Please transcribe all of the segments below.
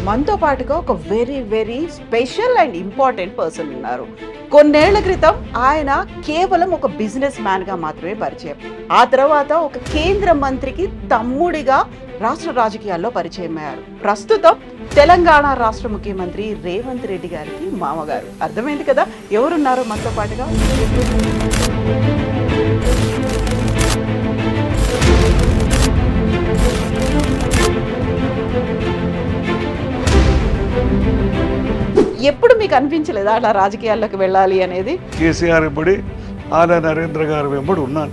మనతో పాటుగా ఒక very very special and important person ఉన్నారు. కొన్నేళ్ల క్రితం ఆయన కేవలం ఒక బిజినెస్ మ్యాన్ గా మాత్రమే పరిచయం. ఆ తర్వాత ఒక కేంద్ర మంత్రికి తమ్ముడిగా రాష్ట్ర రాజకీయాల్లో పరిచయం అయ్యారు. ప్రస్తుతం తెలంగాణ రాష్ట్ర ముఖ్యమంత్రి రేవంత్ రెడ్డి గారికి మామగారు. అర్థమైంది కదా ఎవరున్నారో మనతో పాటుగా. ఎప్పుడు మీకు అనిపించలేదా అలా రాజకీయాల్లోకి వెళ్ళాలి అనేది? కేసీఆర్ వెంబడి ఆల నరేంద్ర గారు వెంబడి ఉన్నాను.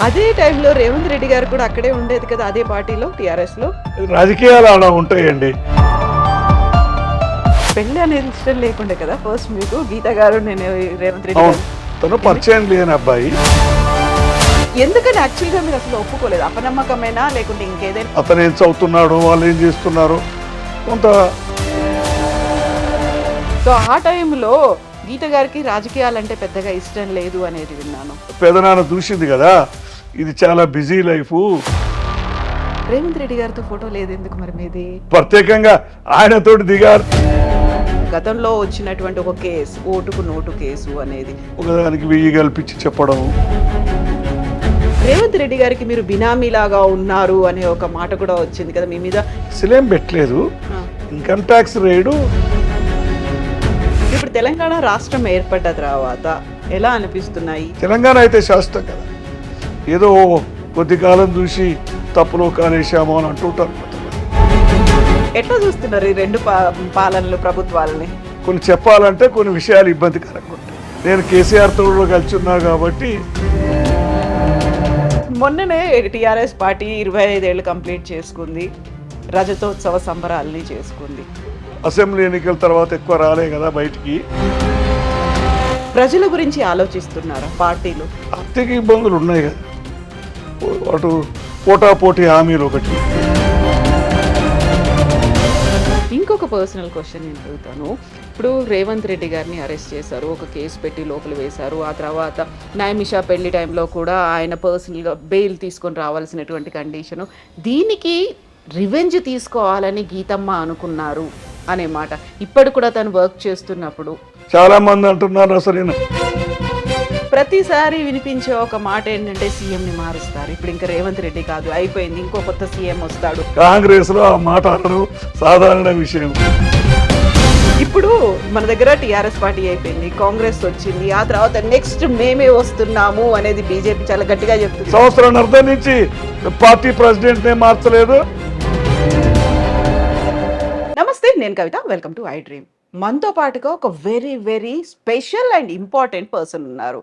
అదే టైంలో రేవంత్ రెడ్డి గారు కూడా అక్కడే ఉండేది కదా, అదే పార్టీలో, టీఆర్ఎస్ లో. రాజకీయాలు అలా ఉంటాయండి. పెళ్లి అనేది ఇష్టం లేకుండే కదా ఫస్ట్ మీకు గీత గారు నేను రేవంత్ రెడ్డి గారు. తను పరిచయం లేని అబ్బాయి. ఎందుకని యాక్చువల్గా మీరు అసలు ఒప్పుకోలేదు? అపనమ్మకమేనా లేకుంటే ఇంకేదైనా? అతను ఏం చదువుతున్నాడు, వాళ్ళు ఏం చేస్తున్నారు కొంత. సో ఆ టైంలో గీత గారికి రాజకీయాలంటే పెద్దగా ఇష్టం లేదు అనేది విన్నాను. పెదనాన్న చూసింది కదా, ఇది చాలా బిజీ లైఫ్. రేవంత్ రెడ్డి గారితో ఫోటో లేదు ఎందుకు మరి మీది? ప్రత్యేకంగా ఆయనతోటి దిగారు. గతంలో వచ్చినటువంటి ఒక కేసు, ఓటుకు నోటు కేసు అనేది, ఒకదానికి 1000 కల్పించి చెప్పడం. రేవంత్ రెడ్డి గారికి మీరు బినామీలాగా ఉన్నారు అనే ఒక మాట కూడా వచ్చింది కదా మీ మీద. అసలేం పెట్టలేదు. ఇన్కమ్ ట్యాక్స్ రేడు. ఇప్పుడు తెలంగాణ రాష్ట్రం ఏర్పడ్డ తర్వాత ఎలా అనిపిస్తున్నాయి? తెలంగాణ అయితే శాశ్వతం కదా, ఏదో కొద్ది కాలం చూసి తప్పులో కాలేశామో అని అంటుంటారు. ఎట్లా చూస్తున్నారు ఈ రెండు పాలనలు, ప్రభుత్వాలని? కొన్ని చెప్పాలంటే కొన్ని విషయాలు ఇబ్బందికరంగా ఉంటాయి. నేను కేసీఆర్ తోడు కలిసి ఉన్నా కాబట్టి. మొన్ననే టీఆర్ఎస్ పార్టీ 25 ఏళ్ళు కంప్లీట్ చేసుకుంది, రజతోత్సవ సంబరాలని చేసుకుంది. అసెంబ్లీ ఎన్నికల తర్వాత ఎక్కువ రాలే కదా బయటికి. ప్రజల గురించి ఆలోచిస్తున్నారా పార్టీలు? ఆర్థిక ఇబ్బందులు ఉన్నాయి కదా, అటు పోటాపోటీ హామీలు ఒకటి. ఇంకొక పర్సనల్ క్వశ్చన్ నేను అడుగుతాను. ఇప్పుడు రేవంత్ రెడ్డి గారిని అరెస్ట్ చేశారు, ఒక కేసు పెట్టి లోపల వేశారు. ఆ తర్వాత నైమిషా పెళ్లి టైంలో కూడా ఆయన పర్సనల్గా బెయిల్ తీసుకొని రావాల్సినటువంటి కండిషను. దీనికి రివెంజ్ తీసుకోవాలని గీతమ్మ అనుకున్నారు అనే మాట ఇప్పుడు కూడా తను వర్క్ చేస్తున్నప్పుడు చాలా మంది అంటున్నారు. అసలు ప్రతిసారి వినిపించే ఒక మాట ఏంటంటే సీఎంని మారుస్తారు. ఇప్పుడు ఇంకా రేవంత్ రెడ్డి కాదు, అయిపోయింది, ఇంకో కొత్త సీఎం వస్తాడు. కాంగ్రెస్ లో ఆ మాట అనడం సాధారణ విషయం. ఇప్పుడు మన దగ్గర టీఆర్ఎస్ పార్టీ అయిపోయింది, కాంగ్రెస్ వచ్చింది, ఆ తర్వాత నెక్స్ట్ మేమే వస్తున్నాము అనేది బీజేపీ చాలా గట్టిగా చెప్తుంది. సంవత్సరాన్నర నుంచి పార్టీ ప్రెసిడెంట్ నే మార్చలేదు. నమస్తే, నేను కవిత, వెల్కమ్ టు ఐ డ్రీమ్. మనతో పాటుగా ఒక very very special and important person ఉన్నారు.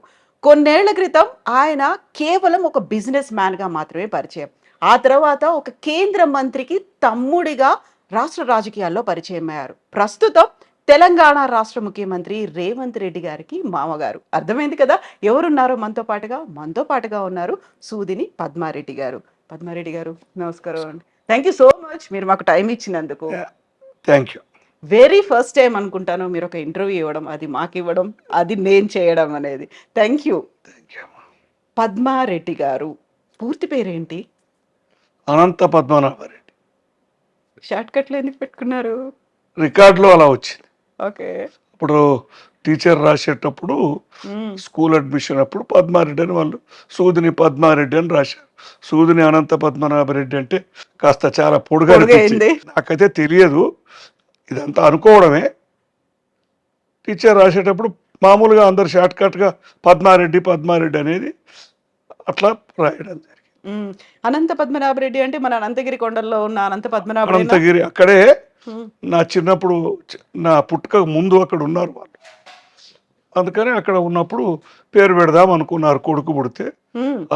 కొన్నేళ్ల క్రితం ఆయన కేవలం ఒక బిజినెస్ మ్యాన్ గా మాత్రమే పరిచయం. ఆ తర్వాత ఒక కేంద్ర మంత్రికి తమ్ముడిగా రాష్ట్ర రాజకీయాల్లో పరిచయం అయ్యారు. ప్రస్తుతం తెలంగాణ రాష్ట్ర ముఖ్యమంత్రి రేవంత్ రెడ్డి గారికి మామగారు. అర్థమైంది కదా ఎవరున్నారో మనతో పాటుగా. మనతో పాటుగా ఉన్నారు సూదిని పద్మారెడ్డి గారు. పద్మారెడ్డి గారు నమస్కారం అండి. థ్యాంక్ యూ సో మచ్ మీరు మాకు టైం ఇచ్చినందుకు. Thank you. Very first time అనుకుంటాను మీరు ఒక ఇంటర్వ్యూ ఇవ్వడం, అది మాకు ఇవ్వడం, అది నేను చేయడం అనేది. Thank you. పద్మారెడ్డి గారు పూర్తి పేరేంటి? అనంత పద్మనాభరెడ్డి. షార్ట్ కట్లు ఎందుకు పెట్టుకున్నారు? రికార్డులో అలా వచ్చింది. ఓకే. ఇప్పుడు టీచర్ రాసేటప్పుడు స్కూల్ అడ్మిషన్ అప్పుడు పద్మారెడ్డి అని వాళ్ళు సూదిని పద్మారెడ్డి అని రాశారు. సూదిని అనంత పద్మనాభరెడ్డి అంటే కాస్త చాలా పొడుగా అనిపించింది. నాకైతే తెలియదు, ఇదంతా అనుకోవడమే. టీచర్ రాసేటప్పుడు మామూలుగా అందరు షార్ట్ కట్గా పద్మారెడ్డి పద్మారెడ్డి అనేది అట్లా రాయడం జరిగింది. అనంత పద్మనాభరెడ్డి అంటే మన అనంతగిరి కొండల్లో ఉన్న అనంత పద్మనాభ. అనంతగిరి అక్కడే నా చిన్నప్పుడు, నా పుట్టుక ముందు అక్కడ ఉన్నారు వాళ్ళు. అందుకని అక్కడ ఉన్నప్పుడు పేరు పెడదాం అనుకున్నారు, కొడుకు పుడితే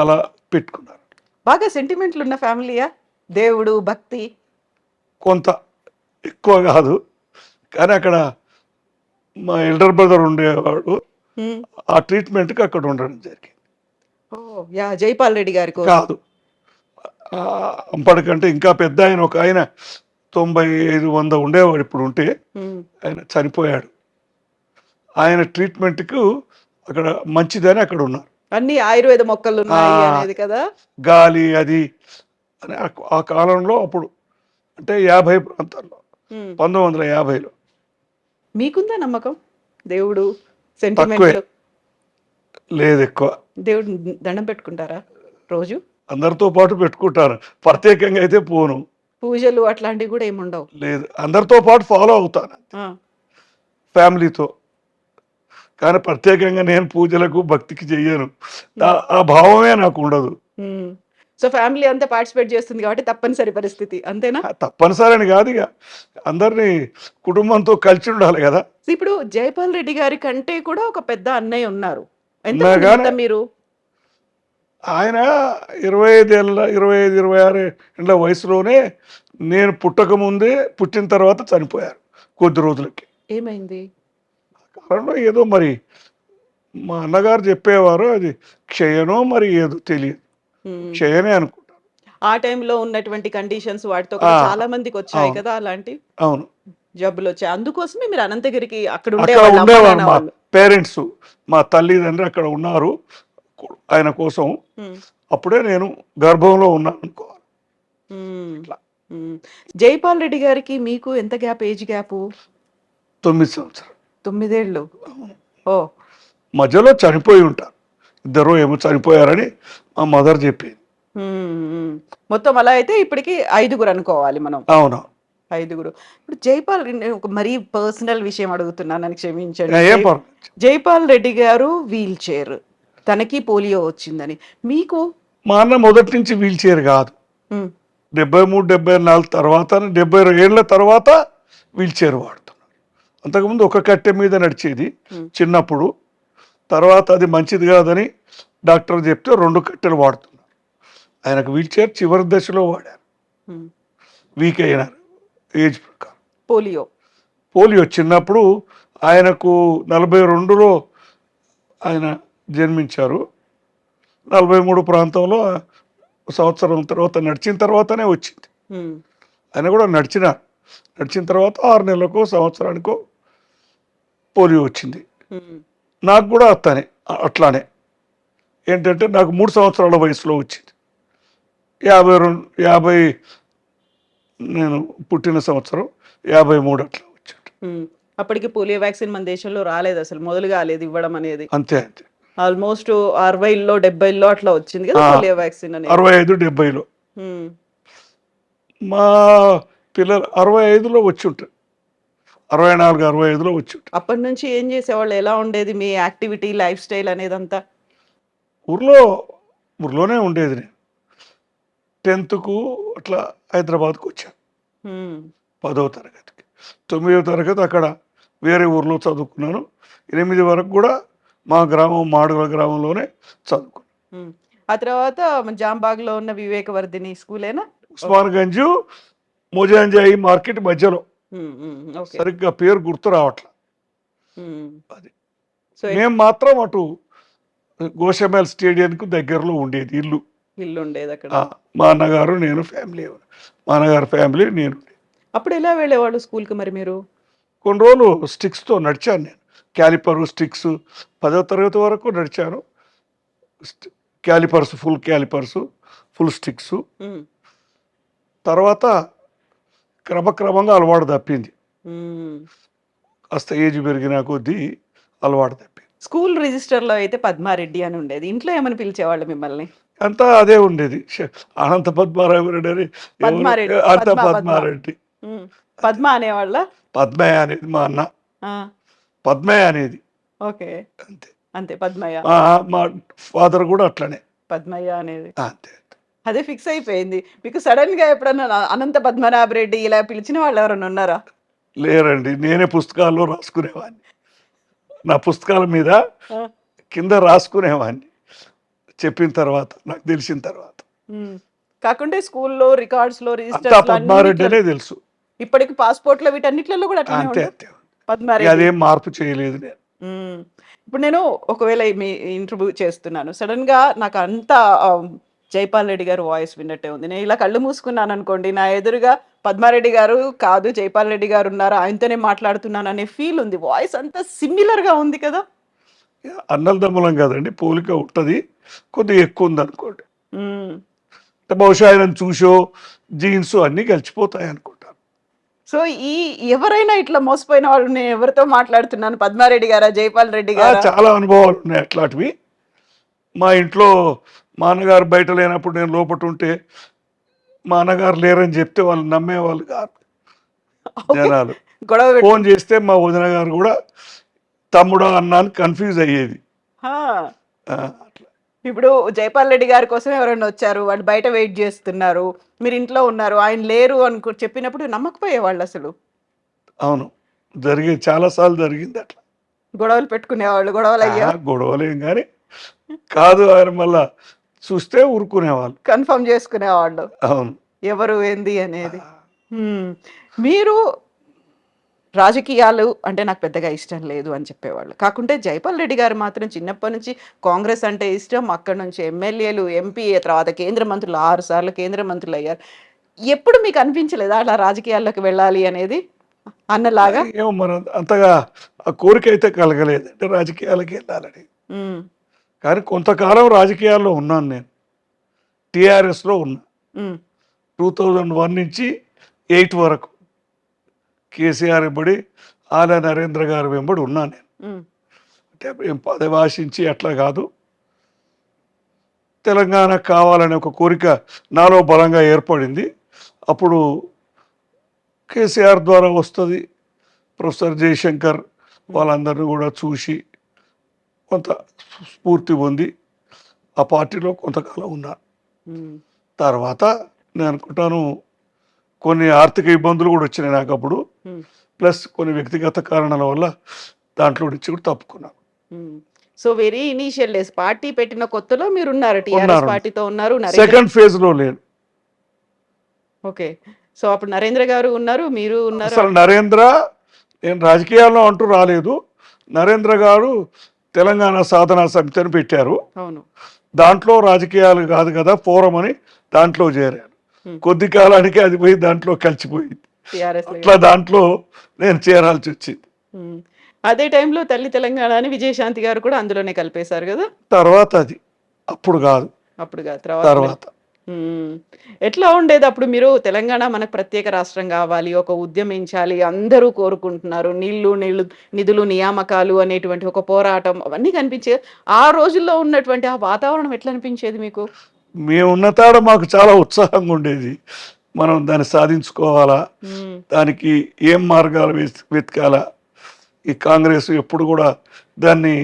అలా పెట్టుకున్నారు. బాగా సెంటిమెంట్లు ఉన్న ఫ్యామిలీయా? దేవుడు భక్తి కొంత ఎక్కువ కాదు, కానీ అక్కడ మా ఎల్డర్ బ్రదర్ ఉండేవాడు, ఆ ట్రీట్మెంట్కి అక్కడ ఉండడం జరిగింది. జైపాల్ రెడ్డి గారి కాదు, అప్పటికంటే ఇంకా పెద్ద ఆయన, ఒక ఆయన 95-100 ఉండేవాడు. ఇప్పుడు ఉంటే ఆయన చనిపోయాడు. ఆయన ట్రీట్మెంట్కు అక్కడ మంచిదని అక్కడ ఉన్నారు. అన్ని ఆయుర్వేద మొక్కలు ఉన్నాయి కదా, గాలి అది అని ఆ కాలంలో అప్పుడు అంటే 50 ప్రాంతాల్లో ఉమ్. 1950లో. మీకుందా నమ్మకం దేవుడు తక్కువే, సెంటిమెంట్లు? లేదు ఎక్కువ. దేవుడు దండం పెట్టుకుంటారా రోజు? అందరితో పాటు పెట్టుకుంటాను, ప్రత్యేకంగా అయితే పోను. పూజలు అట్లాంటివి కూడా ఏముండవు? లేదు, అందరితో పాటు ఫాలో అవుతాను ఆ, ఫ్యామిలీతో. కానీ ప్రత్యేకంగా నేను పూజలకు భక్తికి చెయ్యను. ఉమ్, ఆ భావమే నాకు ఉండదు. ఉమ్. సో ఫ్యామిలీ అంతా పార్టిసిపేట్ చేస్తుంది కాబట్టి తప్పనిసరి పరిస్థితి, అంతేనా? తప్పనిసరి అని కాదు, ఇక అందరినీ కుటుంబంతో కలిసి ఉండాలి కదా. సో ఇప్పుడు జైపాల్ రెడ్డి గారి కంటే కూడా ఒక పెద్ద అన్నయ్య ఉన్నారు. ఉన్నా ఎంతమంది కానీ మొత్తం మీరు? ఆయన 25 26 ఏళ్ళ వయసులోనే, నేను పుట్టక ముందే, పుట్టిన తర్వాత చనిపోయారు కొద్ది రోజులకి. ఏమైంది? కారణం ఏదో మరి మా అన్నగారు చెప్పేవారు, అది క్షయనో మరి ఏదో తెలియదు, ఉమ్. క్షయనే అనుకుంటాను. ఆ టైంలో ఉన్నటువంటి కండిషన్స్ వాటితో కూడా ఆ, చాలా మందికి వచ్చాయి అవును కదా అలాంటి అవును. జబ్బులు వచ్చాయి. అందుకోసమే మీరు అనంతగిరికి అక్కడ అక్కడ ఉండేవాళ్ళు, అమ్మ ఉండేవారు నాన్న మా వాళ్ళు. పేరెంట్స్, మా తల్లిదండ్రులు అక్కడ ఉన్నారు ఆయన కోసం. ఉమ్, అప్పుడే నేను గర్భంలో ఉన్నాను అనుకోవాలి. ఉమ్, ఇట్లా ఉమ్. జైపాల్ రెడ్డి గారికి మీకు ఎంత గ్యాప్, ఏజ్ గ్యాప్? 9 సంవత్సరాలు 9 ఏళ్ళు. ఓ. మధ్యలో చనిపోయి ఉంటారు, ఇద్దరు ఏమో చనిపోయారని మా మదర్ చెప్పింది. ఉమ్, ఉమ్. మొత్తం అలా అయితే ఇప్పటికి 5గురు అనుకోవాలి మనం. అవును. 5గురు. ఇప్పుడు జైపాల్ నేను ఒక మరీ పర్సనల్ విషయం అడుగుతున్నానని క్షమించండి. ఏం పర్వాలేదు. జైపాల్ రెడ్డి గారు వీల్ చైర్, తనకి పోలియో వచ్చిందని, మీకు? మా అన్న మొదటి నుంచి వీల్ చైర్ కాదు, ఉమ్, 73 74 తర్వాత, 72 ఏళ్ళ తర్వాత వీల్ చైర్ వాడుతున్నాడు. అంతకుముందు ఒక కట్టె మీద నడిచేది ఉమ్, చిన్నప్పుడు. తర్వాత అది మంచిది కాదని డాక్టర్ చెప్తే 2 కట్టెలు వాడుతున్నారు. ఆయనకు వీల్ చైర్ చివరి దశలో వాడారు, ఉమ్. వీక్ అయినారు ఏజ్ ప్రకారం. పోలియో. పోలియో చిన్నప్పుడు ఆయనకు 42లో ఆయన జన్మించారు. 43 ప్రాంతంలో సంవత్సరం తర్వాత, నడిచిన తర్వాతనే వచ్చింది. ఉమ్, ఆయన కూడా నడిచిన తర్వాత 6 నెలలకో సంవత్సరానికో పోలియో వచ్చింది. ఉమ్, నాకు కూడా అట్లానే ఏంటంటే, నాకు 3 సంవత్సరాల వయసులో వచ్చింది. 50 నేను పుట్టిన సంవత్సరం 53 అట్లా వచ్చాడు. ఉమ్. అప్పటికి పోలియో వ్యాక్సిన్ మన దేశంలో రాలేదు, అసలు మొదలు కాలేదు ఇవ్వడం అనేది. అంతే అంతే. ఆల్మోస్ట్ 60లో 70లో అట్లా వచ్చింది కదా పోలియో వ్యాక్సిన్ అనేది. 65 70లో ఉమ్, మా పిల్లలు 65లో వచ్చి ఉంటారు, 64 65లో వచ్చి ఉంటారు. అప్పటి నుంచి ఏం చేసేవాళ్ళు, ఎలా ఉండేది మీ యాక్టివిటీ, లైఫ్ స్టైల్ అనేదంతా? ఊర్లోనే ఉండేది. నేను 10థ్కు అట్లా హైదరాబాద్కు వచ్చాను, ఉమ్, 10వ తరగతికి. 9వ తరగతి అక్కడ వేరే ఊర్లో చదువుకున్నాను. 8 వరకు కూడా మా గ్రామం, మాడుగుల గ్రామంలోనే చదువుకున్నాను. ఉమ్. ఆ తర్వాత జాంబాగ్లో ఉన్న వివేకవర్ధిని స్కూలేనా? ఉస్మాన్గంజ్, మోజాంజాయి మార్కెట్ మధ్యలో, ఉమ్, ఉమ్, ఓకే. సరిగ్గా పేరు గుర్తు రావట్లా. ఉమ్. అది సో మేము మాత్రం అటు గోషమేల్ స్టేడియంకు దగ్గరలో ఉండేది ఇల్లు. ఇల్లు ఉండేది అక్కడ. మా అన్నగారు, నేను ఫ్యామిలీ, మా అన్నగారు ఫ్యామిలీ, నేను. అప్పుడు ఎలా వెళ్ళేవాళ్ళు స్కూల్కి మరి మీరు? కొన్ని రోజులు స్టిక్స్తో నడిచాను నేను, క్యాలిపరు స్టిక్స్. 10వ తరగతి వరకు నడిచాను. Calipers, full sticks. ఉమ్, తర్వాత క్రమక్రమంగా అలవాటు తప్పింది. ఉమ్. కాస్త ఏజ్ పెరిగిన కొద్దీ అలవాటు తప్పింది. స్కూల్ రిజిస్టర్లో అయితే పద్మారెడ్డి అని ఉండేది, ఇంట్లో ఏమని పిలిచేవాళ్ళు మిమ్మల్ని? అంతా అదే ఉండేది, అనంత పద్మారాయుడు అని. పద్మారెడ్డి, అంత పద్మ, పద్మ. పద్మారెడ్డి. ఉమ్. పద్మ అనేవాళ్ళ? పద్మయ్య అనేది మా అన్న, పద్మయ్య అనేది ఓకే. అంతే. అంతే, పద్మయ్య. మా ఫాదర్ కూడా అట్లనే, పద్మయ్య అనేది అంతే. అదే ఫిక్స్ అయిపోయింది. మీకు సడన్ గా ఎప్పుడన్నా అనంత పద్మనాభ రెడ్డి ఇలా పిలిచిన వాళ్ళు ఎవరైనా ఉన్నారా? లేరండి, నేనే పుస్తకాల్లో రాసుకునేవాడిని. నా పుస్తకాల మీద ఆ, కింద రాసుకునేవాడిని, చెప్పిన తర్వాత, నాకు తెలిసిన తర్వాత. ఉమ్. కాకుంటే స్కూల్లో రికార్డ్స్ లో, అంతా రిజిస్టర్స్ లో పద్మారెడ్డి అన్నిట్లో, అనే తెలుసు. ఇప్పటికి పాస్పోర్ట్ లో వీటన్నిట్లలో కూడా అట్లనే అంతే ఉంది అంతే. పద్మారెడ్డి. అదేం మార్పు చేయలేదు నేను. ఉమ్. ఇప్పుడు నేను ఒకవేళ మీ ఇంటర్వ్యూ చేస్తున్నాను, సడన్ గా నాకు అంతా జైపాల్ రెడ్డి గారు వాయిస్ విన్నట్టే ఉంది, నేను ఇలా కళ్ళు మూసుకున్నాను అనుకోండి, నా ఎదురుగా పద్మారెడ్డి గారు కాదు జైపాల్ రెడ్డి గారు ఉన్నారు, ఆయనతోనే మాట్లాడుతున్నాను అనే ఫీల్ ఉంది. వాయిస్ అంతా సిమిలర్ గా ఉంది కదా? అన్నల దమ్ములం కదండి, పోలిక ఉంటుంది, కొద్దిగా ఎక్కువ ఉంది అనుకోండి. ఉమ్. బహుశా ఆయన చూసో జీన్స్ అన్నీ కలిసిపోతాయి అనుకుంటాను. సో ఈ ఎవరైనా ఇట్లా మోసపోయిన వాళ్ళు, నేను ఎవరితో మాట్లాడుతున్నాను, పద్మారెడ్డి గారా, జైపాల్ రెడ్డి గారా? చాలా అనుభవాలు ఉన్నాయి అట్లాంటివి. మా ఇంట్లో మా అన్నగారు బయట లేనప్పుడు నేను లోపట ఉంటే మా అన్నగారు లేరని చెప్తే వాళ్ళు నమ్మేవాళ్ళు కాదు జనాలు. గొడవ పెట్టు- ఫోన్ చేస్తే మా వదిన గారు కూడా తమ్ముడా అన్నా అని కన్ఫ్యూజ్ అయ్యేది. హా. అట్లా ఇప్పుడు జైపాల్ రెడ్డి గారి కోసం ఎవరైనా వచ్చారు, వాళ్ళు బయట వెయిట్ చేస్తున్నారు, మీరు ఇంట్లో ఉన్నారు, ఆయన లేరు అనుకో చెప్పినప్పుడు నమ్మకపోయేవాళ్ళు అసలు. అవును, జరిగేది చాలాసార్లు జరిగింది అట్లా. గొడవలు పెట్టుకునేవాళ్ళు, గొడవలు అయ్యా, గొడవలేం కానీ కాదు ఆయన మళ్ళా చూస్తే ఊరుకునేవాళ్ళు. కన్ఫర్మ్ చేసుకునేవాళ్ళు అవును. ఎవరు ఏంది అనేది. మీరు రాజకీయాలు అంటే నాకు పెద్దగా ఇష్టం లేదు అని చెప్పేవాళ్ళు, కాకుంటే జైపాల్ రెడ్డి గారు మాత్రం చిన్నప్పటి నుంచి కాంగ్రెస్ అంటే ఇష్టం, అక్కడ నుంచి ఎమ్మెల్యేలు, ఎంపీ, తర్వాత కేంద్ర మంత్రులు, 6 సార్లు కేంద్ర మంత్రులు అయ్యారు. ఎప్పుడు మీకు అనిపించలేదా అలా రాజకీయాల్లోకి వెళ్ళాలి అనేది అన్నలాగా? ఏమో మన అంతగా ఆ కోరిక అయితే కలగలేదు అంటే రాజకీయాలకి వెళ్ళాలని. ఉమ్, కానీ కొంతకాలం రాజకీయాల్లో ఉన్నాను నేను. టీఆర్ఎస్లో ఉన్నా ఉమ్, 2001 నుంచి 8 వరకు. కేసీఆర్ వెంబడి ఆల నరేంద్ర గారు వెంబడి ఉన్నాను నేను. ఉమ్, అంటే ఏం పదవి ఆశించి అట్లా కాదు, తెలంగాణ కావాలనే ఒక కోరిక నాలో బలంగా ఏర్పడింది. అప్పుడు కేసీఆర్ ద్వారా వస్తుంది, ప్రొఫెసర్ జయశంకర్ వాళ్ళందరినీ కూడా చూసి కొంత స్ఫూర్తి పొంది ఆ పార్టీలో కొంతకాలం ఉన్నా. ఉమ్, తర్వాత నేను అనుకుంటాను కొన్ని ఆర్థిక ఇబ్బందులు కూడా వచ్చినాయి నాకు అప్పుడు, ఉమ్, ప్లస్ కొన్ని వ్యక్తిగత కారణాల వల్ల దాంట్లో నుంచి కూడా తప్పుకున్నాను. Um. So very initial days party పెట్టిన కొత్తలో మీరు ఉన్నారు, టీఆర్ఎస్ ఉన్నారు. పార్టీతో ఉన్నారు. నరేంద్ర, సెకండ్ ఫేజ్లో లేను. ఓకే. సో అప్పుడు నరేంద్ర గారు ఉన్నారు, మీరు ఉన్నారు. అసలు నరేంద్ర, నేను రాజకీయాల్లో అంటూ రాలేదు. నరేంద్ర గారు తెలంగాణ సాధనా సమితి అని పెట్టారు, అవును. దాంట్లో రాజకీయాలు కాదు కదా ఫోరం అని దాంట్లో చేరాను. కొద్ది కాలానికి అది పోయి దాంట్లో కలిసిపోయింది. టీఆర్ఎస్ అట్లా దాంట్లో నేను చేరాల్సి వచ్చింది. అదే టైంలో తల్లి తెలంగాణ అని విజయశాంతి గారు కూడా అందులోనే కలిపేశారు కదా. తర్వాత అది అప్పుడు కాదు, అప్పుడు కాదు, తర్వాత. తర్వాత ఎట్లా ఉండేది అప్పుడు? మీరు తెలంగాణ మనకు ప్రత్యేక రాష్ట్రం కావాలి, ఒక ఉద్యమించాలి, అందరూ కోరుకుంటున్నారు, నీళ్లు నిధులు నియామకాలు అనేటువంటి ఒక పోరాటం అవన్నీ కనిపించేది. ఆ రోజుల్లో ఉన్నటువంటి ఆ వాతావరణం ఎట్లా అనిపించేది మీకు? మేము ఉన్న తాడ మాకు చాలా ఉత్సాహంగా ఉండేది. మనం దాన్ని సాధించుకోవాలా, దానికి ఏం మార్గాలు వెతకాలా. ఈ కాంగ్రెస్ ఎప్పుడు కూడా దాన్ని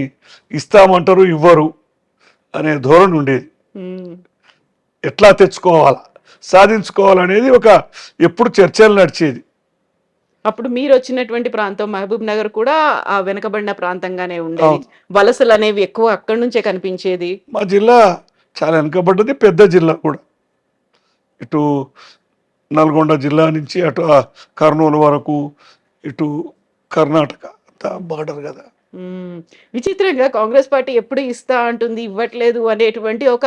ఇస్తామంటారు ఇవ్వరు అనే ధోరణి ఉండేది. ఎట్లా తెచ్చుకోవాలా, సాధించుకోవాలనేది ఒక ఎప్పుడు చర్చలు నడిచేది. అప్పుడు మీరు వచ్చినటువంటి ప్రాంతం మహబూబ్ నగర్ కూడా ఆ వెనకబడిన ప్రాంతంగానే ఉండేది, వలసలు అనేవి ఎక్కువ అక్కడి నుంచే కనిపించేది. మా జిల్లా చాలా వెనకబడ్డది, పెద్ద జిల్లా కూడా. ఇటు నల్గొండ జిల్లా నుంచి అటు కర్నూలు వరకు, ఇటు కర్ణాటక అంతా బార్డర్ కదా. విచిత్రంగా కాంగ్రెస్ పార్టీ ఎప్పుడు ఇస్తా అంటుంది, ఇవ్వట్లేదు అనేటువంటి ఒక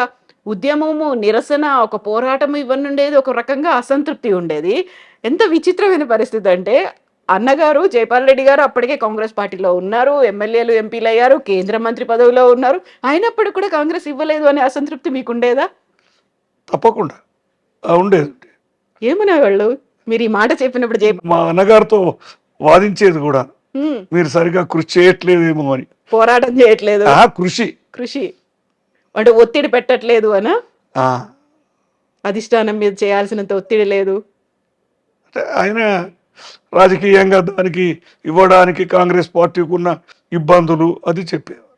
ఉద్యమము, నిరసన, ఒక పోరాటం ఇవన్నీ ఉండేది, ఒక రకంగా అసంతృప్తి ఉండేది. ఎంత విచిత్రమైన పరిస్థితి అంటే, అన్నగారు జైపాల్ రెడ్డి గారు అప్పటికే కాంగ్రెస్ పార్టీలో ఉన్నారు, ఎమ్మెల్యేలు ఎంపీలు అయ్యారు, కేంద్ర మంత్రి పదవిలో ఉన్నారు, అయినప్పుడు కూడా కాంగ్రెస్ ఇవ్వలేదు అనే అసంతృప్తి మీకుండేదా? తప్పకుండా ఉండేది. ఏమనేవాళ్ళు మీరు ఈ మాట చెప్పినప్పుడు? మా అన్నగారితో వాదించేది కూడా, మీరు సరిగా కృషి చేయట్లేదేమో అని. పోరాటం చేయట్లేదు, కృషి అంటే ఒత్తిడి పెట్టట్లేదు అనా? అధిష్టానం మీద చేయాల్సినంత ఒత్తిడి లేదు అంటే ఆయన రాజకీయంగా దానికి ఇవ్వడానికి కాంగ్రెస్ పార్టీకి ఉన్న ఇబ్బందులు అది చెప్పేవారు.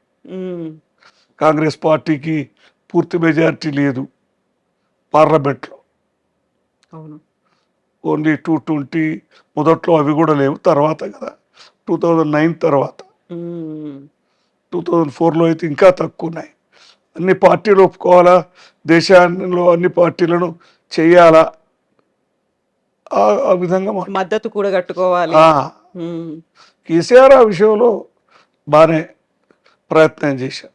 కాంగ్రెస్ పార్టీకి పూర్తి మెజారిటీ లేదు పార్లమెంట్లో. అవును. ఓన్లీ 220 మొదట్లో అవి కూడా లేవు, తర్వాత కదా 2009 తర్వాత. 2004లో అయితే ఇంకా తక్కువ ఉన్నాయి. అన్ని పార్టీలు ఒప్పుకోవాలా, దేశంలో అన్ని పార్టీలను చేయాలా, ఆ విధంగా మద్దతు కూడా కట్టుకోవాలి. కేసీఆర్ ఆ విషయంలో బాగానే ప్రయత్నం చేశారు.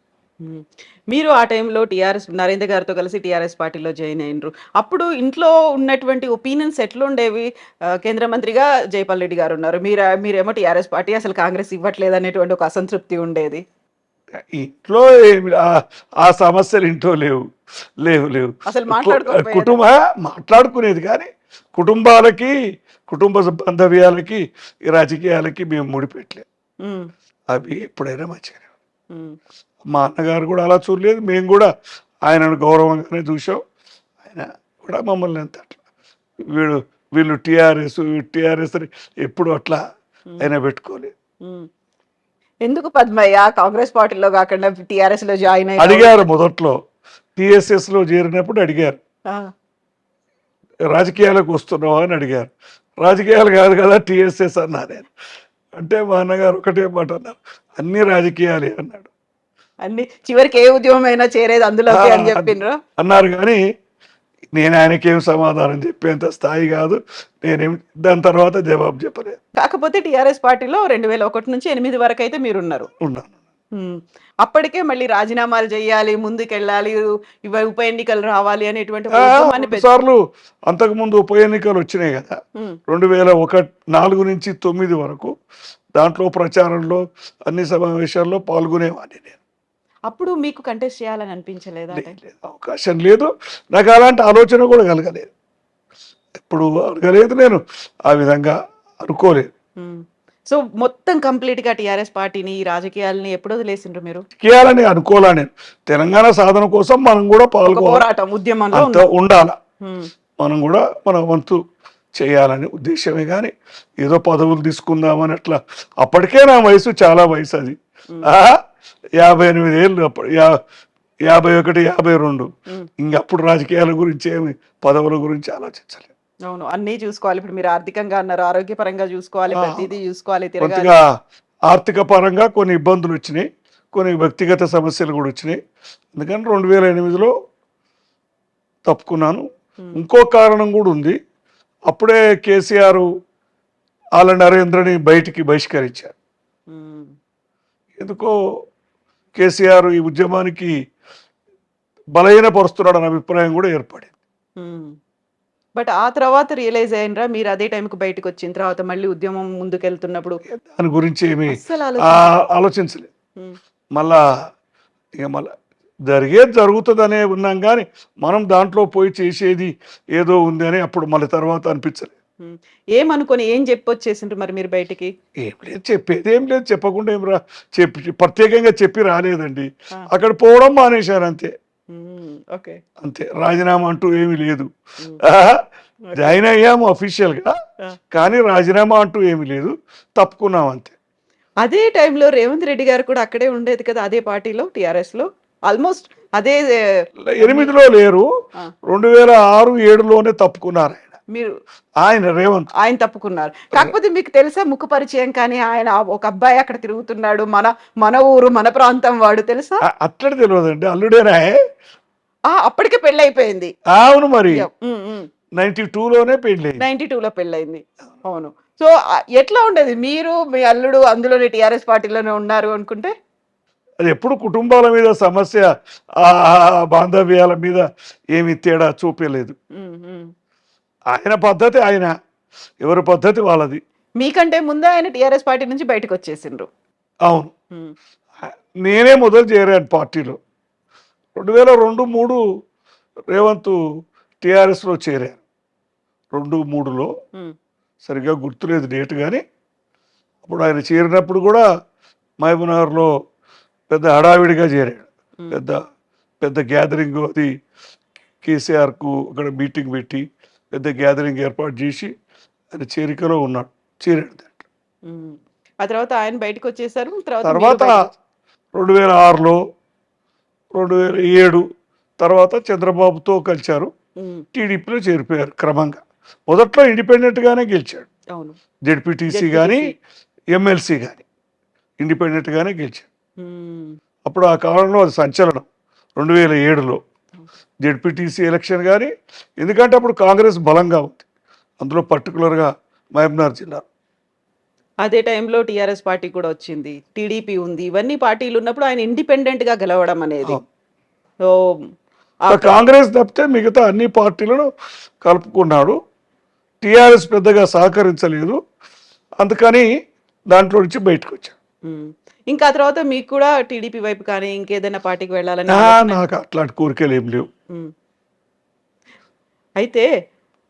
మీరు ఆ టైంలో టీఆర్ఎస్ నరేంద్ర గారితో కలిసి టీఆర్ఎస్ పార్టీలో జాయిన్ అయినరు. అప్పుడు ఇంట్లో ఉన్నటువంటి ఒపీనియన్స్ ఎట్లుండేవి? కేంద్ర మంత్రిగా జైపాల్ రెడ్డి గారు ఉన్నారు, మీరేమో టీఆర్ఎస్ పార్టీ, అసలు కాంగ్రెస్ ఇవ్వట్లేదు అనేటువంటి ఒక అసంతృప్తి ఉండేది. ఇంట్లో ఆ సమస్యలు ఇంట్లో లేవు. లేవు లేవు అసలు మాట్లాడుకోకపోయారా? మాట్లాడుకునేది కానీ కుటుంబ బాంధవ్యాలకి ఈ రాజకీయాలకి మేము ముడిపెట్టలేదు. ఉమ్, అవి ఎప్పుడైనా మంచిగానే. ఉమ్, మా అన్నగారు కూడా అలా చూడలేదు, మేము కూడా ఆయనను గౌరవంగానే చూసాం. ఆయన కూడా మమ్మల్ని ఎంత అట్లా వీళ్ళు టీఆర్ఎస్ అని ఎప్పుడు అట్లా ఆయన పెట్టుకోలేదు. ఉమ్. ఎందుకు పద్మయ్య కాంగ్రెస్ పార్టీలో కాకుండా టిఆర్ఎస్ లో జాయిన్ అయ్యి అడిగారు మొదట్లో, టిఎస్ఎస్ లో చేరినప్పుడు అడిగారు, రాజకీయాలకు వస్తున్నావా అని అడిగారు. రాజకీయాలు కాదు కదా టిఎస్ఎస్ అన్నా నేను. అంటే మా అన్నగారు ఒకటే మాట అన్నారు, అన్ని రాజకీయాలే అన్నాడు. అన్ని చివరికి ఏ ఉద్యమం అయినా చేరేది అందులోకి అని చెప్పిండ్రు అన్నారు. కానీ నేను ఆయనకేం సమాధానం చెప్పేంత స్థాయి కాదు, నేనేం దాని తర్వాత జవాబు చెప్పలేదు. కాకపోతే టిఆర్ఎస్ పార్టీలో 2001 నుంచి 2008 వరకు అయితే మీరున్నారు. ఉన్నాను. అప్పటికే మళ్ళీ రాజీనామాలు చేయాలి, ముందుకెళ్ళాలి, ఉప ఎన్నికలు రావాలి అనేటువంటి ఒక ఉద్యమాన్ని సార్లు అంతకుముందు ఉప ఎన్నికలు వచ్చినాయి కదా 2004 నుంచి 2009 వరకు. దాంట్లో ప్రచారంలో అన్ని సమావేశాల్లో పాల్గొనేవాడిని నేను. అప్పుడు మీకు కంటెస్ట్ చేయాలని అనిపించలేదా? అవకాశం లేదు, నాకు అలాంటి ఆలోచన కూడా కలగలేదు, ఎప్పుడు అడగలేదు, నేను ఆ విధంగా అనుకోలేదు. సో మొత్తం కంప్లీట్ గా టిఆర్ఎస్ పార్టీని ఈ రాజకీయాలని ఎప్పుడు వదిలేసిండ్రు మీరు? రాజకీయాలని అనుకోలే నేను. తెలంగాణ సాధన కోసం మనం కూడా పోరాటం ఉద్యమంలో ఉండాల, మనం కూడా మన వంతు చేయాలనే ఉద్దేశమే. కానీ ఏదో పదవులు తీసుకుందామని అట్లా. అప్పటికే నా వయసు చాలా వయసు, అది 58 ఏళ్ళు, అప్పుడు 51, 52. ఇంకప్పుడు రాజకీయాల గురించి ఏమి పదవుల గురించి ఆలోచించలేదు. అవును, అన్నీ చూసుకోవాలి. ఇప్పుడు మీరు ఆర్థికంగా అన్నారు, ఆరోగ్యపరంగా చూసుకోవాలి, ప్రతిదీ చూసుకోవాలి. కొద్దిగా ఆర్థిక పరంగా కొన్ని ఇబ్బందులు వచ్చినాయి, కొన్ని వ్యక్తిగత సమస్యలు కూడా వచ్చినాయి. అందుకని 2008లో తప్పుకున్నాను. ఇంకో కారణం కూడా ఉంది, అప్పుడే కేసీఆర్ ఆళ్ళ నరేంద్రని బయటికి బహిష్కరించారు. ఎందుకో కేసీఆర్ ఈ ఉద్యమానికి బలహీనపరుస్తున్నాడు అనే అభిప్రాయం కూడా ఏర్పడింది. బట్ ఆ తర్వాత రియలైజ్ అయినరా మీరు అదే టైంకి బయటకు వచ్చిన తర్వాత మళ్ళీ ఉద్యమం ముందుకెళ్తున్నప్పుడు? దాని గురించి ఏమి ఆలోచించలేదు. మళ్ళా జరుగుతుందనే ఉన్నాం, కానీ మనం దాంట్లో పోయి చేసేది ఏదో ఉంది అని అప్పుడు మళ్ళీ తర్వాత అనిపించలేదు. ఏమనుకొని ఏం చెప్పొచ్చేసిండ్రు మరి మీరు బయటికి? ఏం లేదు, చెప్పేది ఏం లేదు, చెప్పకుండా ఏం ప్రత్యేకంగా చెప్పి రాలేదండి. అక్కడ పోవడం మానేశారు అంతే. అంతే, రాజీనామా అంటూ ఏమీ లేదు. జాయిన్ అయ్యాము అఫీషియల్ గా, కానీ రాజీనామా అంటూ ఏమీ లేదు, తప్పుకున్నాం అంతే. అదే టైంలో రేవంత్ రెడ్డి గారు కూడా అక్కడే ఉండేది కదా, అదే పార్టీలో, టిఆర్ఎస్ లో. ఆల్మోస్ట్ అదే 2008లో లేరు, 2006, 2007లోనే తప్పుకున్నారు ఆయన తప్పుకున్నారు. కాకపోతే మీకు తెలుసా ముఖ పరిచయం కానీ ఆయన ఒక అబ్బాయి అక్కడ తిరుగుతున్నాడు, మన ఊరు మన ప్రాంతం వాడు, తెలుసా? అట్లా తెలియదండి, అల్లుడేనా? అప్పటికే పెళ్లి అయిపోయింది. అవును, మరి 92లోనే పెళ్లి, 92లో పెళ్ళయింది. అవును. సో ఎట్లా ఉండేది, మీరు మీ అల్లుడు అందులోనే టిఆర్ఎస్ పార్టీలోనే ఉన్నారు అనుకుంటే? అది ఎప్పుడు కుటుంబాల మీద సమస్య, బాంధవ్యాల మీద ఏమి తేడా చూపలేదు. ఆయన పద్ధతి ఆయన, ఎవరి పద్ధతి వాళ్ళది. మీకంటే ముందే ఆయన టిఆర్ఎస్ పార్టీ నుంచి బయటకు వచ్చేసిండ్రు. అవును, నేనే మొదలు చేరాను పార్టీలో. 2002, 2003 రేవంత్ టిఆర్ఎస్లో చేరాను. 2003లో సరిగ్గా గుర్తులేదు డేట్, కానీ అప్పుడు ఆయన చేరినప్పుడు కూడా మహబూబ్నగర్లో పెద్ద హడావిడిగా చేరాడు. పెద్ద గ్యాదరింగ్, అది కేసీఆర్కు అక్కడ మీటింగ్ పెట్టి పెద్ద గ్యాదరింగ్ ఏర్పాటు చేసి ఆయన చేరాడు దాంట్లో. ఆ తర్వాత ఆయన బయటకు వచ్చేసారు. తర్వాత 2006లో, 2007 తర్వాత చంద్రబాబుతో కలిశారు, టీడీపీలో చేరిపోయారు క్రమంగా. మొదట్లో ఇండిపెండెంట్ గానే గెలిచాడు, జెడ్పీటీసీ కానీ ఎమ్మెల్సీ కానీ ఇండిపెండెంట్ గానే గెలిచాడు. అప్పుడు ఆ కాలంలో అది సంచలనం 2007లో జెడ్పీటీసీ ఎలక్షన్. కానీ ఎందుకంటే అప్పుడు కాంగ్రెస్ బలంగా ఉంది, అందులో పర్టికులర్గా మహబూబ్నగర్ జిల్లా. అదే టైంలో టిఆర్ఎస్ పార్టీ కూడా వచ్చింది, టీడీపీ ఉంది, ఇవన్నీ పార్టీలు ఉన్నప్పుడు ఆయన ఇండిపెండెంట్ గా గెలవడం అనేది. కాంగ్రెస్ తప్పితే మిగతా అన్ని పార్టీలను కలుపుకున్నాడు. టిఆర్ఎస్ పెద్దగా సహకరించలేదు, అందుకని దాంట్లో నుంచి బయటకు వచ్చాడు. ఉమ్. ఇంకా ఆ తర్వాత మీకు కూడా టీడీపీ వైపు కానీ ఇంకేదైనా పార్టీకి వెళ్ళాలని ఆలోచన? నాకు అట్లాంటి కోరికలు ఏం లేవు. ఉమ్. అయితే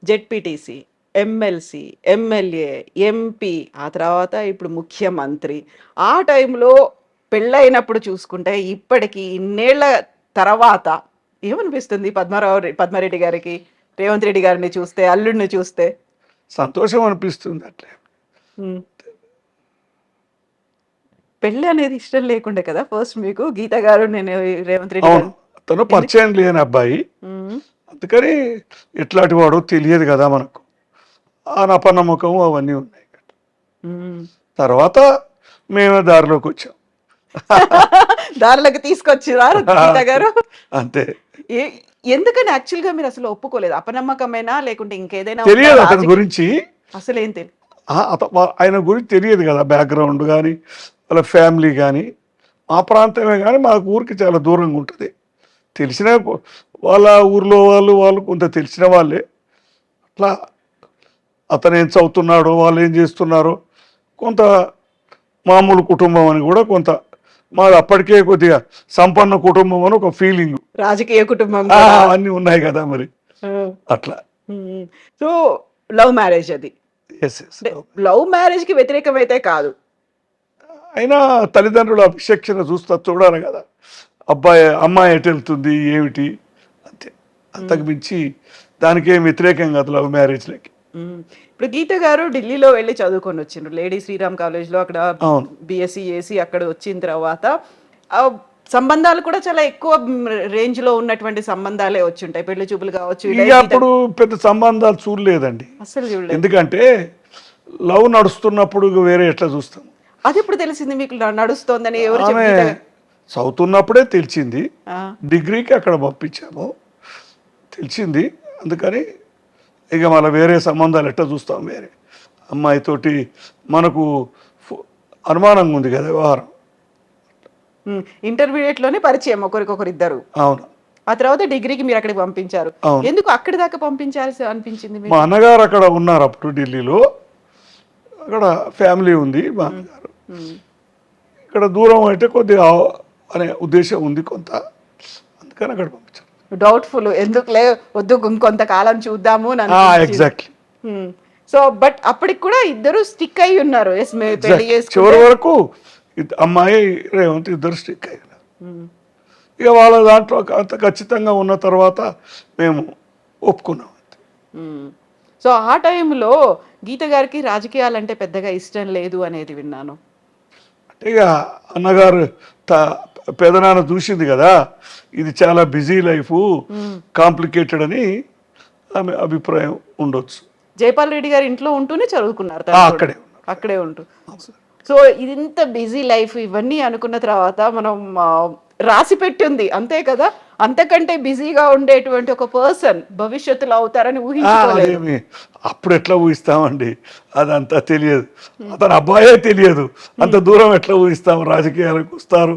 జెడ్పీటీసీ, ఎమ్మెల్సీ, ఎమ్మెల్యే, ఎంపీ, ఆ తర్వాత ఇప్పుడు ముఖ్యమంత్రి. ఆ టైంలో పెళ్ళైనప్పుడు చూసుకుంటే ఇప్పటికి ఇన్నేళ్ల తర్వాత ఏమనిపిస్తుంది పద్మారెడ్డి గారికి, రేవంత్ రెడ్డి గారిని చూస్తే, అల్లుడిని చూస్తే? సంతోషం అనిపిస్తుంది అట్లే. ఉమ్. పెళ్ళి అనేది ఇష్టం లేకుండే కదా ఫస్ట్ మీకు గీత గారు, నేను రేవంత్ రెడ్డి అవును, గారు? తను ఎందుకు? పరిచయం లేని అబ్బాయి, ఉమ్. అందుకని ఎట్లాంటి వాడో తెలియదు కదా మనకు. ఆ నపనమ్మకం అవన్నీ ఉన్నాయి. ఉమ్. తర్వాత మేమే దారిలోకి వచ్చాం. దారిలోకి తీసుకొచ్చిరా గీత గారు? అంతే. ఏ ఎందుకని యాక్చువల్గా మీరు అసలు ఒప్పుకోలేదు? అపనమ్మకమేనా లేకుంటే ఇంకేదైనా ఉందా? తెలియదు అతని గురించి. అసలు ఏం తెలియదు. ఆయన గురించి తెలియదు కదా, బ్యాక్గ్రౌండ్ కానీ వాళ్ళ ఫ్యామిలీ కానీ. మా ప్రాంతమే కానీ మాకు ఊరికి చాలా దూరంగా ఉంటుంది. తెలిసిన వాళ్ళ ఊర్లో వాళ్ళు కొంత తెలిసిన వాళ్ళే. అట్లా అతను ఏం చదువుతున్నాడో, వాళ్ళు ఏం చేస్తున్నారో, కొంత మామూలు కుటుంబం అని కూడా కొంత, మాది అప్పటికే కొద్దిగా సంపన్న కుటుంబం అని ఒక ఫీలింగ్. రాజకీయ కుటుంబం. అవన్నీ ఉన్నాయి కదా మరి, అట్లా. సో లవ్ మ్యారేజ్ అది. Yes yes. లవ్ మ్యారేజ్ కి వ్యతిరేకమైతే కాదు, అయినా తల్లిదండ్రుల విచక్షణ చూడాలి కదా, అమ్మాయి ఎటు వెళ్తుంది ఏమిటి, అంతే. అంతకు మించి దానికేం వ్యతిరేకం కాదు లవ్ మ్యారేజ్లకి. ఇప్పుడు గీత గారు ఢిల్లీలో వెళ్ళి చదువుకొని వచ్చిండ్రు, లేడీ శ్రీరామ్ కాలేజ్లో. అక్కడ అవును. బిఎస్సి చేసి అక్కడ వచ్చిన తర్వాత ఆ సంబంధాలు కూడా చాలా ఎక్కువ రేంజ్ లో ఉన్నటువంటి సంబంధాలే వచ్చి ఉంటాయి. పెళ్లి చూపులు కావచ్చు. ఇక అప్పుడు పెద్ద సంబంధాలు చూడలేదండి, అసలు చూడలేదు. ఎందుకంటే లవ్ నడుస్తున్నప్పుడు వేరే ఎట్లా చూస్తాం. అది ఇప్పుడు తెలిసింది మీకు నడుస్తోందని? ఎవరు ఆమె చదువుతున్నప్పుడే తెలిసింది, డిగ్రీకి అక్కడ పంపించాము, తెలిసింది. అందుకని ఇక మళ్ళీ వేరే సంబంధాలు ఎట్లా చూస్తాం, వేరే అమ్మాయితోటి మనకు అనుమానంగా ఉంది కదా వ్యవహారం. ఇంటర్మీడియట్ లోనే పరిచయం ఒకరికొకరు ఇద్దరు. అవును. ఆ తర్వాత డిగ్రీకి మీరు అక్కడికి పంపించారు. అవును. ఎందుకు అక్కడి దాకా పంపించాల్సి అనిపించింది మీకు? మా అన్నగారు అక్కడ ఉన్నారు అప్పుడు ఢిల్లీలో, అక్కడ ఫ్యామిలీ ఉంది మా అన్నగారు. ఇక్కడ దూరం అయితే కొద్దిగా అనే ఉద్దేశం ఉంది కొంత, అందుకని అక్కడ పంపించారు. డౌట్ఫుల్, ఎందుకులే వద్దు ఇంకొంతకాలం చూద్దాము. ఎగ్జాక్ట్లీ. సో బట్ అప్పటికి కూడా ఇద్దరు స్టిక్ అయి ఉన్నారు. పెళ్లి చివరి వరకు అమ్మాయి రేవంత్ ఇద్దరు స్టిక్ అయ్యారు. ఇక వాళ్ళ దాంట్లో అంత ఖచ్చితంగా ఉన్న తర్వాత మేము ఒప్పుకున్నాం. సో ఆ టైంలో గీత గారికి రాజకీయాలంటే పెద్దగా ఇష్టం లేదు అనేది విన్నాను. అంటే ఇక అన్నగారు పెదనాన్న చూసింది కదా, ఇది చాలా బిజీ లైఫ్, కాంప్లికేటెడ్ అని ఆమె అభిప్రాయం ఉండొచ్చు. జైపాల్ రెడ్డి గారి ఇంట్లో ఉంటూనే చదువుకున్నారు, అక్కడే ఉంటూ. సో ఇంత బిజీ లైఫ్ ఇవన్నీ అనుకున్న తర్వాత మనం రాసి పెట్టింది అంతే కదా, అంతకంటే బిజీగా ఉండేటువంటి ఒక పర్సన్ భవిష్యత్తులో అవుతారని ఊహించుకోలేదు. అప్పుడు ఎట్లా ఊహిస్తామండి, అదంతా తెలియదు. అతను అబ్బాయే తెలియదు, అంత దూరం ఎట్లా ఊహిస్తాం, రాజకీయాలకు వస్తారు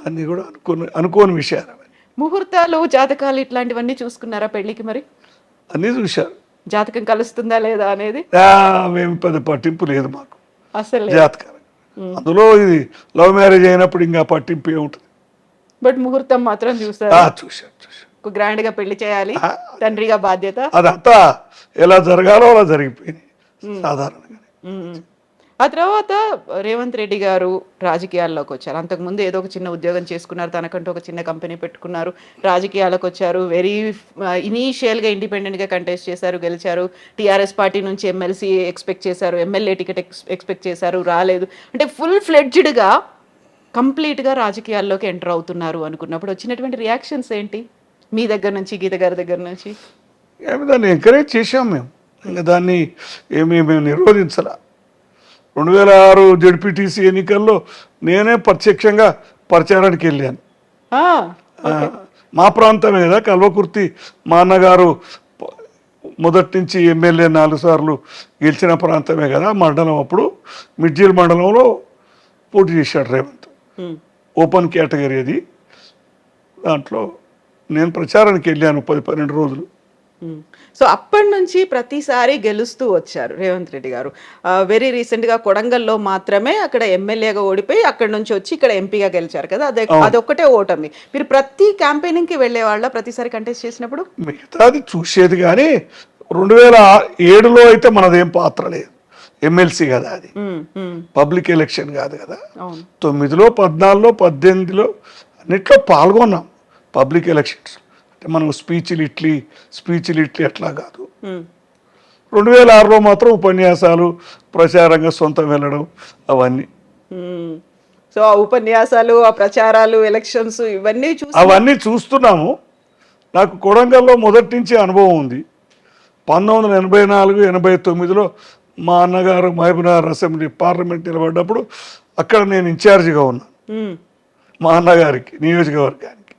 అన్ని కూడా అనుకోని విషయాలు. ముహూర్తాలు, జాతకాలు ఇట్లాంటివన్నీ చూసుకున్నారా పెళ్లికి? మరి అన్నీ చూశారు. జాతకం కలుస్తుందా లేదా అనేది మేము పెద్ద పట్టింపు లేదు మాకు అసలు జాతకాలు. అందులో ఇది లవ్ మ్యారేజ్ అయినప్పుడు ఇంకా పట్టింపు ఏముంటుంది. బట్ ముహూర్తం మాత్రం చూసారు. చూశారు. గ్రాండ్ గా పెళ్లి చేయాలి, తండ్రిగా బాధ్యత, అదంతా ఎలా జరగాలో అలా జరిగిపోయింది సాధారణంగా. ఆ తర్వాత రేవంత్ రెడ్డి గారు రాజకీయాల్లోకి వచ్చారు. అంతకుముందు ఏదో ఒక చిన్న ఉద్యోగం చేసుకున్నారు, తనకంటూ ఒక చిన్న కంపెనీ పెట్టుకున్నారు, రాజకీయాలకు వచ్చారు. వెరీ ఇనీషియల్గా ఇండిపెండెంట్గా కంటెస్ట్ చేశారు, గెలిచారు. టీఆర్ఎస్ పార్టీ నుంచి ఎమ్మెల్సీ ఎక్స్పెక్ట్ చేశారు, ఎమ్మెల్యే టికెట్ ఎక్స్పెక్ట్ చేశారు, రాలేదు. అంటే ఫుల్ ఫ్లెడ్జ్డ్గా కంప్లీట్గా రాజకీయాల్లోకి ఎంటర్ అవుతున్నారు అనుకున్నప్పుడు వచ్చినటువంటి రియాక్షన్స్ ఏంటి మీ దగ్గర నుంచి, గీత గారి దగ్గర నుంచి? దాన్ని ఎంకరేజ్ చేసాం మేము, ఇంకా దాన్ని మేము నిరోధించాల. 2006 జెడ్పీటీసీ ఎన్నికల్లో నేనే ప్రత్యక్షంగా ప్రచారానికి వెళ్ళాను. మా ప్రాంతమే కదా కల్వకుర్తి, మా అన్నగారు మొదటి నుంచి ఎమ్మెల్యే 4 సార్లు గెలిచిన ప్రాంతమే కదా మండలం. అప్పుడు మిడ్జిల్ మండలంలో పోటీ చేశాడు రేవంత్, ఓపెన్ కేటగిరీ అది. దాంట్లో నేను ప్రచారానికి వెళ్ళాను 10-12 రోజులు. సో అప్పటి నుంచి ప్రతిసారి గెలుస్తూ వచ్చారు రేవంత్ రెడ్డి గారు. వెరీ రీసెంట్‌గా కొడంగల్‌లో మాత్రమే అక్కడ ఎమ్మెల్యేగా ఓడిపోయి అక్కడి నుంచి వచ్చి ఇక్కడ ఎంపీగా గెలిచారు కదా! అవును. అదొక్కటే ఓటమి. మీరు ప్రతి క్యాంపెయినింగ్‌కి వెళ్ళేవాళ్ళా ప్రతిసారి కంటెస్ట్ చేసినప్పుడు? మిగతాది చూసేది కానీ 2007లో అయితే మనదేం పాత్ర లేదు. ఎమ్మెల్సీ కదా అది, హ్మ్. హ్మ్. పబ్లిక్ ఎలక్షన్ కాదు కదా. అవును. 9లో 14లో 18లో అన్నిట్లో పాల్గొన్నాం పబ్లిక్ ఎలక్షన్స్. అంటే మనం స్పీచ్లు ఇట్లీ అట్లా కాదు. హ్మ్. 2006లో మాత్రం ఉపన్యాసాలు, ప్రచారంగా సొంతం వెళ్ళడం అవన్నీ హ్మ్. సో ఆ ఉపన్యాసాలు, ఆ ప్రచారాలు, ఎలక్షన్స్ ఇవన్నీ చూసి అవన్నీ చూస్తున్నాము. నాకు కొడంగల్లో మొదటి నుంచి అనుభవం ఉంది. 1984, 89లో మా అన్నగారు మహబూబ్నగర్ అసెంబ్లీ పార్లమెంట్ నిలబడ్డప్పుడు అక్కడ నేను ఇన్ఛార్జిగా ఉన్నాను హ్మ్. మా అన్నగారికి నియోజకవర్గానికి.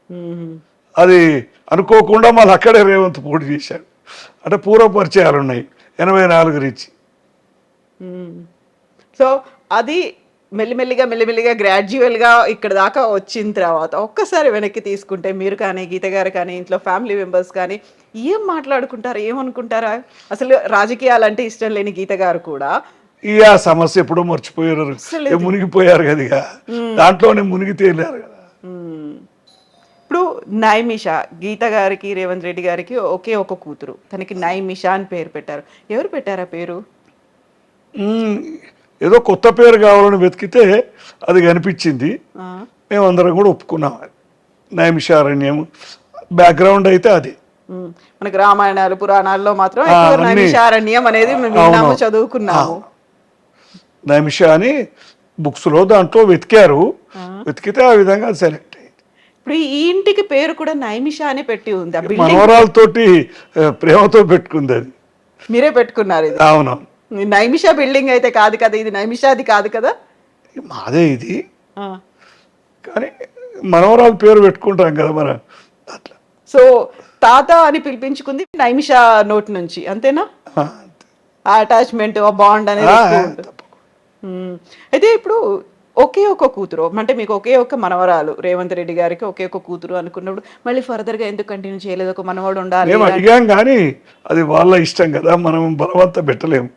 హ్మ్. అది అనుకోకుండా మళ్ళీ అక్కడే రేవంత్ పోటీ చేశాడు. అంటే పూర్వ పరిచయాలు ఉన్నాయి 84 నుంచి. హ్మ్. సో అది మెల్లిమెల్లిగా గ్రాడ్యుయల్‌గా ఇక్కడి దాకా వచ్చిన తర్వాత ఒక్కసారి వెనక్కి తీసుకుంటే మీరు కానీ, గీత గారు కానీ, ఇంట్లో ఫ్యామిలీ మెంబర్స్ కానీ ఏం మాట్లాడుకుంటారు? ఏమనుకుంటారా? అసలు రాజకీయాలంటే ఇష్టం లేని గీత గారు కూడా ఇక ఆ సమస్య ఎప్పుడో మర్చిపోయారు. అస్సలు ఇక మునిగిపోయారు కదా ఇక. దాంట్లోనే మునిగి తేలారు కదా. హ్మ్. ఇప్పుడు నైమిష గీత గారికి, రేవంత్ రెడ్డి గారికి ఒకే ఒక కూతురు. తనకి నైమిష అని పేరు పెట్టారు. ఎవరు పెట్టారు ఆ పేరు? మ్మ్. ఏదో కొత్త పేరు కావాలని వెతికితే అది కనిపించింది. ఆ! మేమందరం కూడా ఒప్పుకున్నాం. నైమిషారణ్యం బ్యాక్గ్రౌండ్ అయితే అది. హ్మ్. మనకి రామాయణాలు, పురాణాల్లో మాత్రం ఆ, ఎక్కువ అన్నీ నైమిషారణ్యం అనేది మేము అవును. విన్నాము, చదువుకున్నాము. నైమిష అని బుక్స్లో దాంట్లో వెతికారు. ఆ! వెతికితే ఆ విధంగా సెలెక్ట్ అయ్యింది. ఇప్పుడు ఈ ఇంటికి పేరు కూడా నైమిష అనే పెట్టి ఉంది. ఆ బిల్డింగ్ మనవరాలతోటి ప్రేమతో పెట్టుకుంది అది. మీరే పెట్టుకున్నారు ఇది. అవునవును. ఈ నైమిష బిల్డింగ్ అయితే కాదు కదా! ఇది నైమిషాది కాదు కదా! మాదే ఇది. ఆ! కానీ మనవరాలు పేరు పెట్టుకుంటాం కదా మనం అట్లా. సో తాత అని పిలిపించుకుంది నైమిష నోటి నుంచి అంతేనా? ఆ, ఆ అటాచ్‌మెంట్, ఆ బాండ్ అనేది ఆ, ఎక్కువ ఉంటుంది. తప్పకుండా. హ్మ్. అయితే ఇప్పుడు ఒకే ఒక కూతురు అంటే మీకు ఒకే ఒక్క మనవరాలు రేవంత్ రెడ్డి గారికి ఒకే ఒక కూతురు అనుకున్నప్పుడు మళ్ళీ ఫర్దర్‌గా ఎందుకు కంటిన్యూ చేయలేదు? ఒక మనవడు ఉండాలి మేము ఇలాంటి అడిగాం కానీ అది వాళ్ళ ఇష్టం కదా, మనం బలవంతం పెట్టలేము.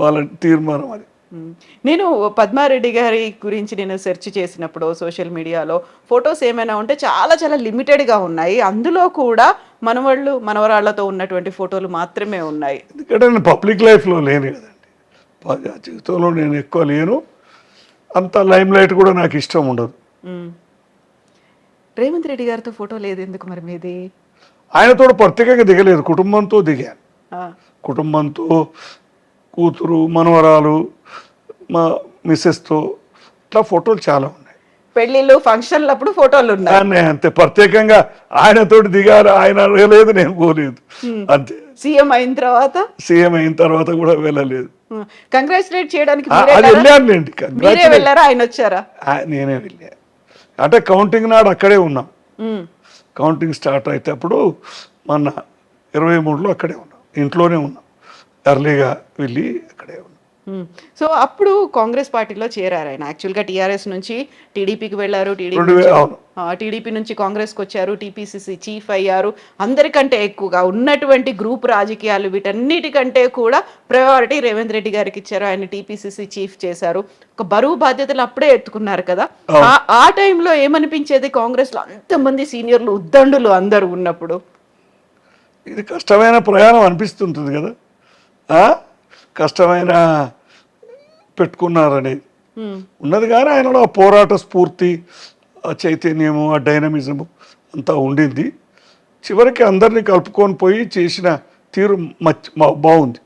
వాళ్ళ తీర్మానం అది. హ్మ్. నేను పద్మారెడ్డి గారి గురించి నేను సెర్చ్ చేసినప్పుడు సోషల్ మీడియాలో ఫోటోస్ ఏమైనా ఉంటే చాలా చాలా లిమిటెడ్‌గా ఉన్నాయి. అందులో కూడా మనవళ్ళు, మనవరాళ్ళతో ఉన్నటువంటి ఫోటోలు మాత్రమే ఉన్నాయి. ఎందుకంటే నేను పబ్లిక్ లైఫ్లో లేను కదండి. జీవితంలో నేను ఎక్కువ లేను. అంత లైమ్ లైట్ కూడా నాకు ఇష్టం ఉండదు. హ్మ్. రేవంత్ రెడ్డి గారితో ఫోటో లేదెందుకు మరి మీది? ఆయనతో ప్రత్యేకంగా దిగలేదు, కుటుంబంతో దిగాను. ఆ! కుటుంబంతో, కూతురు, మనవరాలు, మా మిస్సెస్తో ఇట్లా ఫోటోలు చాలా ఉన్నాయి. పెళ్ళిళ్ళు, ఫంక్షన్‌లప్పుడు ఫోటోలున్నాయి. కానీ అంతే ప్రత్యేకంగా ఆయనతోటి దిగారు, ఆయన అడగలేదు, నేను పోలేదు హ్మ్. అంతే. సీఎం అయిన తర్వాత సీఎం అయిన తర్వాత కూడా వెళ్ళలేదు. కంగ్రాచ్యులేట్ చేయడానికి అది మీరెళ్లారా? వెళ్ళానులేండి, మీరే కంగ్రాచులేట్. వెళ్లారా? ఆయనొచ్చారా? నేనే వెళ్ళా. అంటే కౌంటింగ్ నాడు అక్కడే ఉన్నాం. హ్మ్. కౌంటింగ్ స్టార్ట్ అయితే అప్పుడు మొన్న 23లో అక్కడే ఉన్నాం, ఇంట్లోనే ఉన్నాం. ఎర్లీగా వెళ్ళి అక్కడే ఉన్నాం. హ్మ్. సో, అప్పుడు కాంగ్రెస్ పార్టీలో చేరారాయన. యాక్చువల్‌గా టీఆర్ఎస్ నుంచి టీడీపీకి వెళ్లారు. అవును. టీడీపీ నుంచి కాంగ్రెస్‌కొచ్చారు. టీపీసీసీ చీఫ్ అయ్యారు. అందరికంటే ఎక్కువగా ఉన్నటువంటి గ్రూప్ రాజకీయాలు వీటన్నిటికంటే కూడా ప్రయారిటీ రేవంత్ రెడ్డి గారికిచ్చారు. ఆయన టీపీసీసీ చీఫ్ చేశారు. ఒక బరువు బాధ్యతలు అప్పుడే ఎత్తుకున్నారు కదా! అవును. ఆ టైంలో ఏమనిపించేది కాంగ్రెస్‌లో అంతమంది సీనియర్‌లు, ఉద్దండులు అందరూ ఉన్నప్పుడు? ఇది కష్టమైన ప్రయాణం అనిపిస్తుంటుంది కదా. ఆ? కష్టమైన పెట్టుకున్నారనేది హ్మ్. ఉన్నది, కానీ ఆయనలో ఆ పోరాట స్ఫూర్తి, ఆ చైతన్యము, ఆ డైనమిజము అంతా ఉండింది. చివరికి అందరినీ కలుపుకొని పోయి చేసిన తీరు బాగుంది.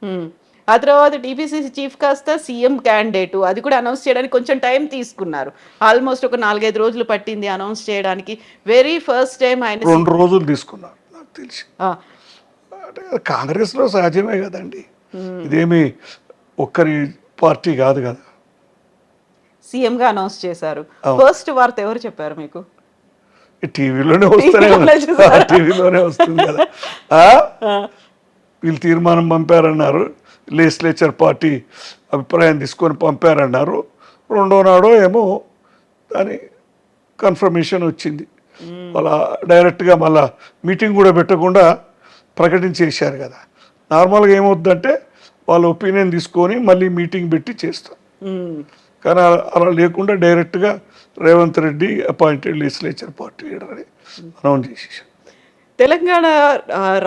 హ్మ్. ఆ తర్వాత టీపీసీసీ చీఫ్ కాస్త సీఎం క్యాండిడేటు. అది కూడా అనౌన్స్ చేయడానికి కొంచెం టైం తీసుకున్నారు. ఆల్మోస్ట్ ఒక 4, 5 రోజులు పట్టింది అనౌన్స్ చేయడానికి. వెరీ ఫస్ట్ టైమ్ ఆయన 2 రోజులు తీసుకున్నారు నాకు తెలిసి. ఆ! అంటే కాంగ్రెస్లో సహజమే కదండి. హ్మ్. ఇదేమి ఒక్కరి పార్టీ కాదు కదా. సీఎంగా అనౌన్స్ చేశారు. అవును. ఫస్ట్ వార్త ఎవరు చెప్పారు మీకు? ఈ టీవీలోనే వస్తూనే టీవీలోనే చూసారా? టీవీలోనే వస్తుంది కదా. ఆ? ఆ! వీళ్ళు తీర్మానం పంపారన్నారు, లెజిస్లేచర్ పార్టీ అభిప్రాయం తీసుకొని పంపారన్నారు. రెండో నాడో ఏమో దాని కన్ఫర్మేషన్ వచ్చింది. వాళ్ళ డైరెక్ట్గా మళ్ళా మీటింగ్ కూడా పెట్టకుండా ప్రకటించేశారు కదా. నార్మల్గా ఏమవుద్దంటే వాళ్ళ ఒపీనియన్ తీసుకొని మళ్ళీ మీటింగ్ పెట్టి చేస్తారు. కానీ అలా లేకుండా డైరెక్ట్గా Revanth Reddy appointed legislature party leader అని అనౌన్స్ చేసేసారు. తెలంగాణ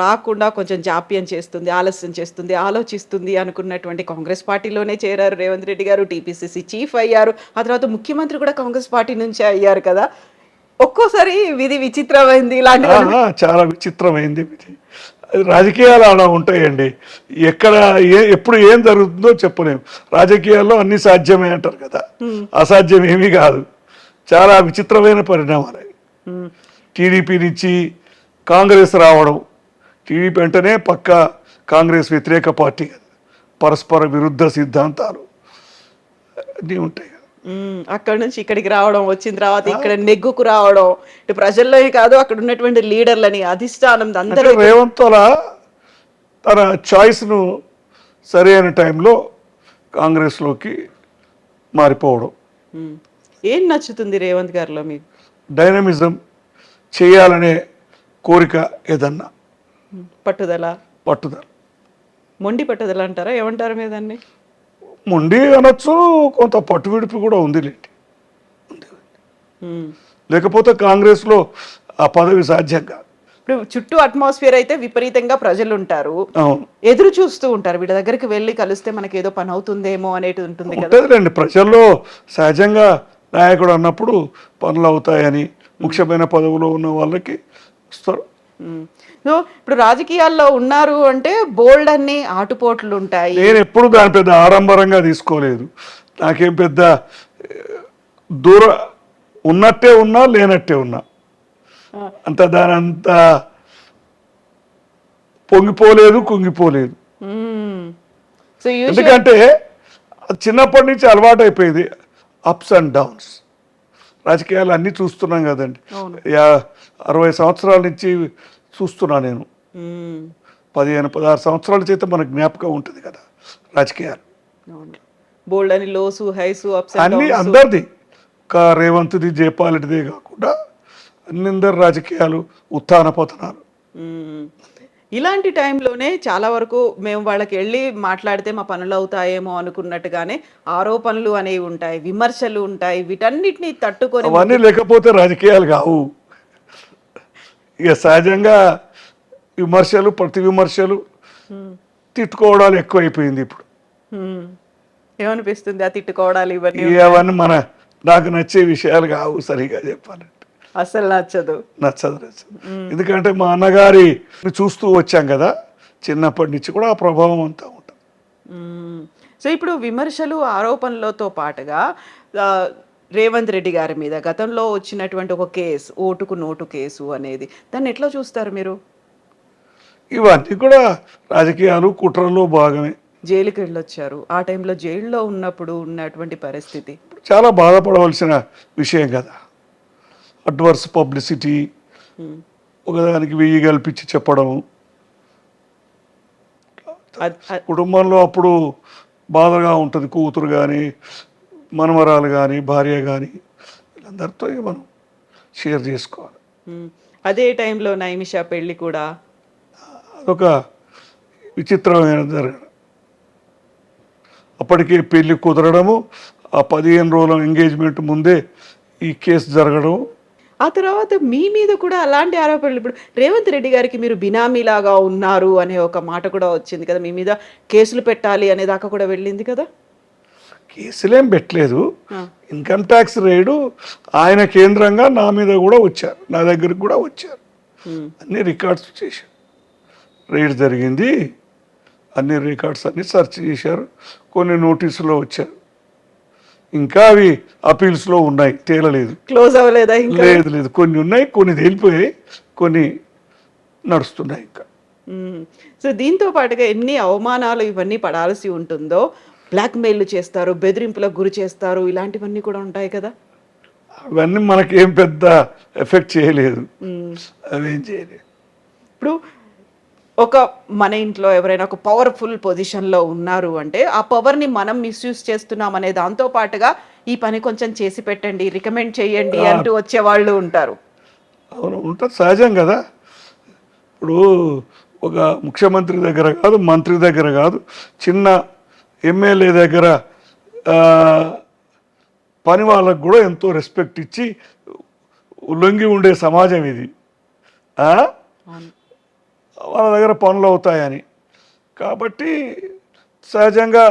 రాకుండా కొంచెం జాప్యం చేస్తుంది, ఆలస్యం చేస్తుంది, ఆలోచిస్తుంది అనుకున్నటువంటి కాంగ్రెస్ పార్టీలోనే చేరారు రేవంత్ రెడ్డి గారు. టీపీసీసీ చీఫ్ అయ్యారు. ఆ తర్వాత ముఖ్యమంత్రి కూడా కాంగ్రెస్ పార్టీ నుంచే అయ్యారు కదా. ఒక్కోసారి విధి విచిత్రమైంది ఇలాంటివి. చాలా విచిత్రమైంది ఇది. రాజకీయాలు అలా ఉంటాయండి. ఎక్కడ ఎప్పుడు ఏం జరుగుతుందో చెప్పలేము. రాజకీయాల్లో అన్ని సాధ్యమే అంటారు కదా, అసాధ్యం ఏమీ కాదు. చాలా విచిత్రమైన పరిణామాలు. టీడీపీ నుంచి కాంగ్రెస్ రావడం, టీడీపీ అంటేనే పక్క కాంగ్రెస్ వ్యతిరేక పార్టీ కదా, పరస్పర విరుద్ధ సిద్ధాంతాలు అన్నీ ఉంటాయి. అక్కడ నుంచి ఇక్కడికి రావడం, వచ్చిన తర్వాత ఇక్కడ నెగ్గుకు రావడం, ఇటు ప్రజల్లో కాదు అక్కడ ఉన్నటువంటి లీడర్లని అధిష్టానం అందరూ. రేవంత్ తన చాయిస్ను సరైన టైంలో కాంగ్రెస్లోకి మారిపోవడం. ఏం నచ్చుతుంది రేవంత్ గారిలో మీకు? డైనమిజం, చేయాలనే కోరిక, ఏదన్నా పట్టుదల. మొండి పట్టుదల అంటారా, ఏమంటారు మీద దాన్ని? మొండి అనొచ్చు, కొంత పట్టు విడుపు కూడా ఉందిలేండి. లేకపోతే కాంగ్రెస్లో ఆ పదవి సాధ్యం కాదు. ఇప్పుడు చుట్టూ అట్మాస్ఫియర్ అయితే విపరీతంగా ప్రజలు ఉంటారు, ఎదురు చూస్తూ ఉంటారు. వీళ్ళ దగ్గరికి వెళ్ళి కలిస్తే మనకి ఏదో పని అవుతుందేమో అనేది ఉంటుంది కదా. ఉంటుందిలేండి, ప్రజల్లో సహజంగా నాయకుడు అన్నప్పుడు పనులు అవుతాయని ముఖ్యమైన పదవిలో ఉన్న వాళ్ళకి వస్తారు. సో ఇప్పుడు రాజకీయాల్లో ఉన్నారు అంటే బోల్డ్ అన్ని ఆటుపోట్లు ఉంటాయి. నేను ఎప్పుడు దాని పెద్ద ఆడంబరంగా తీసుకోలేదు. నాకేం పెద్ద దూర ఉన్నట్టే ఉన్నా లేనట్టే ఉన్నా, అంత దాని అంత పొంగిపోలేదు, కుంగిపోలేదు. ఎందుకంటే చిన్నప్పటి నుంచి అలవాటు అయిపోయింది. Ups and downs. రాజకీయాలు అన్నీ చూస్తున్నాం కదండి. 60 సంవత్సరాల నుంచి చూస్తున్నా నేను. 15-16 సంవత్సరాల చేత మనకు జ్ఞాపకం ఉంటుంది కదా రాజకీయాలు. బోల్డ్ అని లోసు హైసు అప్స్ అన్ని అందరిది, ఒక రేవంత్ది జయపాలరెడ్డిదే కాకుండా అందరి రాజకీయాలు ఉత్థాన పతనాలు. ఇలాంటి టైంలోనే చాలా వరకు మేము వాళ్ళకి వెళ్ళి మాట్లాడితే మా పనులు అవుతాయేమో అనుకున్నట్టుగానే ఆరోపణలు అనేవి ఉంటాయి, విమర్శలు ఉంటాయి. వీటన్నిటిని తట్టుకొని అవన్నీ లేకపోతే రాజకీయాలు కావు. ఇక సహజంగా విమర్శలు, ప్రతి విమర్శలు, తిట్టుకోవడాలు ఎక్కువైపోయింది ఇప్పుడు. ఏమనిపిస్తుంది ఆ తిట్టుకోవడాలు ఇవన్నీ? అవన్నీ నాకు నచ్చే విషయాలు కావు, సరిగా చెప్పాలంటే అసలు నచ్చదు. ఎందుకంటే మా అన్నగారి చూస్తూ వచ్చాం కదా, చిన్నప్పటి నుంచి కూడా ఆ ప్రభావం అంతా ఉంటుంది. సో ఇప్పుడు విమర్శలు, ఆరోపణలతో పాటుగా రేవంత్ రెడ్డి గారి మీద గతంలో వచ్చినటువంటి ఒక కేసు, ఓటుకు నోటు కేసు అనేది, దాన్ని ఎట్లా చూస్తారు మీరు? ఇవన్నీ కూడా రాజకీయాలు, కుట్రల్లో భాగమే. జైలుకి వెళ్ళొచ్చారు. ఆ టైంలో జైల్లో ఉన్నప్పుడు ఉన్నటువంటి పరిస్థితి చాలా బాధపడవలసిన విషయం కదా. అడ్వర్స్ పబ్లిసిటీ, ఒకదానికి 1000 కల్పించి చెప్పడం. కుటుంబంలో అప్పుడు బాధగా ఉంటుంది. కూతురు కానీ, మనమరాలు కానీ, భార్య కానీ, వీళ్ళందరితో మనం షేర్ చేసుకోవాలి. అదే టైంలో నైమిష పెళ్ళి కూడా అదొక విచిత్రమైన జరగడం. అప్పటికే పెళ్ళి కుదరడము, ఆ 15 రోజుల ఎంగేజ్మెంట్ ముందే ఈ కేసు జరగడం. ఆ తర్వాత మీ మీద కూడా అలాంటి ఆరోపణలు. ఇప్పుడు రేవంత్ రెడ్డి గారికి మీరు బినామీలాగా ఉన్నారు అనే ఒక మాట కూడా వచ్చింది కదా, మీ మీద కేసులు పెట్టాలి అనే దాకా కూడా వెళ్ళింది కదా. కేసులేం పెట్టలేదు. ఇన్కమ్ ట్యాక్స్ రైడు ఆయన కేంద్రంగా నా మీద కూడా వచ్చారు, నా దగ్గరికి కూడా వచ్చారు. అన్ని రికార్డ్స్ చేశారు. రైడ్ జరిగింది, అన్ని రికార్డ్స్ అన్ని సెర్చ్ చేశారు. కొన్ని నోటీసులో వచ్చారు, ఇంకా అవి అపీల్స్లో ఉన్నాయి, తేలలేదు, క్లోజ్ అవ్వలేదా? లేదు, కొన్ని ఉన్నాయి, కొన్ని తేలిపోయాయి, కొన్ని నడుస్తున్నాయి ఇంకా. సో దీంతో పాటుగా ఎన్ని అవమానాలు ఇవన్నీ పడాల్సి ఉంటుందో, బ్లాక్మెయిల్ చేస్తారు, బెదిరింపులకు గురి చేస్తారు, ఇలాంటివన్నీ కూడా ఉంటాయి కదా. అవన్నీ మనకేం పెద్ద ఎఫెక్ట్ చేయలేదు, అవేం చేయలేదు. ఇప్పుడు ఒక మన ఇంట్లో ఎవరైనా ఒక పవర్ఫుల్ పొజిషన్లో ఉన్నారు అంటే ఆ పవర్ని మనం మిస్యూజ్ చేస్తున్నాం అనే దాంతో పాటుగా ఈ పని కొంచెం చేసి పెట్టండి, రికమెండ్ చేయండి అంటూ వచ్చే వాళ్ళు ఉంటారు. అవును, ఉంటుంది, సహజం కదా. ఇప్పుడు ఒక ముఖ్యమంత్రి దగ్గర కాదు, మంత్రి దగ్గర కాదు, చిన్న ఎమ్మెల్యే దగ్గర ఆ, పని వాళ్ళకు కూడా ఎంతో రెస్పెక్ట్ ఇచ్చి లొంగి ఉండే సమాజం ఇది. ఆ? అవును. వాళ్ళ దగ్గర పనులు అవుతాయని. కాబట్టి సహజంగా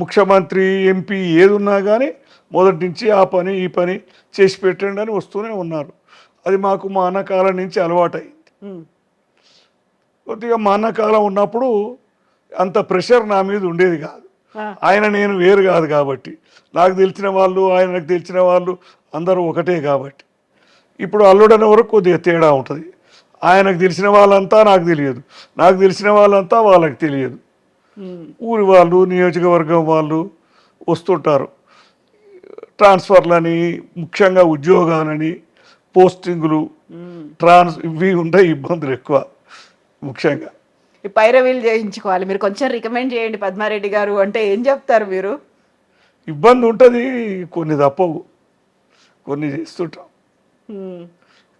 ముఖ్యమంత్రి, ఎంపీ ఏది ఉన్నా కానీ మొదటి నుంచి ఆ పని ఈ పని చేసి పెట్టండి అని వస్తూనే ఉన్నారు. అది మాకు మా అన్నకాలం నుంచి అలవాటైంది. ఉమ్, కొద్దిగా మా అన్నకాలం ఉన్నప్పుడు అంత ప్రెషర్ నా మీద ఉండేది కాదు. ఆ, ఆయన నేను వేరు కాదు కాబట్టి, నాకు తెలిసిన వాళ్ళు ఆయనకు తెలిసిన వాళ్ళు అందరూ ఒకటే కాబట్టి. ఇప్పుడు అల్లుడనే వరకు కొద్దిగా తేడా ఉంటుంది. ఆయనకు తెలిసిన వాళ్ళంతా నాకు తెలియదు, నాకు తెలిసిన వాళ్ళంతా వాళ్ళకి తెలియదు. ఉమ్, ఊరి వాళ్ళు, నియోజకవర్గం వాళ్ళు వస్తుంటారు. ట్రాన్స్ఫర్లని, ముఖ్యంగా ఉద్యోగాలని, పోస్టింగులు, ఉమ్. ఇవి ఉంటాయి ఇబ్బందులు ఎక్కువ ముఖ్యంగా. ఈ పైరవీలు చేయించుకోవాలి, మీరు కొంచెం రికమెండ్ చేయండి పద్మారెడ్డి గారు అంటే ఏం చెప్తారు మీరు? ఇబ్బంది ఉంటుంది, కొన్ని తప్పవు, కొన్ని చేస్తుంటాం. ఉమ్,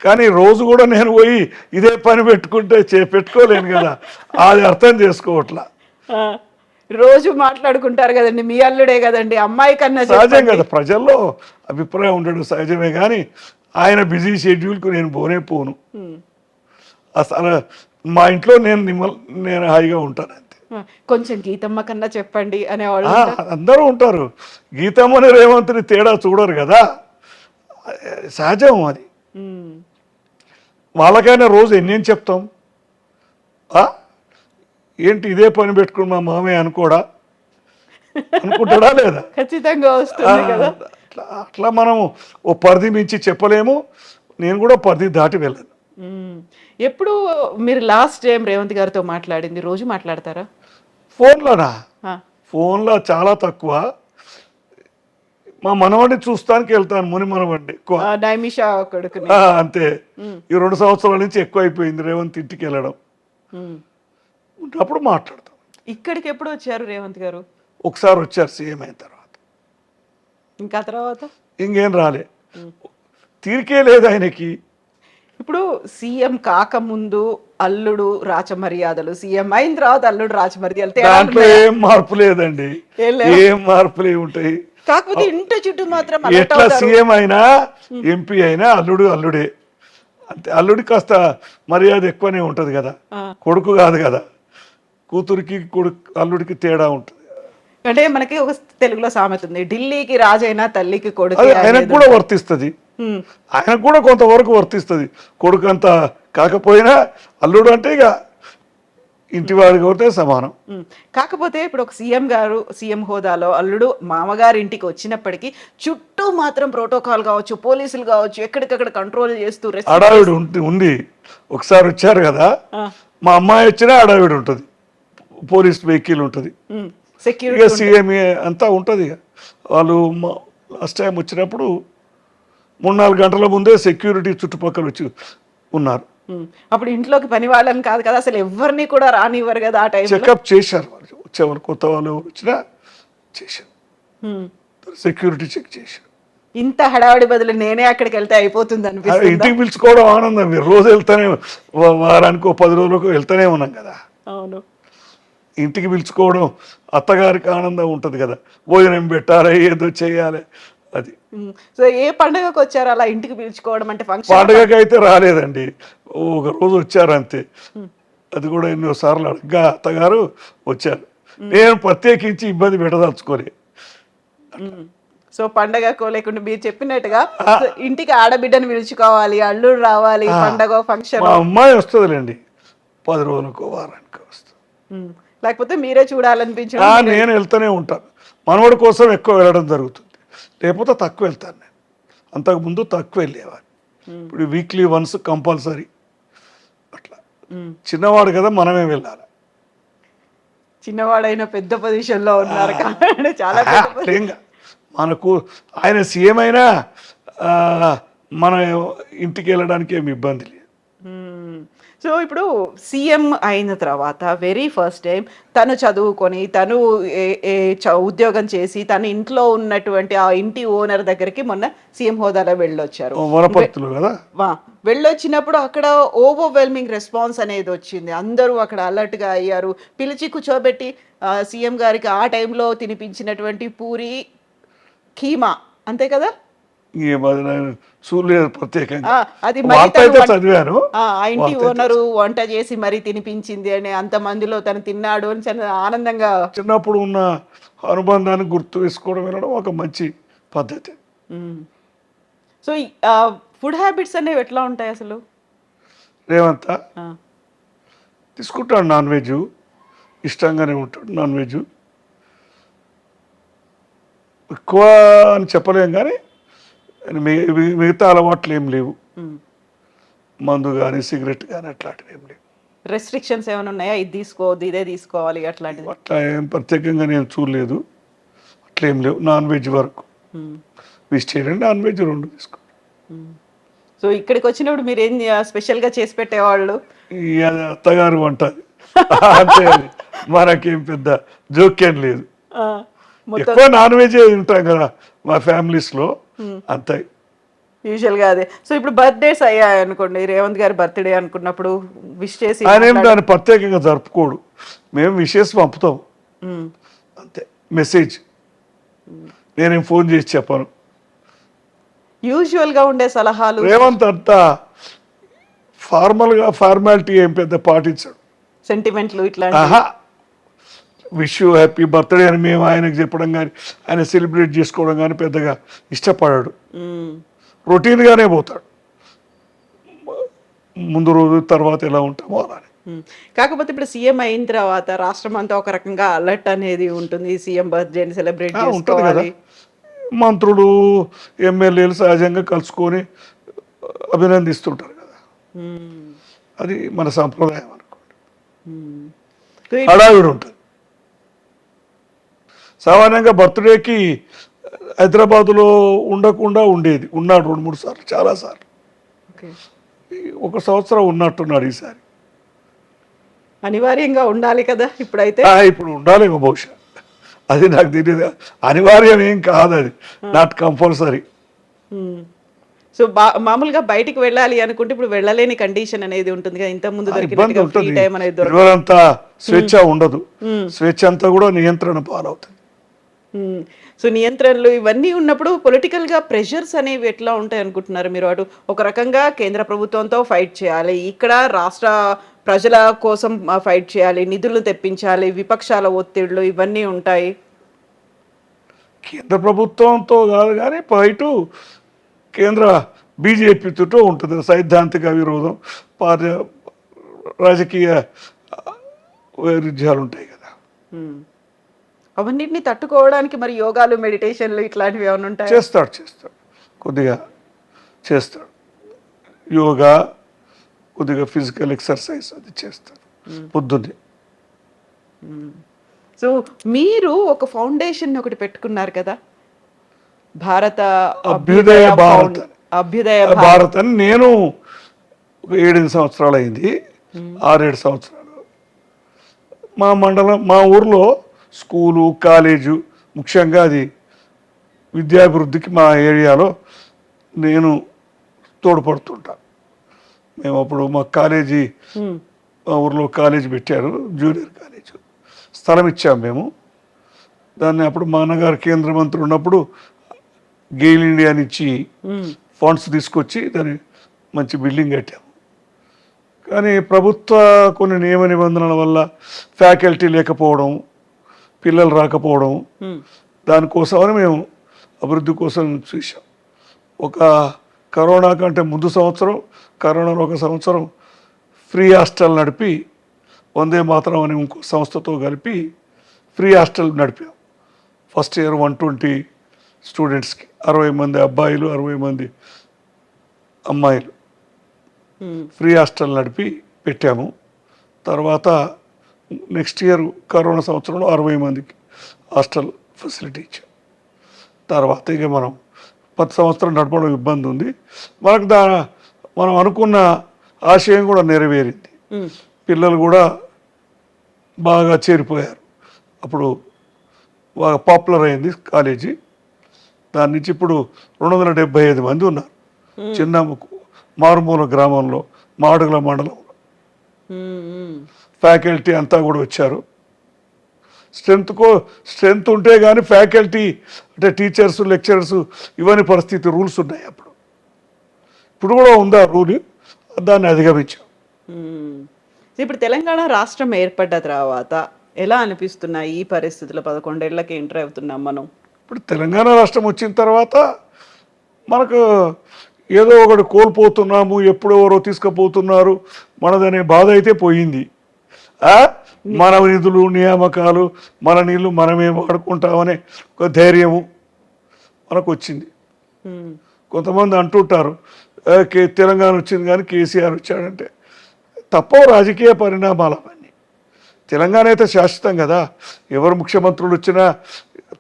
కానీ రోజు కూడా నేను పోయి ఇదే పని పెట్టుకుంటే పెట్టుకోలేను కదా, అది అర్థం చేసుకోవట్లా. ఆ, రోజు మాట్లాడుకుంటారు కదండి, మీ అల్లుడే కదండి, అమ్మాయి కన్నా సహజం చెప్పండి. కదా, ప్రజల్లో అభిప్రాయం ఉండడం సహజమే. కానీ ఆయన బిజీ షెడ్యూల్కు నేను పోను. ఉమ్, అసలు మా ఇంట్లో నేను హాయిగా ఉంటాను అంతే. ఆ, కొంచెం గీతమ్మ కన్నా చెప్పండి అనేవాళ్ళు ఆ, ఉంటారు. అందరూ ఉంటారు. గీతమ్మని రేవంత్ని తేడా చూడరు కదా, సహజం అది. ఉమ్, వాళ్ళకైనా రోజు ఎన్నేం చెప్తాం. ఆ? ఏంటి ఇదే పని పెట్టుకుని మా మామయ్య అనుకుంటాడా లేదా? ఖచ్చితంగా ఆ, వస్తుంది కదా. అట్లా మనం ఓ పరిధి మించి చెప్పలేము. నేను కూడా పరిధి దాటి వెళ్ళను. ఉమ్, ఎప్పుడు మీరు లాస్ట్ టైం రేవంత్ గారితో మాట్లాడింది? రోజు మాట్లాడతారా? ఫోన్లోనా? ఆ, ఫోన్లో చాలా తక్కువ. మా మనవడిని చూస్తానికి వెళ్తాను, ముని మనవడిని ఎక్కువ. ఆ, నైమిషా కొడుకుని. అంతే. ఉమ్, ఈ 2 సంవత్సరాల నుంచి ఎక్కువ అయిపోయింది రేవంత్ ఇంటికి వెళ్ళడం. ఉమ్. ఉన్నప్పుడు మాట్లాడతాం. ఇక్కడికి ఎప్పుడు వచ్చారు రేవంత్ గారు? ఒకసారి వచ్చారు సీఎం అయిన తర్వాత, ఇంకా తర్వాత? ఇంకేం రాలే. ఉమ్. తీరికే లేదు ఆయనకి. ఇప్పుడు సీఎం కాకముందు అల్లుడు రాచమర్యాదలు, సీఎం అయిన తర్వాత అల్లుడు రాచమర్యాదలు తేడాలు దాంట్లో ఉన్నాయా? ఏం మార్పు లేదండి. ఏం లేవా? ఏం మార్పులు ఉంటాయి. కాకపోతే ఇంటి చుట్టూ మాత్రం అలర్ట్ ఎట్లా అవుతారు. సీఎం అయినా ఎంపీ అయినా అల్లుడే. అంతే, అల్లుడికి కాస్త మర్యాద ఎక్కువనే ఉంటుంది కదా, ఆ, కొడుకు కాదు కదా. కూతురికి అల్లుడికి తేడా ఉంటుంది. అంటే మనకి ఒక తెలుగులో సామెత ఉంది, ఢిల్లీకి రాజైనా తల్లికి కొడుకు అది ఆయనకు అనేది. కూడా వర్తిస్తుంది. ఉమ్, ఆయనకు కూడా కొంతవరకు వర్తిస్తుంది. కొడుకు అంత కాకపోయినా అల్లుడు అంటే ఇక ఇంటివాడికి కొడితే సమానం. ఉమ్. కాకపోతే ఇప్పుడు ఒక సీఎం గారు సీఎం హోదాలో అల్లుడు మామగారి ఇంటికి వచ్చినప్పటికీ చుట్టూ మాత్రం ప్రోటోకాల్ కావచ్చు, పోలీసులు కావచ్చు, ఎక్కడికక్కడ కంట్రోల్ చేస్తూ హడావిడి ఉంది. ఒకసారి వచ్చారు కదా, మా అమ్మాయి వచ్చినా హడావిడి ఉంటుంది, పోలీస్ వెహికల్ ఉంటుంది, ఇక సెక్యూరిటీ. సీఎం అంతా ఉంటుంది. ఇక వాళ్ళు లాస్ట్ టైం వచ్చినప్పుడు 3-4 గంటల ముందే సెక్యూరిటీ చుట్టుపక్కల వచ్చి ఉన్నారు. అప్పుడు ఇంట్లోకి పని వాళ్ళని కాదు కదా, అసలు ఎవరిని కూడా రానివ్వరు కదా ఆ టైంలో. చెకప్ చేశారు వాళ్ళు, వచ్చేవాళ్ళు కొత్త వాళ్ళు ఎవరు వచ్చినా చేశారు, సెక్యూరిటీ చెక్ చేశారు. ఇంత హడావిడి బదులు నేనే అక్కడికి వెళ్తే అయిపోతుంది అనిపిస్తుంది. ఇంటికి పిలుచుకోవడం ఆనందం. మీరు రోజు వెళ్తానే, వారానికి 10 రోజులకు వెళ్తానే ఉన్నాం కదా. అవును. ఇంటికి పిలుచుకోవడం అత్తగారికి ఆనందం ఉంటుంది కదా, భోజనం పెట్టాలి, ఏదో చేయాలి. అది సో ఏ పండుగకు వచ్చారు అలా ఇంటికి పిలుచుకోవడం అంటే? ఫంక్షన్ పండుగకి అయితే రాలేదండి, ఒక రోజు వచ్చారు అంతే. అది కూడా ఎన్నోసార్లు అడగ్గా అత్తగారు వచ్చారు. నేను ప్రత్యేకించి ఇబ్బంది పెట్టదలుచుకోలే. సో పండగకో లేకుండా మీరు చెప్పినట్టుగా సో ఇంటికి ఆడబిడ్డను పిలుచుకోవాలి, అల్లుడు రావాలి, పండగ ఫంక్షన్. మా అమ్మాయి వస్తుందిలేండి, 10 రోజులకు వారానికి వస్తుంది. లేకపోతే మీరే చూడాలనిపించడం. నేను వెళ్తూనే ఉంటాను. మనవడి కోసం ఎక్కువ వెళ్ళడం జరుగుతుంది, లేకపోతే తక్కువ వెళ్తాను. నేను అంతకుముందు తక్కువ వెళ్ళేవాడిని, ఇప్పుడు వీక్లీ వన్స్ కంపల్సరీ. అట్లా చిన్నవాడు కదా, మనమే వెళ్ళాలి. చిన్నవాడైన పెద్ద పొజిషన్ లో ఉన్నారు కాబట్టి చాలా పెద్ద అట్లేం కాదు. మనకు ఆయన సీఎం అయినా మన ఇంటికి వెళ్ళడానికి ఏమి ఇబ్బంది లేదు. సో ఇప్పుడు సీఎం అయిన తర్వాత వెరీ ఫస్ట్ టైం తను చదువుకొని తను ఉద్యోగం చేసి తన ఇంట్లో ఉన్నటువంటి ఆ ఇంటి ఓనర్ దగ్గరికి మొన్న సీఎం హోదాలో వెళ్ళొచ్చారు. వనపర్తులు కదా. వా వెళ్ళొచ్చినప్పుడు అక్కడ ఓవర్‌వెల్మింగ్ రెస్పాన్స్ అనేది వచ్చింది. అందరూ అక్కడ అలర్ట్‌గా అయ్యారు. పిలిచి కూర్చోబెట్టి సీఎం గారికి ఆ టైంలో తినిపించినటువంటి పూరి, కీమా అంతే కదా? ఏమది నేను చూడలేదు ప్రత్యేకంగా. అది మరి వార్త తను అయితే చదివాను. ఆ ఇంటి వార్త అయితే ఓనరు వంట చేసి మరీ తినిపించింది అని, అంతమందిలో తను తిన్నాడు అని చాలా ఆనందంగా. చిన్నప్పుడు ఉన్న అనుబంధాన్ని గుర్తు వేసుకోవడం వినడం ఒక మంచి పద్ధతి. హ్మ్. సో, ఫుడ్ హ్యాబిట్స్ అనేవి ఎట్లా ఉంటాయి అసలు? రేవంత్ ఆ! తీసుకుంటాడు నాన్ వెజ్, ఇష్టంగానే ఉంటాడు నాన్ వెజ్. ఎక్కువ అని చెప్పలేం కానీ మిగతా అలవాట్లు ఏం లేవు. హ్మ్. మందు కానీ సిగరెట్ కానీ అట్లాంటివి ఏం లేవు. రెస్ట్రిక్షన్స్ ఏమైనా ఉన్నాయా? ఇది తీసుకోవద్దు, ఇదే తీసుకోవాలి అట్లాంటిది? అట్లా ఏం ప్రత్యేకంగా నేను చూడలేదు. అట్లేం లేవు. నాన్ వెజ్ వరకు హ్మ్. వెజిటేరియన్ నాన్ వెజ్ రెండు తీసుకో. హ్మ్. సో, ఇక్కడికి వచ్చినప్పుడు మీరేం స్పెషల్‌గా చేసి పెట్టేవాళ్ళు? ఈ అది అత్తగారు వంట అది. అంతే అది. మనకేం పెద్ద జోక్యం లేదు. ఆ! మొత్తం ఎక్కువ నాన్ వెజ్ తింటాం కదా మా ఫ్యామిలీస్లో. అంతే. యూజువల్‌గా అదే. సో, ఇప్పుడు బర్త్‌డేస్ అయ్యాయనుకోండి. రేవంత్ గారి బర్త్‌డే అనుకున్నప్పుడు విష్ చేసి ఆయన ఏం దాన్ని ప్రత్యేకంగా జరుపుకోడు. మేము విషెస్ పంపుతాం హ్మ్. అంతే. మెసేజ్ నేనేం ఫోన్ చేసి చెప్పను. యూజువల్‌గా ఉండే సలహాలు. రేవంత్ అంతా ఫార్మల్గా ఫార్మాలిటీ ఏం పెద్ద పాటించాడు. సెంటిమెంట్లు ఇట్లాంటివి. ఆహా, విష్ యూ హ్యాపీ బర్త్డే అని మేము ఆయనకు చెప్పడం కానీ ఆయన సెలబ్రేట్ చేసుకోవడం కానీ పెద్దగా ఇష్టపడాడు. హ్మ్. రొటీన్గానే పోతాడు. ముందు రోజు తర్వాత ఎలా ఉంటామో అలానే. హ్మ్. కాకపోతే ఇప్పుడు సీఎం అయిన తర్వాత రాష్ట్రం అంతా ఒక రకంగా అలర్ట్ అనేది ఉంటుంది. సీఎం బర్త్‌డేని సెలబ్రేట్ ఉంటుంది కదా. చేసుకోవాలి. మంత్రులు ఎమ్మెల్యేలు సహజంగా కలుసుకొని అభినందిస్తుంటారు కదా. హ్మ్. అది మన సంప్రదాయం అనుకోండి. హ్మ్. సో, హడావిడి ఉంటుంది. సామాన్యంగా బర్త్డేకి హైదరాబాదులో ఉండకుండా ఉండేది. ఉన్నాడు 2-3 సార్లు, చాలాసార్లు. ఓకే. ఒక సంవత్సరం ఉన్నట్టున్నాడు ఈసారి. అనివార్యంగా ఉండాలి కదా ఇప్పుడైతే. ఇప్పుడు ఉండాలేమో బహుశా. అది నాకు తెలియదు. అనివార్యం ఏం కాదు, అది నాట్ కంపల్సరీ. హ్మ్. సో, మామూలుగా బయటికి వెళ్ళాలి అనుకుంటే ఇప్పుడు వెళ్ళలేని కండిషన్ అనేది ఉంటుంది కదా! ఇంతకుముందు ఇబ్బంది దొరికినట్టుగా ఫ్రీ ఉంటుంది. టైమ్ అనేది దొరకదు. ఇదివరంతా స్వేచ్ఛ ఉండదు. హ్మ్. స్వేచ్ఛ అంతా కూడా నియంత్రణ పాలవుతుంది. హ్మ్. సో, నియంత్రణలు ఇవన్నీ ఉన్నప్పుడు పొలిటికల్‌గా ప్రెషర్స్ అనేవి ఎట్లా ఉంటాయి అనుకుంటున్నారు మీరు? అటు ఒక రకంగా కేంద్ర ప్రభుత్వంతో ఫైట్ చేయాలి. ఇక్కడ రాష్ట్ర ప్రజల కోసం ఫైట్ చేయాలి. నిధులు తెప్పించాలి. విపక్షాల ఒత్తిడులు ఇవన్నీ ఉంటాయి. కేంద్ర ప్రభుత్వంతో కాదు కానీ బయట కేంద్ర బీజేపీతో ఉంటుంది సైద్ధాంతిక విరోధం, పార్య రాజకీయ వైరుధ్యాలు ఉంటాయి కదా. హ్మ్. అవన్నిటిని తట్టుకోవడానికి మరి యోగాలు, మెడిటేషన్‌లు ఇట్లాంటివి ఏమైనా ఉంటాయా? చేస్తాడు కొద్దిగా చేస్తాడు. యోగా, కొద్దిగా ఫిజికల్ ఎక్సర్సైజ్ అది చేస్తాడు పొద్దున్నే. సో, మీరు ఒక ఫౌండేషన్ ఒకటి పెట్టుకున్నారు కదా! భారత అభ్యుదయ భారత్ అని. అభ్యుదయ భారత్. భారత్ అని నేను ఒక 7-8 సంవత్సరాలు అయింది. 6-7 సంవత్సరాలు. మా మండలం, మా ఊర్లో స్కూలు, కాలేజు, ముఖ్యంగా అది విద్యాభివృద్ధికి మా ఏరియాలో నేను తోడ్పడుతుంటాను. మేము అప్పుడు మా కాలేజీ, హ్మ్. మా ఊర్లో కాలేజీ పెట్టారు, జూనియర్ కాలేజ్. స్థలం ఇచ్చాము మేము. దాన్ని అప్పుడు మా అన్నగారు కేంద్ర మంత్రి ఉన్నప్పుడు గెయిల్ ఇండియా నుంచి హ్మ్. ఫండ్స్ తీసుకొచ్చి దాన్ని మంచి బిల్డింగ్ కట్టాము. కానీ ప్రభుత్వ కొన్ని నియమ నిబంధనల వల్ల ఫ్యాకల్టీ లేకపోవడం, పిల్లలు రాకపోవడం, హ్మ్. దానికోసమని మేము అభివృద్ధి కోసం చూసాం. ఒక కరోనా కంటే ముందు సంవత్సరం, కరోనాలో ఒక సంవత్సరం ఫ్రీ హాస్టల్ నడిపి, వందే మాతరం అని ఇంకో సంస్థతో కలిపి ఫ్రీ హాస్టల్ నడిపాం. ఫస్ట్ ఇయర్ 120 స్టూడెంట్స్కి, 60 మంది అబ్బాయిలు, 60 మంది అమ్మాయిలు హ్మ్. ఫ్రీ హాస్టల్ నడిపి పెట్టాము. తర్వాత నెక్స్ట్ ఇయర్ కరోనా సంవత్సరంలో 60 మందికి హాస్టల్ ఫెసిలిటీ ఇచ్చాం. తర్వాత ఇక మనం 10 సంవత్సరం నడపడం ఇబ్బంది ఉంది. మనకు మనం అనుకున్న ఆశయం కూడా నెరవేరింది. పిల్లలు కూడా బాగా చేరిపోయారు. అప్పుడు బాగా పాపులర్ అయింది కాలేజీ. దాని నుంచి ఇప్పుడు 275 మంది ఉన్నారు చిన్న మారుమూల గ్రామంలో, మాడుగుల మండలంలో. ఫ్యాకల్టీ అంతా కూడా వచ్చారు. స్ట్రెంత్ ఉంటే కానీ ఫ్యాకల్టీ అంటే టీచర్స్, లెక్చరర్స్ ఇవన్నీ పరిస్థితి రూల్స్ ఉన్నాయి అప్పుడు. ఇప్పుడు కూడా ఉందా రూల్, దాన్ని అధిగమించాం. ఇప్పుడు తెలంగాణ రాష్ట్రం ఏర్పడ్డ తర్వాత ఎలా అనిపిస్తున్నాయి ఈ పరిస్థితుల్లో? 11 ఏళ్ళకి ఎంటర్ అవుతున్నాం మనం. ఇప్పుడు తెలంగాణ రాష్ట్రం వచ్చిన తర్వాత మనకు ఏదో ఒకటి కోల్పోతున్నాము, ఎప్పుడెవరో తీసుకుపోతున్నారు మనదనే బాధ అయితే పోయింది. మన నిధులు, నియామకాలు, మన నీళ్ళు మనమే వాడుకుంటామనే ఒక ధైర్యము మనకు వచ్చింది. కొంతమంది అంటుంటారు తెలంగాణ వచ్చింది కానీ కేసీఆర్ వచ్చాడంటే. తప్పవు రాజకీయ పరిణామాలు అవన్నీ. తెలంగాణ అయితే శాశ్వతం కదా. ఎవరు ముఖ్యమంత్రులు వచ్చినా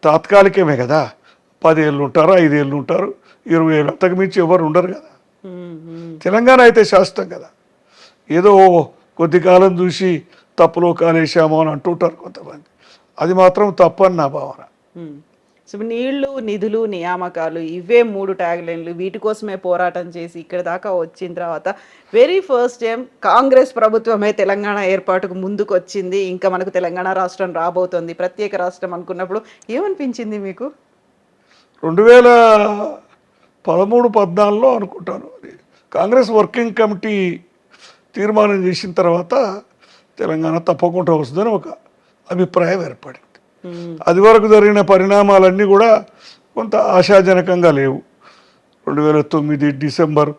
తాత్కాలికమే కదా. 10 ఏళ్ళు ఉంటారు, 5 ఏళ్ళు ఉంటారు, 20 ఏళ్ళు, అంతకు మించి ఎవరు ఉండరు కదా. తెలంగాణ అయితే శాశ్వతం కదా. ఏదో కొద్ది కాలం చూసి తప్పులో కాలేశామో అని అంటుంటారు కొంతమంది. అది మాత్రం తప్పని నా భావన. సో నీళ్లు, నిధులు, నియామకాలు ఇవే 3 ట్యాగ్ లైన్లు. వీటి కోసమే పోరాటం చేసి ఇక్కడ దాకా వచ్చిన తర్వాత వెరీ ఫస్ట్ టైం కాంగ్రెస్ ప్రభుత్వమే తెలంగాణ ఏర్పాటుకు ముందుకు వచ్చింది. ఇంకా మనకు తెలంగాణ రాష్ట్రం రాబోతోంది, ప్రత్యేక రాష్ట్రం అనుకున్నప్పుడు ఏమనిపించింది మీకు? 2013-14లో అనుకుంటాను అది కాంగ్రెస్ వర్కింగ్ కమిటీ తీర్మానం చేసిన తర్వాత తెలంగాణ తప్పకుండా వస్తుందని ఒక అభిప్రాయం ఏర్పడింది. అది వరకు జరిగిన పరిణామాలన్నీ కూడా కొంత ఆశాజనకంగా లేవు. 2009 డిసెంబర్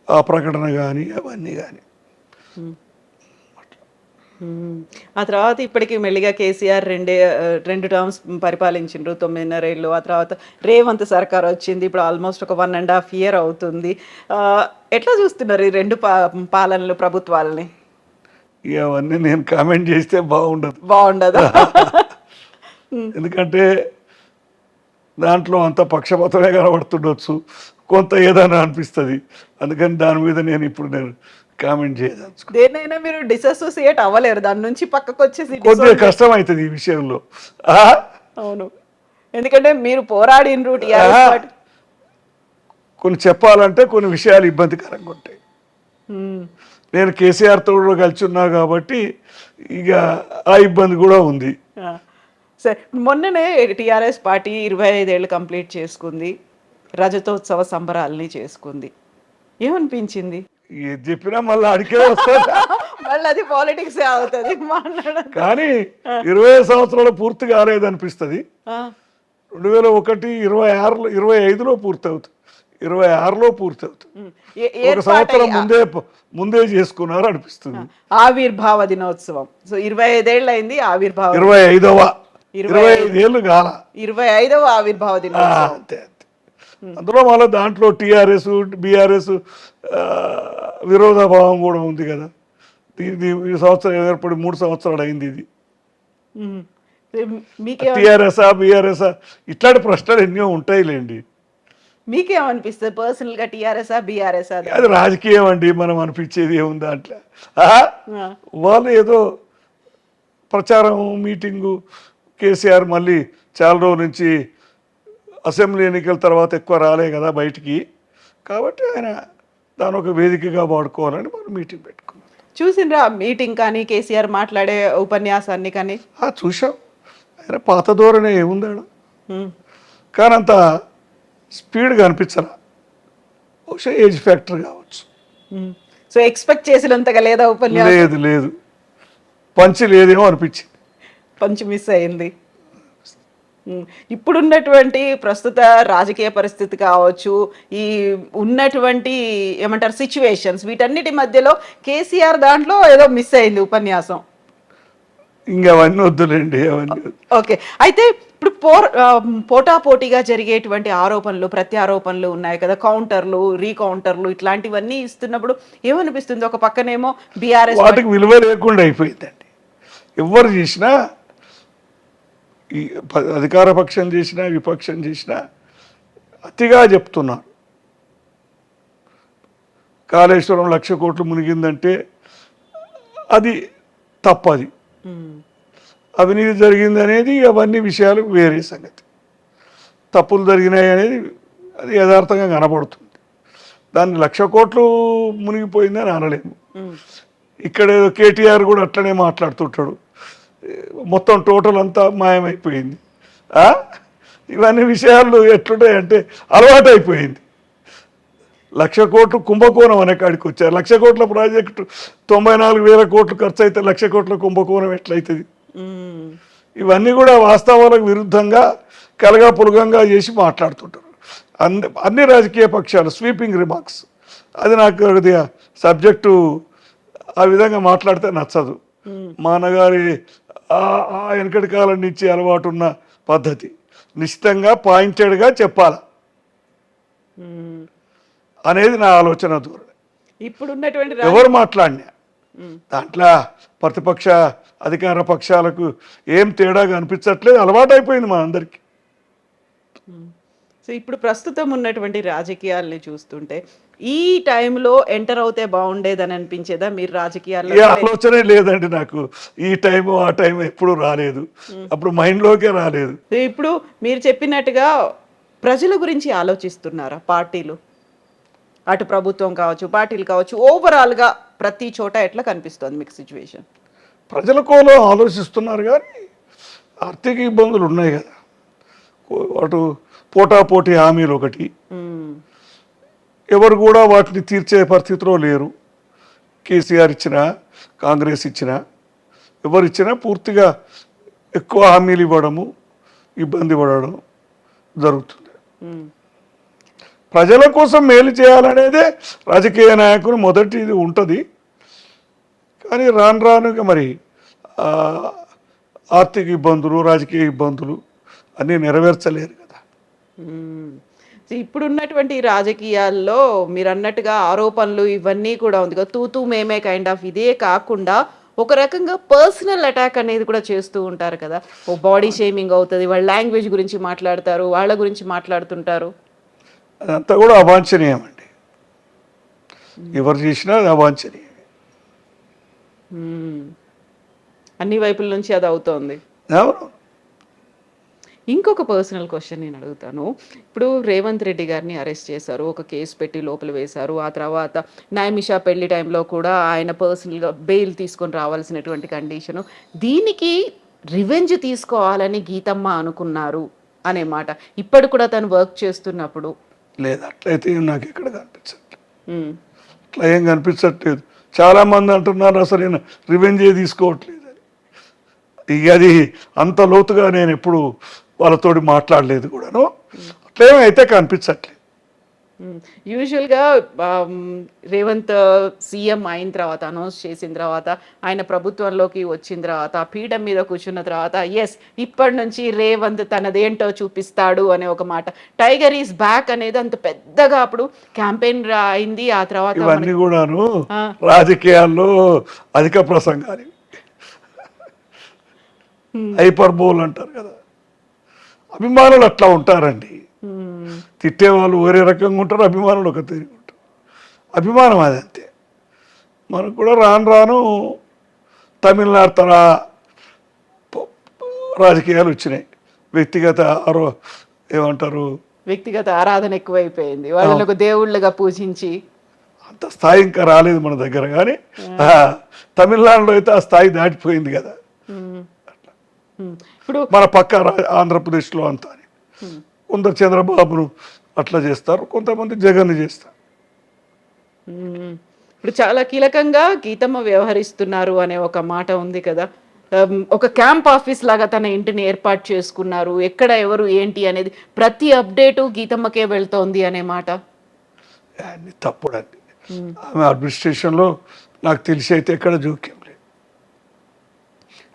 ఆ ప్రకటన కానీ అవన్నీ కానీ. ఆ తర్వాత ఇప్పటికి మెల్లిగా కేసీఆర్ 2 టర్మ్స్ పరిపాలించిండ్రు, 9.5 ఏళ్ళు. ఆ తర్వాత రేవంత్ సర్కార్ వచ్చింది. ఇప్పుడు ఆల్మోస్ట్ ఒక 1.5 year అవుతుంది. ఎట్లా చూస్తున్నారు ఈ 2 పాలనలు, ప్రభుత్వాలని? అవన్నీ నేను కామెంట్ చేస్తే బాగుండదా? ఎందుకంటే దాంట్లో అంత పక్షపాతమే కనబడుతుండొచ్చు, కొంత ఏదైనా అనిపిస్తుంది. అందుకని దాని మీద నేను కామెంట్ చేయదలుచుకో. దేనైనా మీరు డిసోసియేట్ అవ్వలేరు, దాని నుంచి పక్కకు వచ్చేసి కొద్దిగా కష్టం అవుతుంది ఈ విషయంలో. అవును, ఎందుకంటే మీరు పోరాడినరు. కొన్ని చెప్పాలంటే కొన్ని విషయాలు ఇబ్బందికరంగా ఉంటాయి. నేను కేసీఆర్ తో కలిసి ఉన్నా కాబట్టి ఇక ఆ ఇబ్బంది కూడా ఉంది. సరే, మొన్ననే టీఆర్ఎస్ పార్టీ 25 ఏళ్ళు కంప్లీట్ చేసుకుంది, రజతోత్సవ సంబరాలని చేసుకుంది. ఏమనిపించింది? ఏది చెప్పినా మళ్ళీ అడిగే వస్తుంది, మళ్ళీ అది పాలిటిక్స్ అవుతుంది కానీ 25 సంవత్సరాలు పూర్తి కాలేదనిపిస్తుంది. 2001 25లో పూర్తి అవుతుంది, 26లో పూర్తి అవుతుంది. ఒక సంవత్సరం ముందే చేసుకున్నారు అనిపిస్తుంది. ఆవిర్భావ దినోత్సవం 25 ఏళ్ళు అయింది. ఆవిర్భావ 25 ఏళ్ళు కాల 25వ ఆవిర్భావ దినోత్సవం. అంతే. అందులో మళ్ళీ దాంట్లో టీఆర్ఎస్, బీఆర్ఎస్ విరోధాభావం కూడా ఉంది కదా. ఈ సంవత్సరం ఏర్పడి 3 సంవత్సరాలు అయింది. ఇది టీఆర్ఎస్ బీఆర్ఎస్ ఇట్లాంటి ప్రశ్నలు ఎన్నో ఉంటాయిలేండి. మీకేమనిపిస్తుంది పర్సనల్ గా? TRS BRS? అది రాజకీయం అండి, మనం అనిపించేది ఏముంది దాంట్లో. వాళ్ళు ఏదో ప్రచారం, మీటింగు. కేసీఆర్ మళ్ళీ చాలా రోజుల నుంచి అసెంబ్లీ ఎన్నికల తర్వాత ఎక్కువ రాలే కదా బయటికి, కాబట్టి ఆయన దాని ఒక వేదికగా వాడుకోవాలని మనం మీటింగ్ పెట్టుకున్నాం. చూసిండ్రా మీటింగ్ కానీ, కేసీఆర్ మాట్లాడే ఉపన్యాసాన్ని కానీ? చూసాం. ఆయన పాత ధోరణి ఏముందాడు, కానీ అంత స్పీడ్గా అనిపించరా. బహుశా ఏజ్ ఫ్యాక్టర్ కావచ్చు. సో ఎక్స్పెక్ట్ చేసినంతగా లేదా ఉపన్యాసం? లేదు, పంచి లేదేమో అనిపించింది. పంచి మిస్ అయింది. ఇప్పుడున్నటువంటి ప్రస్తుత రాజకీయ పరిస్థితి కావచ్చు, ఈ ఉన్నటువంటి ఏమంటారు సిచ్యువేషన్స్, వీటన్నిటి మధ్యలో కేసీఆర్ దాంట్లో ఏదో మిస్ అయింది ఉపన్యాసం. ఇంకా అవన్నీ వద్దులేండి, అవన్నీ. ఓకే, అయితే ఇప్పుడు పోటాపోటీగా జరిగేటువంటి ఆరోపణలు, ప్రత్యారోపణలు ఉన్నాయి కదా, కౌంటర్లు, రీకౌంటర్లు, ఇట్లాంటివన్నీ ఇస్తున్నప్పుడు ఏమనిపిస్తుంది? ఒక పక్కనేమో బీఆర్ఎస్ వాటికి విలువ లేకుండా అయిపోయిందండి. ఎవరు చేసినా, ఈ అధికార పక్షం చేసినా, విపక్షం చేసినా అతిగా చెప్తున్నారు. కాళేశ్వరం 1,00,000 కోట్లు మునిగిందంటే అది తప్పది. ఉమ్, అవినీతి జరిగింది అనేది అవన్నీ విషయాలు వేరే సంగతి. తప్పులు జరిగినాయి అనేది అది యథార్థంగా కనబడుతుంది. దాన్ని 1,00,00,000 మునిగిపోయిందని అనలేము. ఉమ్, ఇక్కడ కేటీఆర్ కూడా అట్లనే మాట్లాడుతుంటాడు, మొత్తం టోటల్ అంతా మాయమైపోయింది. ఆ? ఇవన్నీ విషయాలు ఎట్లుంటాయంటే అలవాటు అయిపోయింది. 1,00,00,000 కోట్లు కుంభకోణం అనే కాడికి వచ్చారు. 1,00,00,000 కోట్ల ప్రాజెక్టు 94,000 కోట్లు ఖర్చు అయితే 1,00,00,000 కోట్ల కుంభకోణం ఎట్లయితుంది? ఉమ్, ఇవన్నీ కూడా వాస్తవాలకు విరుద్ధంగా కలగాపులగంగా చేసి మాట్లాడుతుంటారు అన్ని రాజకీయ పక్షాలు. స్వీపింగ్ రిమార్క్స్, అది నాకు కొద్దిగా సబ్జెక్టు ఆ విధంగా మాట్లాడితే నచ్చదు. మా అన్నగారి ఆ వెనకటి కాలం నుంచి అలవాటు ఉన్న పద్ధతి నిశ్చితంగా పాయింటెడ్గా చెప్పాలి ఉమ్. అనేది నా ఆలోచన ధోరణి. ఇప్పుడున్నటువంటి ఎవరు మాట్లాడినా దాంట్లో ప్రతిపక్ష అధికార పక్షాలకు ఏం తేడాగా అనిపించట్లేదు, అలవాటు అయిపోయింది మా అందరికీ. సో ఇప్పుడు ప్రస్తుతం ఉన్నటువంటి రాజకీయాల్ని చూస్తుంటే ఈ టైంలో ఎంటర్ అవుతే బాగుండేదని అనిపించేదా మీరు రాజకీయాల్లో? ఏ ఆలోచనే లేదండి నాకు. ఈ టైము ఆ టైం ఎప్పుడు రాలేదు, అప్పుడు మైండ్లోకే రాలేదు. సో ఇప్పుడు మీరు చెప్పినట్టుగా ప్రజల గురించి ఆలోచిస్తున్నారా పార్టీలు? అటు ప్రభుత్వం కావచ్చు, పార్టీలు కావచ్చు, ఓవరాల్గా ప్రతి చోట ఎట్లా కనిపిస్తుంది మీకు సిచ్యువేషన్? ప్రజల కోలో ఆలోచిస్తున్నారు కానీ ఆర్థిక ఇబ్బందులు ఉన్నాయి కదా. అటు పోటాపోటీ హామీలు ఒకటి, ఎవరు కూడా వాటిని తీర్చే పరిస్థితిలో లేరు. కేసీఆర్ ఇచ్చినా కాంగ్రెస్ ఇచ్చినా ఎవరు ఇచ్చినా పూర్తిగా ఎక్కువ హామీలు ఇవ్వడము, ఇబ్బంది పడడం జరుగుతుంది. ప్రజల కోసం మేలు చేయాలనేదే రాజకీయ నాయకులు మొదటి ఇది ఉంటుంది. కానీ రాను రానుగా మరి ఆర్థిక ఇబ్బందులు, రాజకీయ ఇబ్బందులు అన్నీ నెరవేర్చలేరు కదా. ఇప్పుడున్నటువంటి రాజకీయాల్లో మీరు అన్నట్టుగా ఆరోపణలు ఇవన్నీ కూడా ఉంది కదా, తూతూ మేమే కైండ్ ఆఫ్. ఇదే కాకుండా ఒక రకంగా పర్సనల్ అటాక్ అనేది కూడా చేస్తూ ఉంటారు కదా. ఓ బాడీ షేమింగ్ అవుతుంది, వాళ్ళ లాంగ్వేజ్ గురించి మాట్లాడతారు, వాళ్ళ గురించి మాట్లాడుతుంటారు. అదంతా కూడా అవాంఛనీయం అండి. ఎవరు చేసినా అది అవాంఛనీయం. అన్ని వైపుల నుంచి అది అవుతోంది. ఇంకొక పర్సనల్ క్వశ్చన్ నేను అడుగుతాను. ఇప్పుడు రేవంత్ రెడ్డి గారిని అరెస్ట్ చేశారు, ఒక కేసు పెట్టి లోపల వేశారు. ఆ తర్వాత నైమిషా పెళ్లి టైంలో కూడా ఆయన పర్సనల్గా బెయిల్ తీసుకొని రావాల్సినటువంటి కండిషను. దీనికి రివెంజ్ తీసుకోవాలని గీతమ్మ అనుకున్నారు అనే మాట ఇప్పటి కూడా తను వర్క్ చేస్తున్నప్పుడు. లేదు, అట్లయితే నాకు ఎక్కడ కనిపించట్లేదు. అట్లా ఏం కనిపించట్లేదు. చాలామంది అంటున్నారు అసలు నేను రివెంజ్ తీసుకోవట్లేదు అని. ఇక అది అంత లోతుగా నేను ఎప్పుడు వాళ్ళతోటి మాట్లాడలేదు కూడాను. అట్లేమైతే కనిపించట్లేదు. యూజువల్గా రేవంత్ సీఎం అయిన తర్వాత, అనౌన్స్ చేసిన తర్వాత, ఆయన ప్రభుత్వంలోకి వచ్చిన తర్వాత, పీఠం మీద కూర్చున్న తర్వాత, ఎస్ ఇప్పటి నుంచి రేవంత్ తనదేంటో చూపిస్తాడు అనే ఒక మాట, టైగర్ ఈజ్ బ్యాక్ అనేది అంత పెద్దగా అప్పుడు క్యాంపెయిన్ అయింది. ఆ తర్వాత ఇవన్నీ కూడాను రాజకీయాల్లో అధిక ప్రసంగాలు, హైపర్బోల్ అంటారు కదా. అభిమానులు అట్లా ఉంటారండి. తిట్టేవాళ్ళు వేరే రకంగా ఉంటారు, అభిమానులు ఒక తిరిగి ఉంటారు. అభిమానం అది అంతే. మనకు కూడా రాను రాను తమిళనాడు తర రాజకీయాలు వచ్చినాయి. వ్యక్తిగత ఏమంటారు, వ్యక్తిగత ఆరాధన ఎక్కువైపోయింది. వాళ్ళని ఒక దేవుళ్ళగా పూజించి అంత స్థాయి ఇంకా రాలేదు మన దగ్గర. కానీ తమిళనాడులో అయితే ఆ స్థాయి దాటిపోయింది కదా. ఇప్పుడు మన పక్క ఆంధ్రప్రదేశ్లో అంతా కొందరు చంద్రబాబును అట్లా చేస్తారు, కొంతమంది జగన్ చేస్తారు. ఇప్పుడు చాలా కీలకంగా గీతమ్మ వ్యవహరిస్తున్నారు అనే ఒక మాట ఉంది కదా. ఒక క్యాంప్ ఆఫీస్ లాగా తన ఇంటిని ఏర్పాటు చేసుకున్నారు. ఎక్కడ ఎవరు ఏంటి అనేది ప్రతి అప్డేటు గీతమ్మకే వెళ్తోంది అనే మాట అన్ని తప్పుడండి. ఆమె అడ్మినిస్ట్రేషన్లో నాకు తెలిసి అయితే ఎక్కడ జోక్యం లేదు.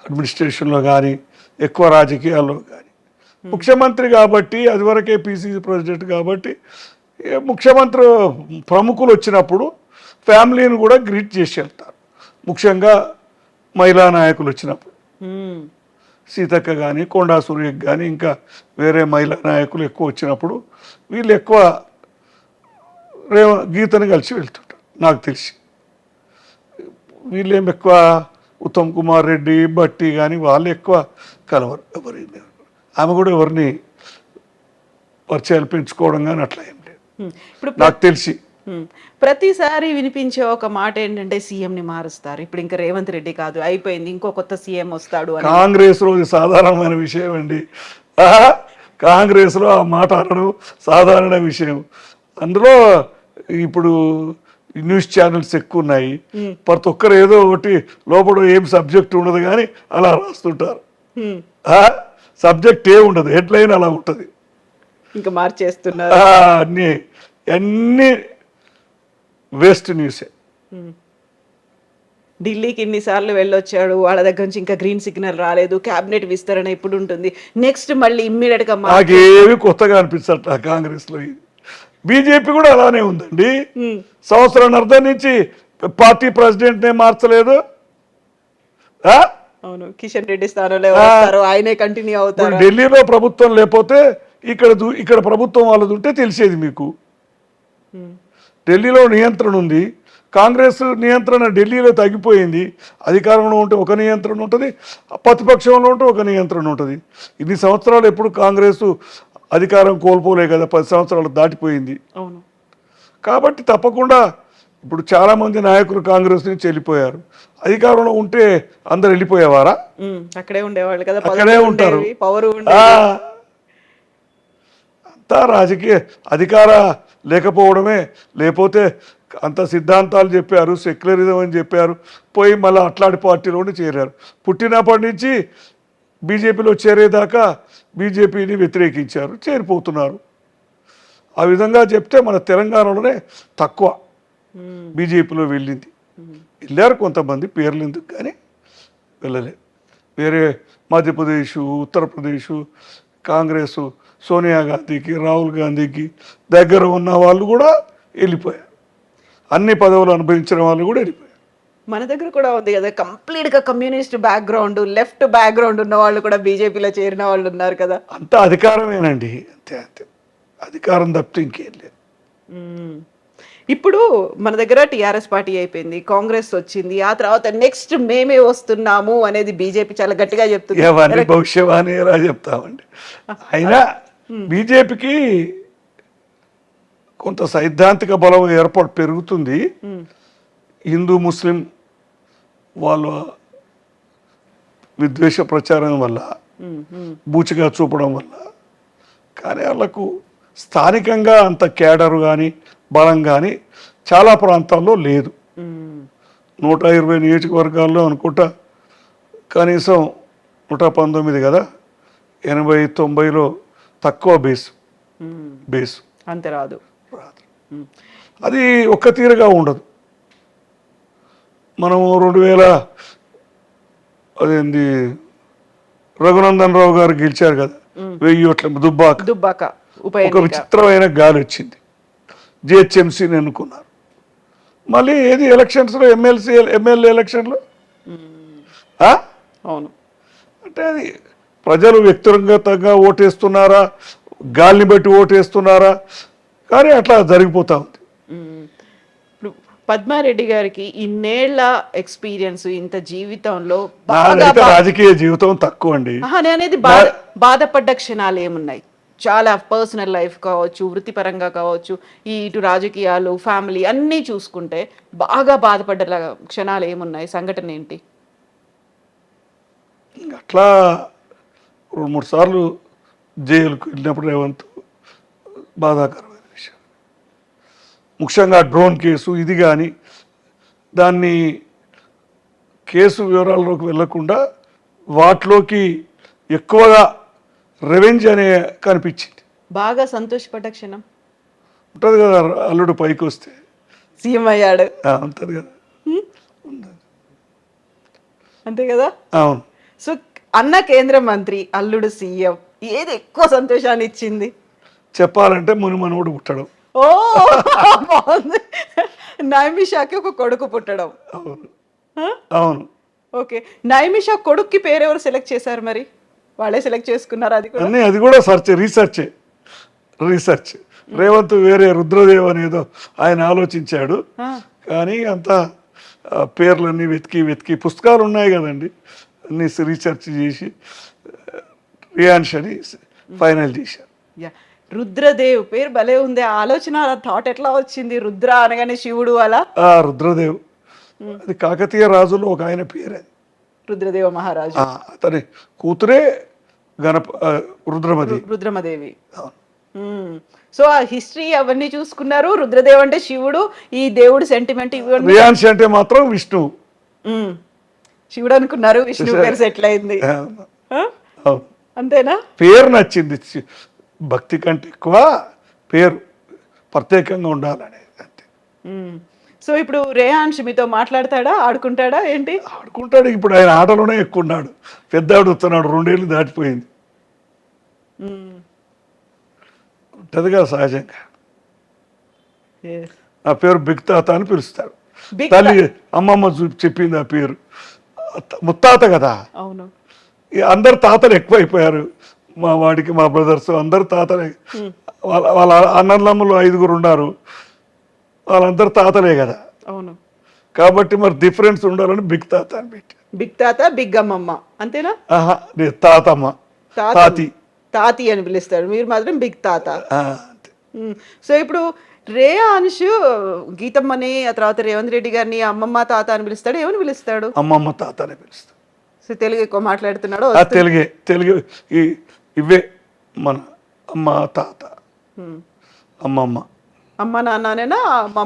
అడ్మినిస్ట్రేషన్లో కానీ ఎక్కువ రాజకీయాల్లో కానీ. ముఖ్యమంత్రి కాబట్టి, అదివరకే పిసిసి ప్రెసిడెంట్ కాబట్టి, ముఖ్యమంత్రి ప్రముఖులు వచ్చినప్పుడు ఫ్యామిలీని కూడా గ్రీట్ చేసి వెళ్తారు. ముఖ్యంగా మహిళా నాయకులు వచ్చినప్పుడు, సీతక్క కానీ, కొండా సూర్యకి కానీ, ఇంకా వేరే మహిళా నాయకులు ఎక్కువ వచ్చినప్పుడు వీళ్ళు ఎక్కువ గీతను కలిసి వెళ్తుంటారు నాకు తెలిసి. వీళ్ళేం ఎక్కువ ఉత్తమ్ కుమార్ రెడ్డి బట్టి కానీ వాళ్ళు ఎక్కువ కలవరు ఎవరిని. ఆమె కూడా ఎవరిని పరిచయాలు పెంచుకోవడం కానీ అట్లా ఏం లేదు ఇప్పుడు నాకు తెలిసి. ప్రతిసారి వినిపించే ఒక మాట ఏంటంటే సీఎం ని మారుస్తారు, ఇప్పుడు ఇంకా రేవంత్ రెడ్డి కాదు అయిపోయింది, ఇంకో కొత్త సీఎం వస్తాడు అని. కాంగ్రెస్ లో ఇది సాధారణమైన విషయం అండి. కాంగ్రెస్ లో ఆ మాట అనడం సాధారణ విషయం. అందులో ఇప్పుడు న్యూస్ ఛానల్స్ ఎక్కువ ఉన్నాయి. ప్రతి ఒక్కరు ఏదో ఒకటి లోపల ఏం సబ్జెక్ట్ ఉండదు కానీ అలా రాస్తుంటారు. సబ్జెక్ట్ ఏ ఉండదు, హెడ్లైన్ అలా ఉంటుంది. ఇంకా మార్చేస్తున్నారు. అన్నీ అన్నీ వేస్ట్ న్యూసే. ఢిల్లీకి ఇన్నిసార్లు వెళ్ళొచ్చాడు, వాళ్ళ దగ్గర నుంచి ఇంకా గ్రీన్ సిగ్నల్ రాలేదు, క్యాబినెట్ విస్తరణ ఇప్పుడు ఉంటుంది, నెక్స్ట్ మళ్ళీ ఇమ్మీడియట్ గా నాకేమి కొత్తగా అనిపించట్లా కాంగ్రెస్ లో. ఇది బీజేపీ కూడా అలానే ఉందండి. సంవత్సరం అర్థం నుంచి పార్టీ ప్రెసిడెంట్ నే మార్చలేదు. అవును, కిషన్ రెడ్డి స్థానంలో వస్తారు, ఆయనే కంటిన్యూ అవుతారు. ఢిల్లీలో ప్రభుత్వం లేకపోతే ఇక్కడ ప్రభుత్వం వాళ్ళది ఉంటే తెలిసేది మీకు. ఢిల్లీలో నియంత్రణ ఉంది, కాంగ్రెస్ నియంత్రణ ఢిల్లీలో తగ్గిపోయింది. అధికారంలో ఉంటే ఒక నియంత్రణ ఉంటుంది, ప్రతిపక్షంలో ఉంటే ఒక నియంత్రణ ఉంటుంది. ఇన్ని సంవత్సరాలు ఎప్పుడు కాంగ్రెస్ అధికారం కోల్పోలే కదా, 10 సంవత్సరాలు దాటిపోయింది. అవును, కాబట్టి తప్పకుండా ఇప్పుడు చాలామంది నాయకులు కాంగ్రెస్ నుంచి వెళ్ళిపోయారు. అధికారంలో ఉంటే అందరు వెళ్ళిపోయేవారా? అక్కడే ఉండేవాళ్ళు కదా, అక్కడే ఉంటారు. పవర్ అంతా రాజకీయ అధికార లేకపోవడమే. లేకపోతే అంత సిద్ధాంతాలు చెప్పారు, సెక్యులరిజం అని చెప్పారు, పోయి మళ్ళీ అట్లాంటి పార్టీలోనే చేరారు. పుట్టినప్పటి నుంచి బీజేపీలో చేరేదాకా బీజేపీని వ్యతిరేకించారు, చేరిపోతున్నారు. ఆ విధంగా చెప్తే మన తెలంగాణలోనే తక్కువ బీజేపీలో వెళ్ళింది. వెళ్ళారు కొంతమంది, పేర్లు ఎందుకు కానీ వెళ్ళలేదు. వేరే మధ్యప్రదేశ్, ఉత్తరప్రదేశ్ కాంగ్రెస్ సోనియా గాంధీకి, రాహుల్ గాంధీకి దగ్గర ఉన్న వాళ్ళు కూడా వెళ్ళిపోయారు. అన్ని పదవులు అనుభవించిన వాళ్ళు కూడా వెళ్ళిపోయారు. మన దగ్గర కూడా ఉంది కదా, కంప్లీట్ గా కమ్యూనిస్ట్ బ్యాక్గ్రౌండ్, లెఫ్ట్ బ్యాక్గ్రౌండ్ ఉన్న వాళ్ళు కూడా బీజేపీలో చేరిన వాళ్ళు ఉన్నారు కదా. అంతా అధికారమేనండి, అంతే అంతే, అధికారం తప్పితే ఇంకేం లేదు. ఇప్పుడు మన దగ్గర టీఆర్ఎస్ పార్టీ అయిపోయింది, కాంగ్రెస్ వచ్చింది, ఆ తర్వాత నెక్స్ట్ మేమే వస్తున్నాము అనేది బీజేపీ చాలా గట్టిగా చెప్తుంది. ఎవరిని భవిష్యవాణి ఎలా చెప్తామండి. అయినా బీజేపీకి కొంత సైద్ధాంతిక బలం ఏర్పాటు పెరుగుతుంది. హిందూ ముస్లిం వాళ్ళ విద్వేష ప్రచారం వల్ల, బూచిగా చూపడం వల్ల. కానీ వాళ్ళకు స్థానికంగా అంత కేడరు కానీ బలం కానీ చాలా ప్రాంతాల్లో లేదు. 120 నియోజకవర్గాల్లో అనుకుంటా కనీసం 119 కదా, 80-90లో తక్కువ బేస్ అంతే రాదు. అది ఒక్క తీరుగా ఉండదు. మనము 2000 అదేంది రఘునందన్ రావు గారు గెలిచారు కదా, 1000 ఓట్ల దుబ్బాక ఒక విచిత్రమైన గాలి వచ్చింది. జిహెచ్ఎంసీని ఎన్నుకున్నారు. మళ్ళీ ఏది ఎలక్షన్స్లో ఎమ్మెల్యే ఎలక్షన్లో అవును, అంటే అది ప్రజలు వ్యక్తిగతంగా ఓటేస్తున్నారా, గాలిని బట్టి ఓటేస్తున్నారా, కానీ అట్లా జరిగిపోతా ఉంది. ఇప్పుడు పద్మారెడ్డి గారికి ఇన్నేళ్ల ఎక్స్పీరియన్స్, ఇంత జీవితంలో రాజకీయ జీవితం తక్కువ అండి. అనేది బాధపడ్డ క్షణాలు ఏమున్నాయి? చాలా పర్సనల్ లైఫ్ కావచ్చు, వృత్తిపరంగా కావచ్చు, ఇటు రాజకీయాలు, ఫ్యామిలీ అన్నీ చూసుకుంటే బాగా బాధపడ్డ క్షణాలు ఏమున్నాయి? సంఘటన ఏంటి? అట్లా 2-3 సార్లు జైలుకు వెళ్ళినప్పుడు రేవంత్ బాధాకరమైన విషయం. ముఖ్యంగా డ్రోన్ కేసు ఇది కానీ, దాన్ని కేసు వివరాల్లోకి వెళ్ళకుండా వాటిలోకి ఎక్కువగా రెవెంజ్ అనే కనిపించింది. బాగా సంతోషపడ్డ క్షణం ఉంటుంది కదా, అల్లుడు పైకి వస్తే సీఎం అయ్యాడు ఉంటుంది కదా, అంతే కదా. అవును. సో అన్న కేంద్ర మంత్రి, అల్లుడు సీఎం, ఏది ఎక్కువ సంతోషాన్ని ఇచ్చింది? చెప్పాలంటే మనవడు పుట్టడం. ఓ నైమిషాకి ఒక కొడుకు పుట్టడం. అవును అవును. ఓకే, నైమిషా కొడుక్కి పేరు ఎవరు సెలెక్ట్ చేశారు? మరి వాళ్ళే సెలెక్ట్ చేసుకున్నారు? అది కూడా రీసెర్చ్. రేవంత్ వేరే రుద్రదేవ్ అనేదో ఆయన ఆలోచించాడు, కానీ అంతా పేర్లన్నీ వెతికి వెతికి పుస్తకాలు ఉన్నాయి కదండి, అన్ని రీసెర్చ్ చేసి రియాన్స్ అని ఫైనల్ చేశాను. యా రుద్రదేవ్ పేరు భలే ఉంది. ఆ ఆలోచన థాట్ ఎట్లా వచ్చింది? రుద్ర అనగానే శివుడు అలా. రుద్రదేవ్ అది కాకతీయ రాజులో ఒక ఆయన పేరు అది. రుద్రదేవ మహారాజు. అతని కూతురే రుద్రమదేవి. రుద్రమదేవి. సో ఆ హిస్టరీ అవన్నీ చూసుకున్నారు. రుద్రదేవ్ అంటే శివుడు, ఈ దేవుడు సెంటిమెంట్ ఇవన్నీ. రియాన్స్ అంటే మాత్రం విష్ణువు. శివుడు అనుకున్నారు, విష్ణు పేరు సెటిల్ అయింది. అంతేనా? పేరు నచ్చింది, భక్తి కంటే ఎక్కువ పేరు ప్రత్యేకంగా ఉండాలనేది అంతే. సో ఇప్పుడు రేహాన్ష్ మీతో మాట్లాడతాడా, ఆడుకుంటాడా ఏంటి? ఆడుకుంటాడు. ఇప్పుడు ఆయన ఆటలోనే ఎక్కువ ఉన్నాడు. పెద్ద ఆడుతున్నాడు, 2 ఏళ్ళు దాటిపోయింది. ఉంటదిగా సహజంగా. ఆ పేరు బిగ్ తాత అని పిలుస్తాడు. తల్లి అమ్మమ్మ చెప్పింది ఆ పేరు. ముత్తాత కదా. అవును. అందరు తాతలు ఎక్కువైపోయారు. మా వాడికి మా బ్రదర్స్ అందరు తాతలే. వాళ్ళ అన్నదమ్ములు 5 ఉన్నారు, వాళ్ళందరూ తాతలే కదా. అవును. కాబట్టి మరి డిఫరెన్స్ ఉండాలని బిగ్ తాత అని పెట్టి. బిగ్ తాత, బిగ్ అమ్మమ్మ అంతేనా? తాతమ్మ, తాతి, తాతి అని పిలుస్తాడు, మీరు మాత్రం బిగ్ తాత. సో ఇప్పుడు రేహాన్ష్ గీతమ్మని, ఆ తర్వాత రేవంత్ రెడ్డి గారిని అమ్మమ్మ తాత అని పిలుస్తాడు. ఏమని పిలుస్తాడు? అమ్మమ్మ తాత అని పిలుస్తాడు. సో తెలుగు ఎక్కువ మాట్లాడుతున్నాడు. తెలుగు ఇవే మన అమ్మ తాత అమ్మమ్మ. అమ్మ నాన్ననేనా?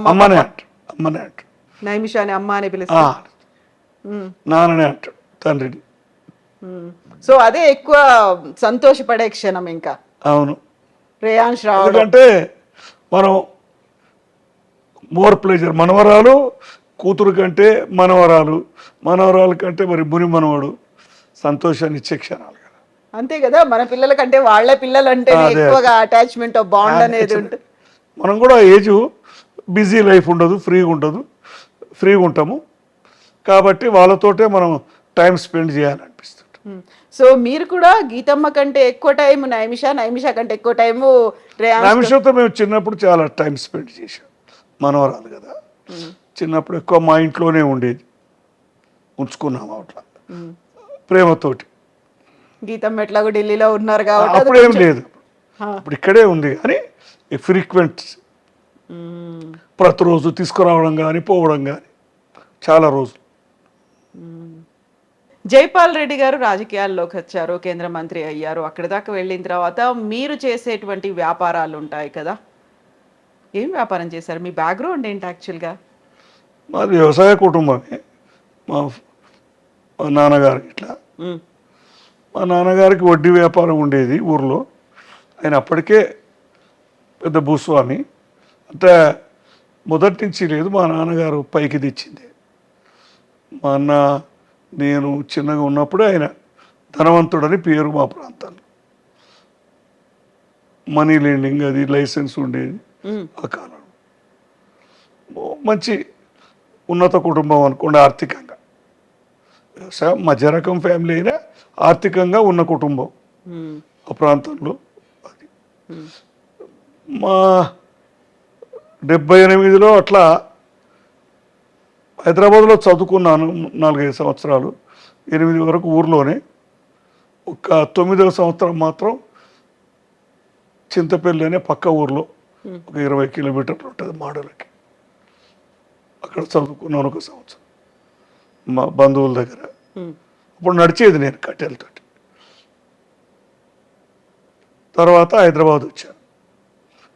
అమ్మనే అంటాడు. నైమిషాని అమ్మ అని పిలుస్తాడు. నాన్ననే అంటాడు తండ్రిని. సో అదే ఎక్కువ సంతోషపడే క్షణం ఇంకా. అవును. రేహాన్ష్ రావడం. ఎందుకంటే మనం మోర్ ప్లెజర్, మనవరాలు కూతురు కంటే మనవరాలు కంటే మరి ముని మనవడు సంతోషాన్ని ఇచ్చే క్షణాలు కదా. అంతే కదా, మన పిల్లల కంటే వాళ్ళ పిల్లలు అంటే ఎక్కువగా అటాచ్మెంట్, బాండ్ అనేది ఉంటుంది. మనం కూడా ఏజ్ బిజీ లైఫ్ ఉండదు, ఫ్రీగా ఉంటాము కాబట్టి వాళ్ళతోటే మనం టైం స్పెండ్ చేయాలనిపిస్తుంది. సో మీరు కూడా గీతమ్మ కంటే ఎక్కువ టైం నైమిష కంటే ఎక్కువ టైం నైమిషతో మేము చిన్నప్పుడు చాలా టైం స్పెండ్ చేసాం. మనవరాలు కదా, చిన్నప్పుడు ఎక్కువ మా ఇంట్లోనే ఉండేది, ఉంచుకున్నాము అట్లా ప్రేమతోటి. గీతమ్మ ఎట్లాగో ఢిల్లీలో ఉన్నారు కాబట్టి అప్పుడు ఏం లేదు, ఇప్పుడు ఇక్కడే ఉంది. కానీ ఫ్రీక్వెంట్ ప్రతిరోజు తీసుకురావడం కానీ పోవడం కానీ చాలా రోజులు. జైపాల్ రెడ్డి గారు రాజకీయాల్లోకి వచ్చారు, కేంద్ర మంత్రి అయ్యారు. అక్కడి దాకా వెళ్ళిన తర్వాత మీరు చేసేటువంటి వ్యాపారాలు ఉంటాయి కదా, ఏం వ్యాపారం చేశారు? మీ బ్యాక్గ్రౌండ్ ఏంటి యాక్చువల్గా? మాది వ్యవసాయ కుటుంబమే. మా నాన్నగారికి ఇట్లా, మా నాన్నగారికి వడ్డీ వ్యాపారం ఉండేది ఊర్లో. ఆయన అప్పటికే పెద్ద భూస్వామి. అంటే మొదటి నుంచి లేదు, మా నాన్నగారు పైకి తెచ్చింది. మా అన్న నేను చిన్నగా ఉన్నప్పుడే ఆయన ధనవంతుడని పేరు మా ప్రాంతాల్లో. మనీ లెండింగ్ అది లైసెన్స్ ఉండేది ఆ కాలంలో. మంచి ఉన్నత కుటుంబం అనుకోండి ఆర్థికంగా. వ్యవసాయం మధ్య రకం ఫ్యామిలీ అయినా ఆర్థికంగా ఉన్న కుటుంబం ఆ ప్రాంతంలో. అది మా 78లో అట్లా హైదరాబాద్లో చదువుకున్నాను 4-5 సంవత్సరాలు, 8 వరకు ఊర్లోనే. ఒక 9వ సంవత్సరం మాత్రం చింతపల్లి అనే పక్క ఊర్లో, ఒక 20 కిలోమీటర్లు ఉంటుంది మాడలకి. అక్కడ చదువుకున్నాను 1 సంవత్సరం మా బంధువుల దగ్గర. అప్పుడు నడిచేది నేను కట్టెలతోటి. తర్వాత హైదరాబాద్ వచ్చాను.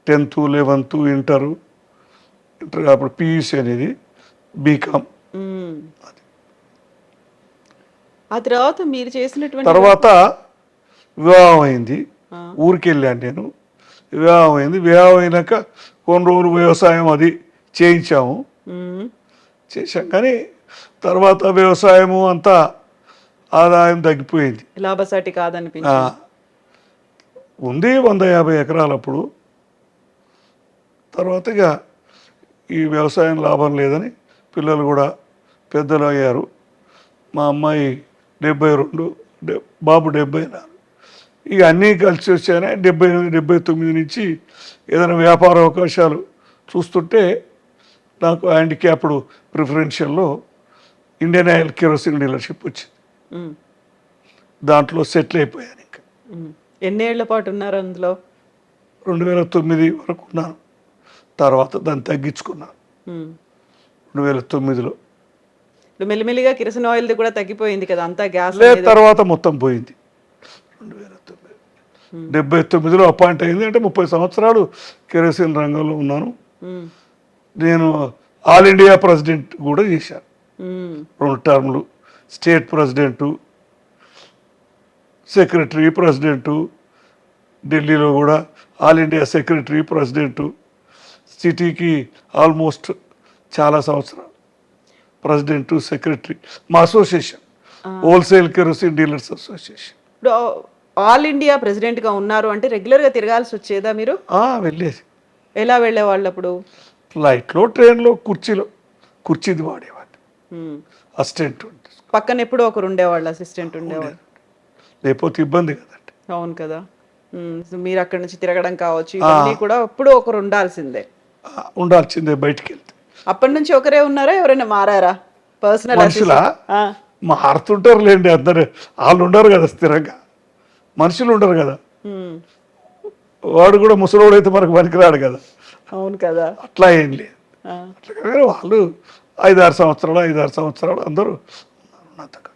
10th 11th ఇంటర్ అప్పుడు పియూసీ అనేది బీకామ్. ఆ తర్వాత మీరు చేసినటువంటి తర్వాత వివాహం అయింది. ఊరికి వెళ్ళాను నేను. వివాహం అయింది. వివాహం అయినాక కొన్ని రోజులు వ్యవసాయం అది చేయించాము, చేశాం. కానీ తర్వాత వ్యవసాయము అంతా ఆదాయం తగ్గిపోయింది, లాభసాటి కాదనిపించింది. ఉంది 150 ఎకరాలు అప్పుడు. తర్వాత ఇక ఈ వ్యవసాయం లాభం లేదని పిల్లలు కూడా పెద్దలు అయ్యారు. మా అమ్మాయి 72, బాబు 74. ఇక అన్నీ కలిసి వచ్చాయని 78, 79 నుంచి ఏదైనా వ్యాపార అవకాశాలు చూస్తుంటే నాకు హ్యాండిక్యాప్డ్ ప్రిఫరెన్షియల్లో ఇండియన్ ఆయిల్ కెరోసిన్ డీలర్షిప్ వచ్చింది. ఉమ్, దాంట్లో సెటిల్ అయిపోయాను. ఇంకా ఉమ్. ఎన్నేళ్ల పాటు ఉన్నారు అందులో? 2009 వరకు ఉన్నాను. తర్వాత దాన్ని తగ్గించుకున్నాను ఉమ్. 2009లో. ఇప్పుడు మెల్లిమెల్లిగా కిరసన ఆయిల్ది కూడా తగ్గిపోయింది కదా, అంతా గ్యాస్ లేదు, అనేది. తర్వాత మొత్తం పోయింది. 2009లో అపాయింట్ అయింది. అంటే 30 సంవత్సరాలు కెరోసిన్ రంగంలో ఉన్నాను. ఉమ్, నేను ఆల్ ఇండియా ప్రెసిడెంట్ కూడా చేశాను. ఉమ్, 2 టర్మ్లు స్టేట్ ప్రెసిడెంటు, సెక్రటరీ, ప్రెసిడెంటు. ఢిల్లీలో కూడా ఆల్ ఇండియా సెక్రటరీ, ప్రెసిడెంటు. సిటీకి ఆల్మోస్ట్ చాలా సంవత్సరాలు ప్రెసిడెంటు, సెక్రటరీ. మా association wholesale kerosene dealers association. ఇప్పుడు ఆల్ ఇండియా ప్రెసిడెంట్ గా ఉన్నారు అంటే రెగ్యులర్ గా తిరగాల్సి వచ్చేదా మీరు? వెళ్ళేది ఎలా వెళ్ళేవాళ్ళు అప్పుడు? ఫ్లైట్లో, ట్రైన్లో, కుర్చీది వాడేవాడిని. ఉమ్. అసిస్టెంట్ పక్కన ఎప్పుడో ఒకరు ఉండేవాళ్ళు, అసిస్టెంట్ ఉండేవాళ్ళు. లేకపోతే ఇబ్బంది కదండి. అవును కదా. సో మీరు అక్కడి నుంచి తిరగడం కావచ్చు, ఇవన్నీ కూడా ఎప్పుడో ఒకరు ఉండాల్సిందే. ఉండాల్సిందే బయటికి వెళ్తే. అప్పటి నుంచి ఒకరే ఉన్నారా, ఎవరైనా మారారా? పర్సనల్ మనుషులా మారుతుంటారు లేండి అందరు. వాళ్ళు ఉండరు కదా స్థిరంగా, మనుషులు ఉండరు కదా. వాడు కూడా ముసలోడు అయితే మనకు పనికిరాడు కదా. అవును కదా. అట్లా ఏం లేదు. ఆ, అట్లా కాదు, వాళ్ళు 5-6 సంవత్సరాలు అందరూ ఉన్నంతగా.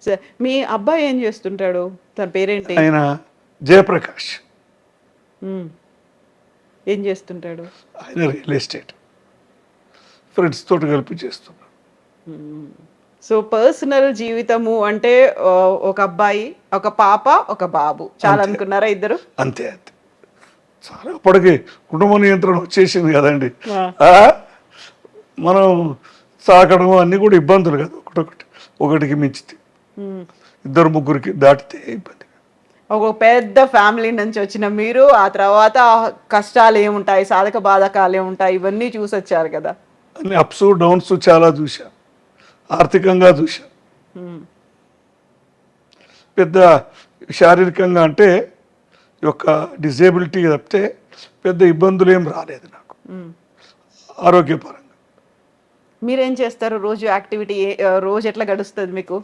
సరే, మీ అబ్బాయి ఏం చేస్తుంటాడు? తన పేరేంటి? ఆయన జయప్రకాష్. ఉమ్. ఏం చేస్తుంటాడు? ఆయన రియల్ ఎస్టేట్ ఫ్రెండ్స్ తోటి కలిపి చేస్తున్నాడు. సో పర్సనల్ జీవితము అంటే ఒక అబ్బాయి, ఒక పాప, ఒక బాబు, చాలా అనుకున్నారా ఇద్దరు? అంతే అంతే. చాలా అప్పటికి కుటుంబ నియంత్రణ వచ్చేసింది కదండి. మనం సాకడం అన్నీ కూడా ఇబ్బందులు కదా, ఒకటికి మించితే. ఇద్దరు ముగ్గురికి దాటితే ఇబ్బంది. ఒక పెద్ద ఫ్యామిలీ నుంచి వచ్చిన మీరు ఆ తర్వాత కష్టాలు ఏముంటాయి, సాధక బాధకాలు ఏముంటాయి, ఇవన్నీ చూసి వచ్చారు కదా. అన్ని అప్స్ డౌన్స్ చాలా చూసా, ఆర్థికంగా చూసా. పెద్ద శారీరకంగా అంటే యొక్క డిజేబిలిటీ తప్పితే పెద్ద ఇబ్బందులు ఏం రాలేదు నాకు ఆరోగ్యపరంగా. మీరేం చేస్తారు రోజు యాక్టివిటీ? రోజు ఎట్లా గడుస్తుంది మీకు?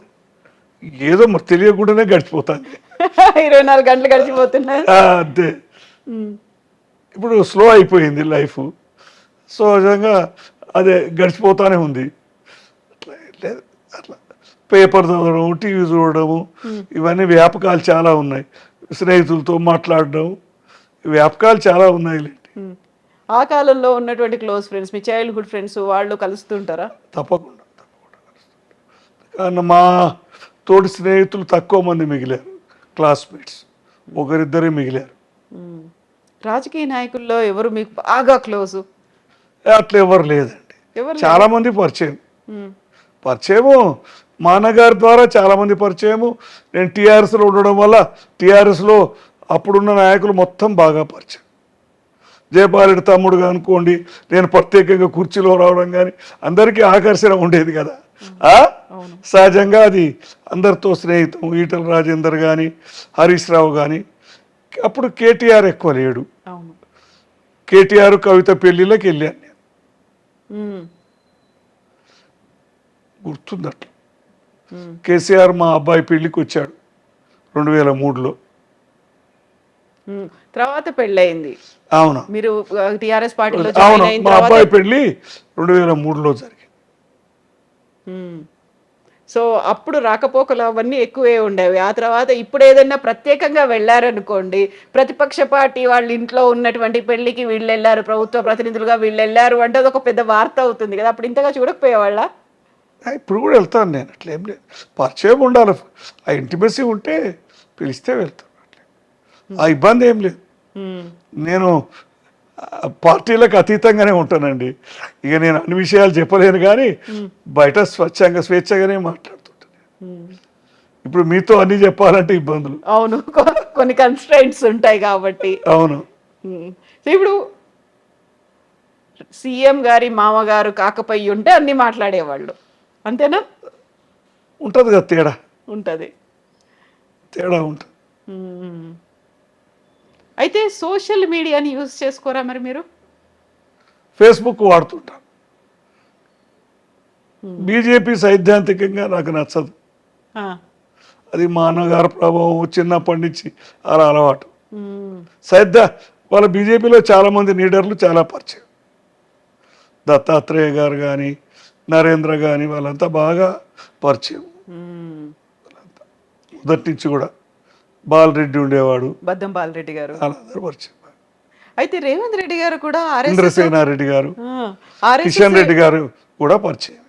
ఏదో మరి తెలియకుండానే గడిచిపోతాను. 24 గంటలు గడిచిపోతున్నాయి. అంతే. ఇప్పుడు స్లో అయిపోయింది లైఫ్, సహజంగా అదే గడిచిపోతానే ఉంది. అట్లా లేదు, అట్లా పేపర్ చదవడం, టీవీ చూడడము, ఇవన్నీ వ్యాపకాలు చాలా ఉన్నాయి. స్నేహితులతో మాట్లాడడం, వ్యాపకాలు చాలా ఉన్నాయి. ఆ కాలంలో ఉన్నటువంటి క్లోజ్ ఫ్రెండ్స్, మీ చైల్డ్హుడ్ ఫ్రెండ్స్, వాళ్ళు కలుస్తుంటారా? తప్పకుండా కానీ మా తోటి స్నేహితులు తక్కువ మంది మిగిలారు, క్లాస్మేట్స్ ఒకరిద్దరే మిగిలారు. రాజకీయ నాయకుల్లో ఎవరు మీకు బాగా క్లోజ్? అట్లా ఎవరు లేదండి. చాలా మంది పరిచయము మా అన్నగారి ద్వారా చాలా మంది పరిచయము. నేను టీఆర్ఎస్లో ఉండడం వల్ల టీఆర్ఎస్లో అప్పుడున్న నాయకులు మొత్తం బాగా పరిచయం. జయపాలరెడ్డి తమ్ముడుగా అనుకోండి, నేను ప్రత్యేకంగా కుర్చీలో రావడం కానీ అందరికీ ఆకర్షణ ఉండేది కదా. సహజంగా అది అందరితో స్నేహితం. ఈటల రాజేందర్ కానీ, హరీష్ రావు కానీ. అప్పుడు కేటీఆర్ ఎక్కువ లేడు. కేటీఆర్ కవిత పెళ్లిలోకి వెళ్ళాను నేను, గుర్తుంది అట్లా. కేసీఆర్ మా అబ్బాయి పెళ్లికి వచ్చాడు 2003లో. తర్వాత పెళ్ళయింది. అవును, మీరు టిఆర్ఎస్ పార్టీలో అవును. మా అబ్బాయి పెళ్లి 2003లో జరిగింది. సో అప్పుడు రాకపోకలు అవన్నీ ఎక్కువే ఉండేవి. ఆ తర్వాత ఇప్పుడు ఏదైనా ప్రత్యేకంగా వెళ్ళారనుకోండి, ప్రతిపక్ష పార్టీ వాళ్ళ ఇంట్లో ఉన్నటువంటి పెళ్లికి వీళ్ళు వెళ్ళారు, ప్రభుత్వ ప్రతినిధులుగా వీళ్ళు వెళ్ళారు అంటే అదొక పెద్ద వార్త అవుతుంది కదా. అప్పుడు ఇంతగా చూడకపోయేవాళ్ళ? ఇప్పుడు కూడా వెళ్తాను నేను, అట్లేం లేదు. పరిచయం ఉండాలి, ఆ ఇంటిమసీ ఉంటే పిలిస్తే వెళ్తాను, అట్లే ఆ ఇబ్బంది ఏం లేదు. నేను పార్టీలకు అతీతంగానే ఉంటానండి. ఇక నేను అన్ని విషయాలు చెప్పలేను కానీ బయట స్వేచ్ఛగానే మాట్లాడుతుంటాను. ఇప్పుడు మీతో అన్ని చెప్పాలంటే ఇబ్బందులు. అవును, కొన్ని కన్స్ట్రైంట్స్ ఉంటాయి కాబట్టి. అవును. ఇప్పుడు సీఎం గారి మామగారు కాకపోయి ఉంటే అన్ని మాట్లాడేవాళ్ళు, అంతేనా? ఉంటుంది కదా, తేడా ఉంటుంది. అయితే సోషల్ మీడియాని యూజ్ చేసుకోరా మరి మీరు? ఫేస్బుక్ వాడుతుంటాను. బీజేపీ సైద్ధాంతికంగా నాకు నచ్చదు. ఆ. అది మా అన్నగారి ప్రభావం, చిన్నప్పటి నుంచి అలా అలవాటు. మ్మ్. సైద్ధాం వాళ్ళ బీజేపీలో చాలామంది లీడర్లు చాలా పరిచయం. దత్తాత్రేయ గారు కానీ, నరేంద్ర కానీ వాళ్ళంతా బాగా పరిచయం. మ్మ్. మొదటి నుంచి కూడా బాలరెడ్డి ఉండేవాడు, బద్దం బాలరెడ్డి గారు. వాళ్ళందరూ పరిచయం. అయితే రేవంత్ రెడ్డి గారు కూడా ఆర్ఎస్ఎస్ ఇంద్రసేనారెడ్డి గారు, ఆర్ఎస్ఎస్ కిషన్ రెడ్డి గారు కూడా పరిచయం.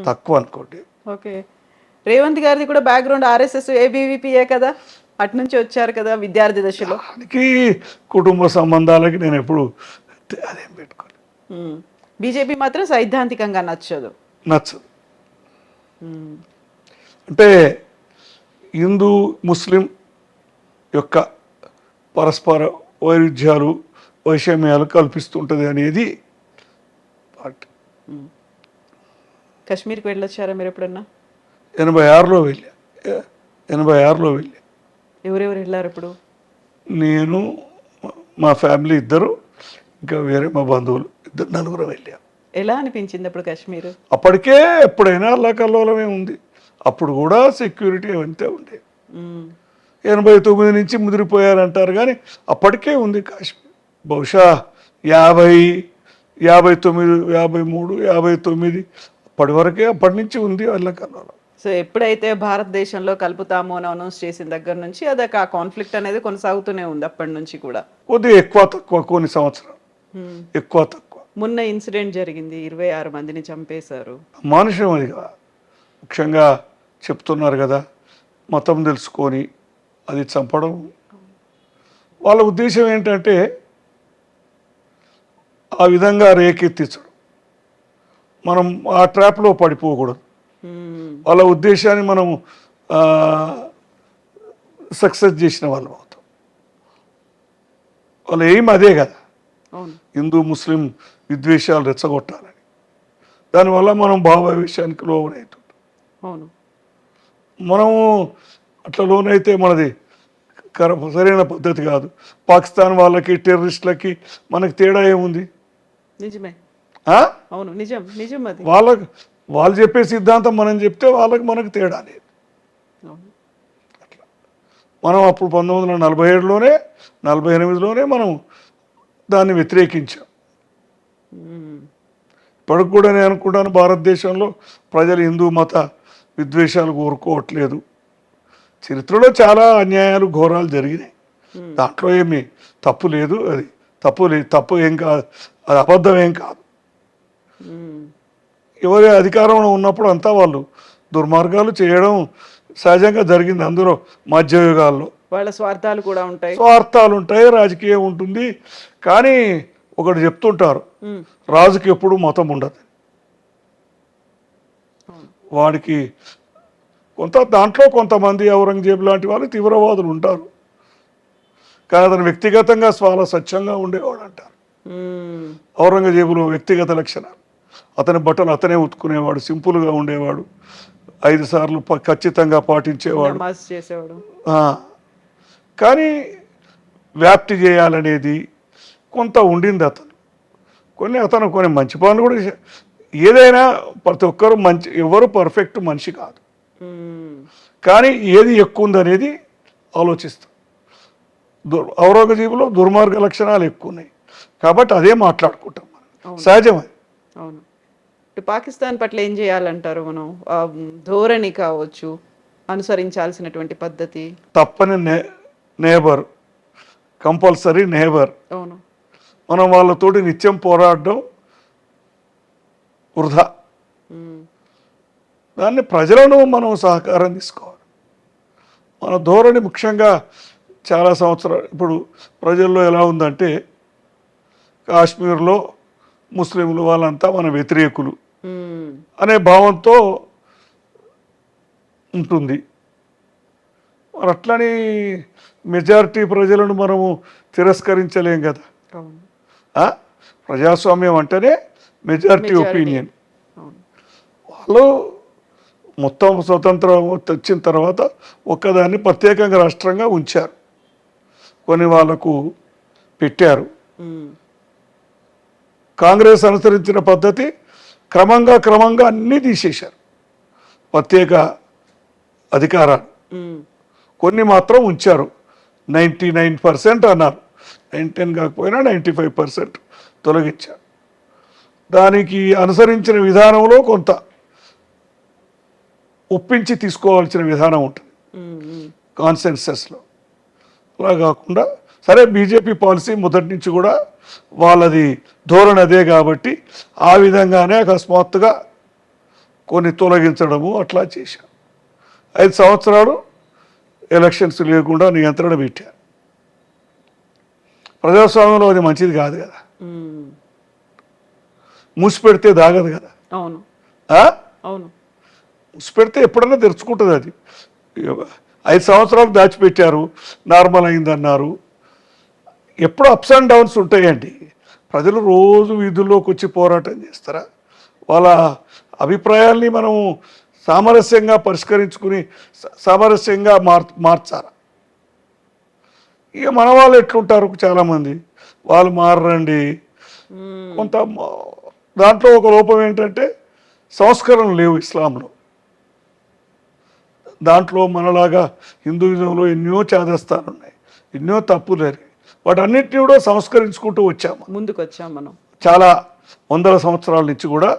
తక్కువ అనుకోండి. ఓకే. రేవంత్ గారిది కూడా బ్యాక్గ్రౌండ్ ఆర్ఎస్ఎస్ ఏబీవీపీఏ కదా, అటు నుంచి వచ్చారు కదా విద్యార్థి దశలో. దానికి కుటుంబ సంబంధాలకి నేను ఎప్పుడు అదేం పెట్టుకోను. బీజేపీ మాత్రం సైద్ధాంతికంగా నచ్చదు. నచ్చదు. అంటే హిందూ ముస్లిం యొక్క పరస్పర వైరుధ్యాలు వైషమ్యాలు కల్పిస్తుంటుంది అనేది పార్టీ. కాశ్మీర్కి వెళ్ళొచ్చారా మీరు ఎప్పుడన్నా? 86లో వెళ్ళా. 86లో వెళ్ళా. ఎవరెవరు వెళ్ళారు ఇప్పుడు? నేను, మా ఫ్యామిలీ ఇద్దరు, ఇంకా వేరే మా బంధువులు ఇద్దరు, నలుగురు వెళ్ళాం. ఎలా అనిపించింది అప్పుడు కాశ్మీర్? అప్పటికే ఎప్పుడైనా అల్లకల్లోలమే ఉంది. అప్పుడు కూడా సెక్యూరిటీ అంతే ఉండే. 89 నుంచి ముదిరిపోయారంటారు కానీ అప్పటికే ఉంది కాశ్మీర్. బహుశా 50, 59, 53, 59 అప్పటి నుంచి ఉంది అల్లకల్లోలం. సో ఎప్పుడైతే భారతదేశంలో కలుపుతాము అని అనౌన్స్ చేసిన దగ్గర నుంచి అదొక ఆ కాన్ఫ్లిక్ట్ అనేది కొనసాగుతూనే ఉంది అప్పటి నుంచి కూడా. కొద్దిగా ఎక్కువ తక్కువ కొన్ని సంవత్సరాలు ఎక్కువ తక్కువ. మొన్న ఇన్సిడెంట్ జరిగింది, 26 మందిని చంపేశారు. మానుషం అదిగా ముఖ్యంగా చెప్తున్నారు కదా, మతం తెలుసుకొని అది చంపడం. వాళ్ళ ఉద్దేశం ఏంటంటే ఆ విధంగా రేకెత్తించడం. మనం ఆ ట్రాప్లో పడిపోకూడదు. వాళ్ళ ఉద్దేశాన్ని మనం సక్సెస్ చేసిన వాళ్ళం అవుతాం. వాళ్ళ ఎయిమ్ అదే కదా, హిందూ ముస్లిం విద్వేషాలు రెచ్చగొట్టాలని. దానివల్ల మనం భావవేశానికి లోనవుతుంటాం. అవును, మనము అట్లా లోనైతే మనది సరైన పద్ధతి కాదు. పాకిస్తాన్ వాళ్ళకి టెర్రరిస్టులకి మనకి తేడా ఏముంది? నిజమే. అవును, నిజం నిజం. అది వాళ్ళు చెప్పే సిద్ధాంతం మనం చెప్తే వాళ్ళకి మనకు తేడా లేదు. అట్లా మనం అప్పుడు 1947లోనే 48లోనే మనం దాన్ని వ్యతిరేకించాం. ఇప్పటికి కూడా నేను అనుకుంటాను భారతదేశంలో ప్రజలు హిందూ మత విద్వేషాలు కోరుకోవట్లేదు. చరిత్రలో చాలా అన్యాయాలు ఘోరాలు జరిగినాయి, దాంట్లో ఏమీ తప్పు లేదు. అది తప్పు ఏం కాదు, అది అబద్ధం ఏం కాదు. ఎవరి అధికారంలో ఉన్నప్పుడు అంతా వాళ్ళు దుర్మార్గాలు చేయడం సహజంగా జరిగింది. అందులో మధ్యయుగాల్లో వాళ్ళ స్వార్థాలు కూడా ఉంటాయి, రాజకీయం ఉంటుంది. కానీ ఒకటి చెప్తుంటారు, రాజుకి ఎప్పుడు మతం ఉండదు. వాడికి దాంట్లో కొంతమంది ఔరంగజేబు లాంటి వాళ్ళు తీవ్రవాదులు ఉంటారు, కానీ అతను వ్యక్తిగతంగా చాలా స్వచ్ఛంగా ఉండేవాడు అంటారు. ఔరంగజేబులో వ్యక్తిగత లక్షణాలు, అతని బట్టలు అతనే ఉతుకునేవాడు, సింపుల్గా ఉండేవాడు, 5 సార్లు ఖచ్చితంగా పాటించేవాడు. కానీ వ్యాప్తి చేయాలనేది కొంత ఉండింది అతను. కొన్ని మంచి పనులు కూడా. ఏదైనా ప్రతి ఒక్కరు ఎవరు పర్ఫెక్ట్ మనిషి కాదు, కానీ ఏది ఎక్కువ ఉందనేది ఆలోచిస్తాం. ఔరంగజేబులో దుర్మార్గ లక్షణాలు ఎక్కువ ఉన్నాయి కాబట్టి అదే మాట్లాడుకుంటాం మనం, సహజమే. అవును. పాకిస్తాన్ పట్ల ఏం చేయాలంటారు మనం? ధోరణి కావచ్చు, అనుసరించాల్సినటువంటి పద్ధతి. తప్పని నేబర్, కంపల్సరీ నేబర్. అవును, మనం వాళ్ళతోటి నిత్యం పోరాడడం వృధా. దాన్ని ప్రజలను మనం సహకారం తీసుకోవాలి. మన ధోరణి ముఖ్యంగా చాలా సంవత్సరాలు ఇప్పుడు ప్రజల్లో ఎలా ఉందంటే, కాశ్మీర్లో ముస్లింలు వాళ్ళంతా మన వ్యతిరేకులు అనే భావంతో ఉంటుంది. మరి అట్లని మెజారిటీ ప్రజలను మనము తిరస్కరించలేం కదా. ప్రజాస్వామ్యం అంటేనే మెజారిటీ ఒపీనియన్. వాళ్ళు మొత్తం స్వతంత్రం వచ్చిన తర్వాత ఒక్కదాన్ని ప్రత్యేకంగా రాష్ట్రంగా ఉంచారు, కొన్ని వాళ్ళకు పెట్టారు. కాంగ్రెస్ అనుసరించిన పద్ధతి క్రమంగా అన్నీ తీసేశారు ప్రత్యేక అధికారాలు. కొన్ని మాత్రం ఉంచారు. 99% అన్నారు, 99 కాకపోయినా 95% తొలగించారు. దానికి అనుసరించిన విధానంలో కొంత ఒప్పించి తీసుకోవాల్సిన విధానం ఉంటుంది కాన్సెన్సస్లో. అలా కాకుండా సరే బీజేపీ పాలసీ మొదటి నుంచి కూడా వాళ్ళది ధోరణి అదే కాబట్టి ఆ విధంగానే అకస్మాత్తుగా కొన్ని తొలగించడము అట్లా చేశారు. 5 సంవత్సరాలు ఎలక్షన్స్ లేకుండా నియంత్రణ పెట్టారు. ప్రజాస్వామ్యంలో అది మంచిది కాదు కదా, మూసిపెడితే దాగదు కదా. అవును ఆ? అవును. మూసిపెడితే ఎప్పుడన్నా తెరుచుకుంటుంది అది. 5 సంవత్సరాలు దాచిపెట్టారు, నార్మల్ అయిందన్నారు. ఎప్పుడు అప్స్ అండ్ డౌన్స్ ఉంటాయండి. ప్రజలు రోజు వీధుల్లోకి వచ్చి పోరాటం చేస్తారా? వాళ్ళ అభిప్రాయాల్ని మనం సామరస్యంగా పరిష్కరించుకుని సామరస్యంగా మార్చారా? ఇక మన వాళ్ళు ఎట్లుంటారు, చాలామంది వాళ్ళు మారండి. కొంత దాంట్లో ఒక లోపం ఏంటంటే సంస్కరణలు లేవు ఇస్లాంలో. దాంట్లో మనలాగా హిందూయిజంలో ఎన్నో చాదస్తాలు ఉన్నాయి, ఎన్నో తప్పులు జరిగాయి. వాటన్నిటిని కూడా సంస్కరించుకుంటూ వచ్చాము, ముందుకు వచ్చాం మనం. చాలా వందల సంవత్సరాల నుంచి కూడా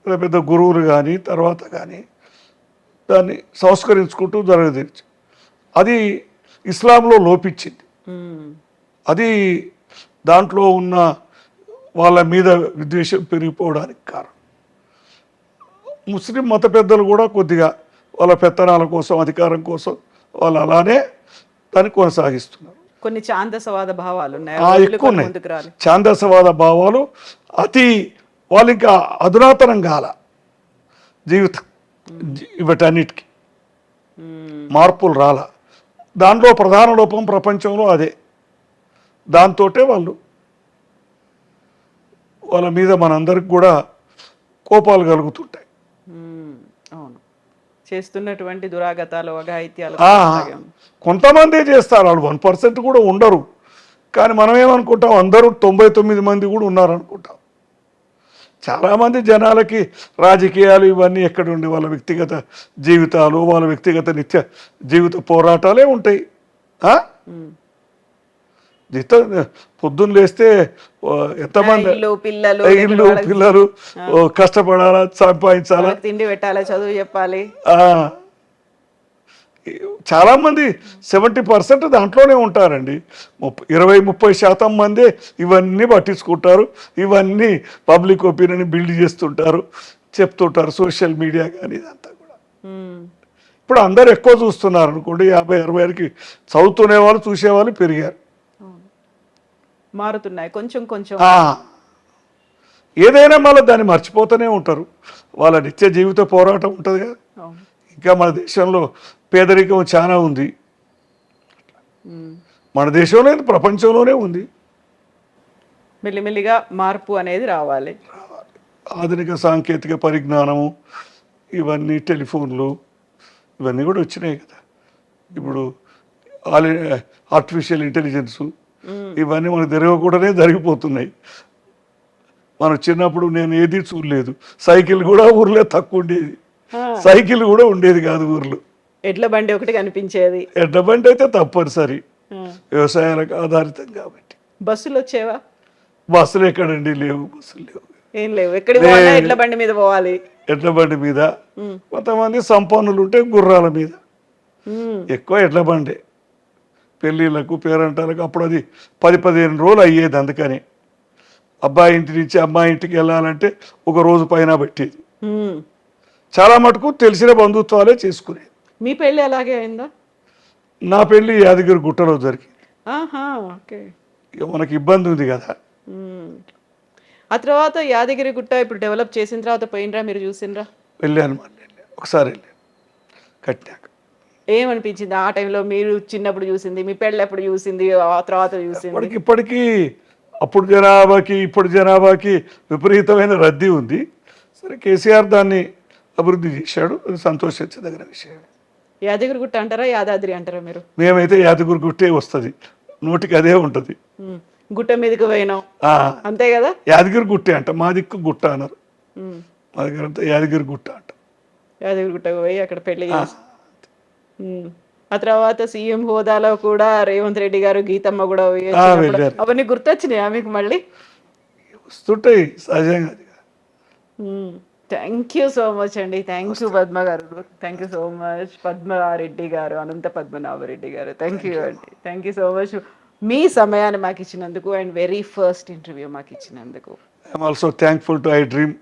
పెద్ద పెద్ద గురువులు కానీ తర్వాత కానీ దాన్ని సంస్కరించుకుంటూ జరగదీర్చు. అది ఇస్లాంలో లోపించింది. అది దాంట్లో ఉన్న వాళ్ళ మీద విద్వేషం పెరిగిపోవడానికి కారణం. ముస్లిం మత పెద్దలు కూడా కొద్దిగా వాళ్ళ పెత్తనాల కోసం, అధికారం కోసం వాళ్ళు అలానే దాన్ని కొనసాగిస్తున్నారు. కొన్ని ఛాందసవాద భావాలు ఉన్నాయి, ఎక్కువ ఉన్నాయి. ఛాందసవాద భావాలు అతి వాళ్ళు ఇంకా అధునాతనం కాల జీవితం. వీటన్నిటికీ మార్పులు రాల. దాంట్లో ప్రధాన లోపం ప్రపంచంలో అదే. దాంతో వాళ్ళ మీద మనందరికి కూడా కోపాలు కలుగుతుంటాయి. అవును, చేస్తున్నటువంటి దురాగతాలు, అఘాయిత్యాలు కొంతమందే చేస్తారు, వాళ్ళు 1% కూడా ఉండరు. కానీ మనం ఏమనుకుంటాం, అందరూ 99 మంది కూడా ఉన్నారనుకుంటాం. చాలామంది జనాలకి రాజకీయాలు ఇవన్నీ ఎక్కడుండి వాళ్ళ వ్యక్తిగత జీవితాలు, వాళ్ళ వ్యక్తిగత నిత్య జీవిత పోరాటాలే ఉంటాయి. పొద్దున్న లేస్తే ఎంతమంది ఇల్లు పిల్లలు కష్టపడాలా, సంపాదించాలా, తిండి పెట్టాలా, చదువు చెప్పాలి. చాలా మంది 70% దాంట్లోనే ఉంటారండి. 20-30% మందే ఇవన్నీ పట్టించుకుంటారు, ఇవన్నీ పబ్లిక్ ఒపీనియన్ బిల్డ్ చేస్తుంటారు, చెప్తుంటారు సోషల్ మీడియా కానీ ఇదంతా కూడా. ఇప్పుడు అందరు ఎక్కువ చూస్తున్నారు అనుకోండి, 50-60 చదువుతునే వాళ్ళు చూసేవాళ్ళు పెరిగారు. మారుతున్నాయి కొంచెం కొంచెం. ఏదైనా మళ్ళీ దాన్ని మర్చిపోతూనే ఉంటారు. వాళ్ళ నిత్య జీవిత పోరాటం ఉంటుంది కదా. ఇంకా మన దేశంలో పేదరికం చాలా ఉంది. మన దేశంలో ప్రపంచంలోనే ఉంది. మెల్లిమెల్లిగా మార్పు అనేది రావాలి. ఆధునిక సాంకేతిక పరిజ్ఞానము, ఇవన్నీ టెలిఫోన్లు ఇవన్నీ కూడా వచ్చినాయి కదా. ఇప్పుడు ఆర్టిఫిషియల్ ఇంటెలిజెన్సు ఇవన్నీ మనకు తెలియకుండానే జరిగిపోతున్నాయి. మనం చిన్నప్పుడు నేను ఏది చూడలేదు, సైకిల్ కూడా ఊర్లో తక్కువ ఉండేది, సైకిల్ కూడా ఉండేది కాదు ఊర్లో. ఎడ్ల బండి ఒకటి కనిపించేది. ఎడ్ల బండి అయితే తప్పనిసరి, వ్యవసాయాలకు ఆధారితం కాబట్టి. బస్సులు వచ్చేవా? బస్సులు ఎక్కడండి, లేవు, బస్సులు లేవు, ఏం లేవు. ఎక్కడికి ఎడ్ల బండి మీద పోవాలి. ఎడ్ల బండి మీద, కొంతమంది సంపన్నులు ఉంటే గుర్రాల మీద, ఎక్కువ ఎడ్ల బండే. పెళ్ళిళ్ళకు, పేరంటాలకు అప్పుడు అది 10-15 రోజులు అయ్యేది. అందుకని అబ్బాయి ఇంటి నుంచి అమ్మాయి ఇంటికి వెళ్ళాలంటే ఒక రోజు పైన పెట్టేది. చాలా మటుకు తెలిసిన బంధుత్వాలే చేసుకునేది. మీ పెళ్ళి అలాగే అయిందా? నా పెళ్ళి యాదగిరి గుట్టలో జరిగింది. ఇక మనకి ఇబ్బంది ఉంది కదా. ఆ తర్వాత యాదగిరి గుట్ట ఇప్పుడు డెవలప్ చేసిన తర్వాత పోయినరా, మీరు చూసినరా? వెళ్ళాను, ఒకసారి వెళ్ళాను కట్టినాక. ఏమనిపించింది ఆ టైంలో? మీరు చిన్నప్పుడు చూసింది, మీ పెళ్ళి ఎప్పుడు చూసింది, ఆ తర్వాత చూసింది? ఇప్పటికీ అప్పుడు జనాభాకి ఇప్పుడు జనాభాకి విపరీతమైన రద్దీ ఉంది. సరే, కేసీఆర్ దాన్ని అభివృద్ధి చేశాడు, అది సంతోషించదగిన విషయం. యాదగిరి గుట్ట అంటారా, యాదాద్రి అంటారా మీరు? మేమైతే యాదగిరి గుట్టే వస్తుంది, నోటికి అదే ఉంటుంది. గుట్ట మీదకి పోయినాం అంతే కదా. యాదగిరి గుట్టే అంట, మా దిక్కు గుట్ట అన్నారు. మా దగ్గర అంతా యాదగిరి గుట్ట అంట. యాదగిరిగుట్టకు పోయి అక్కడ పెళ్లి చేసి ఆ తర్వాత సీఎం హోదాలో కూడా రేవంత్ రెడ్డి గారు గీతమ్మ కూడా పోయి వచ్చినప్పుడు వెళ్ళారు. అవన్నీ గుర్తొచ్చినాయా మీకు మళ్ళీ? వస్తుంటాయి సహజంగా అది. థ్యాంక్ యూ సో మచ్ అండి. థ్యాంక్ యూ పద్మ గారు. Thank you so much Padma Reddy గారు, అనంత పద్మనాభరెడ్డి గారు. థ్యాంక్ యూ అండి. థ్యాంక్ యూ సో మచ్ మీ సమయాన్ని మాకు ఇచ్చినందుకు అండ్ వెరీ ఫస్ట్ ఇంటర్వ్యూ మాకు ఇచ్చినందుకు. I'm also thankful to I dream.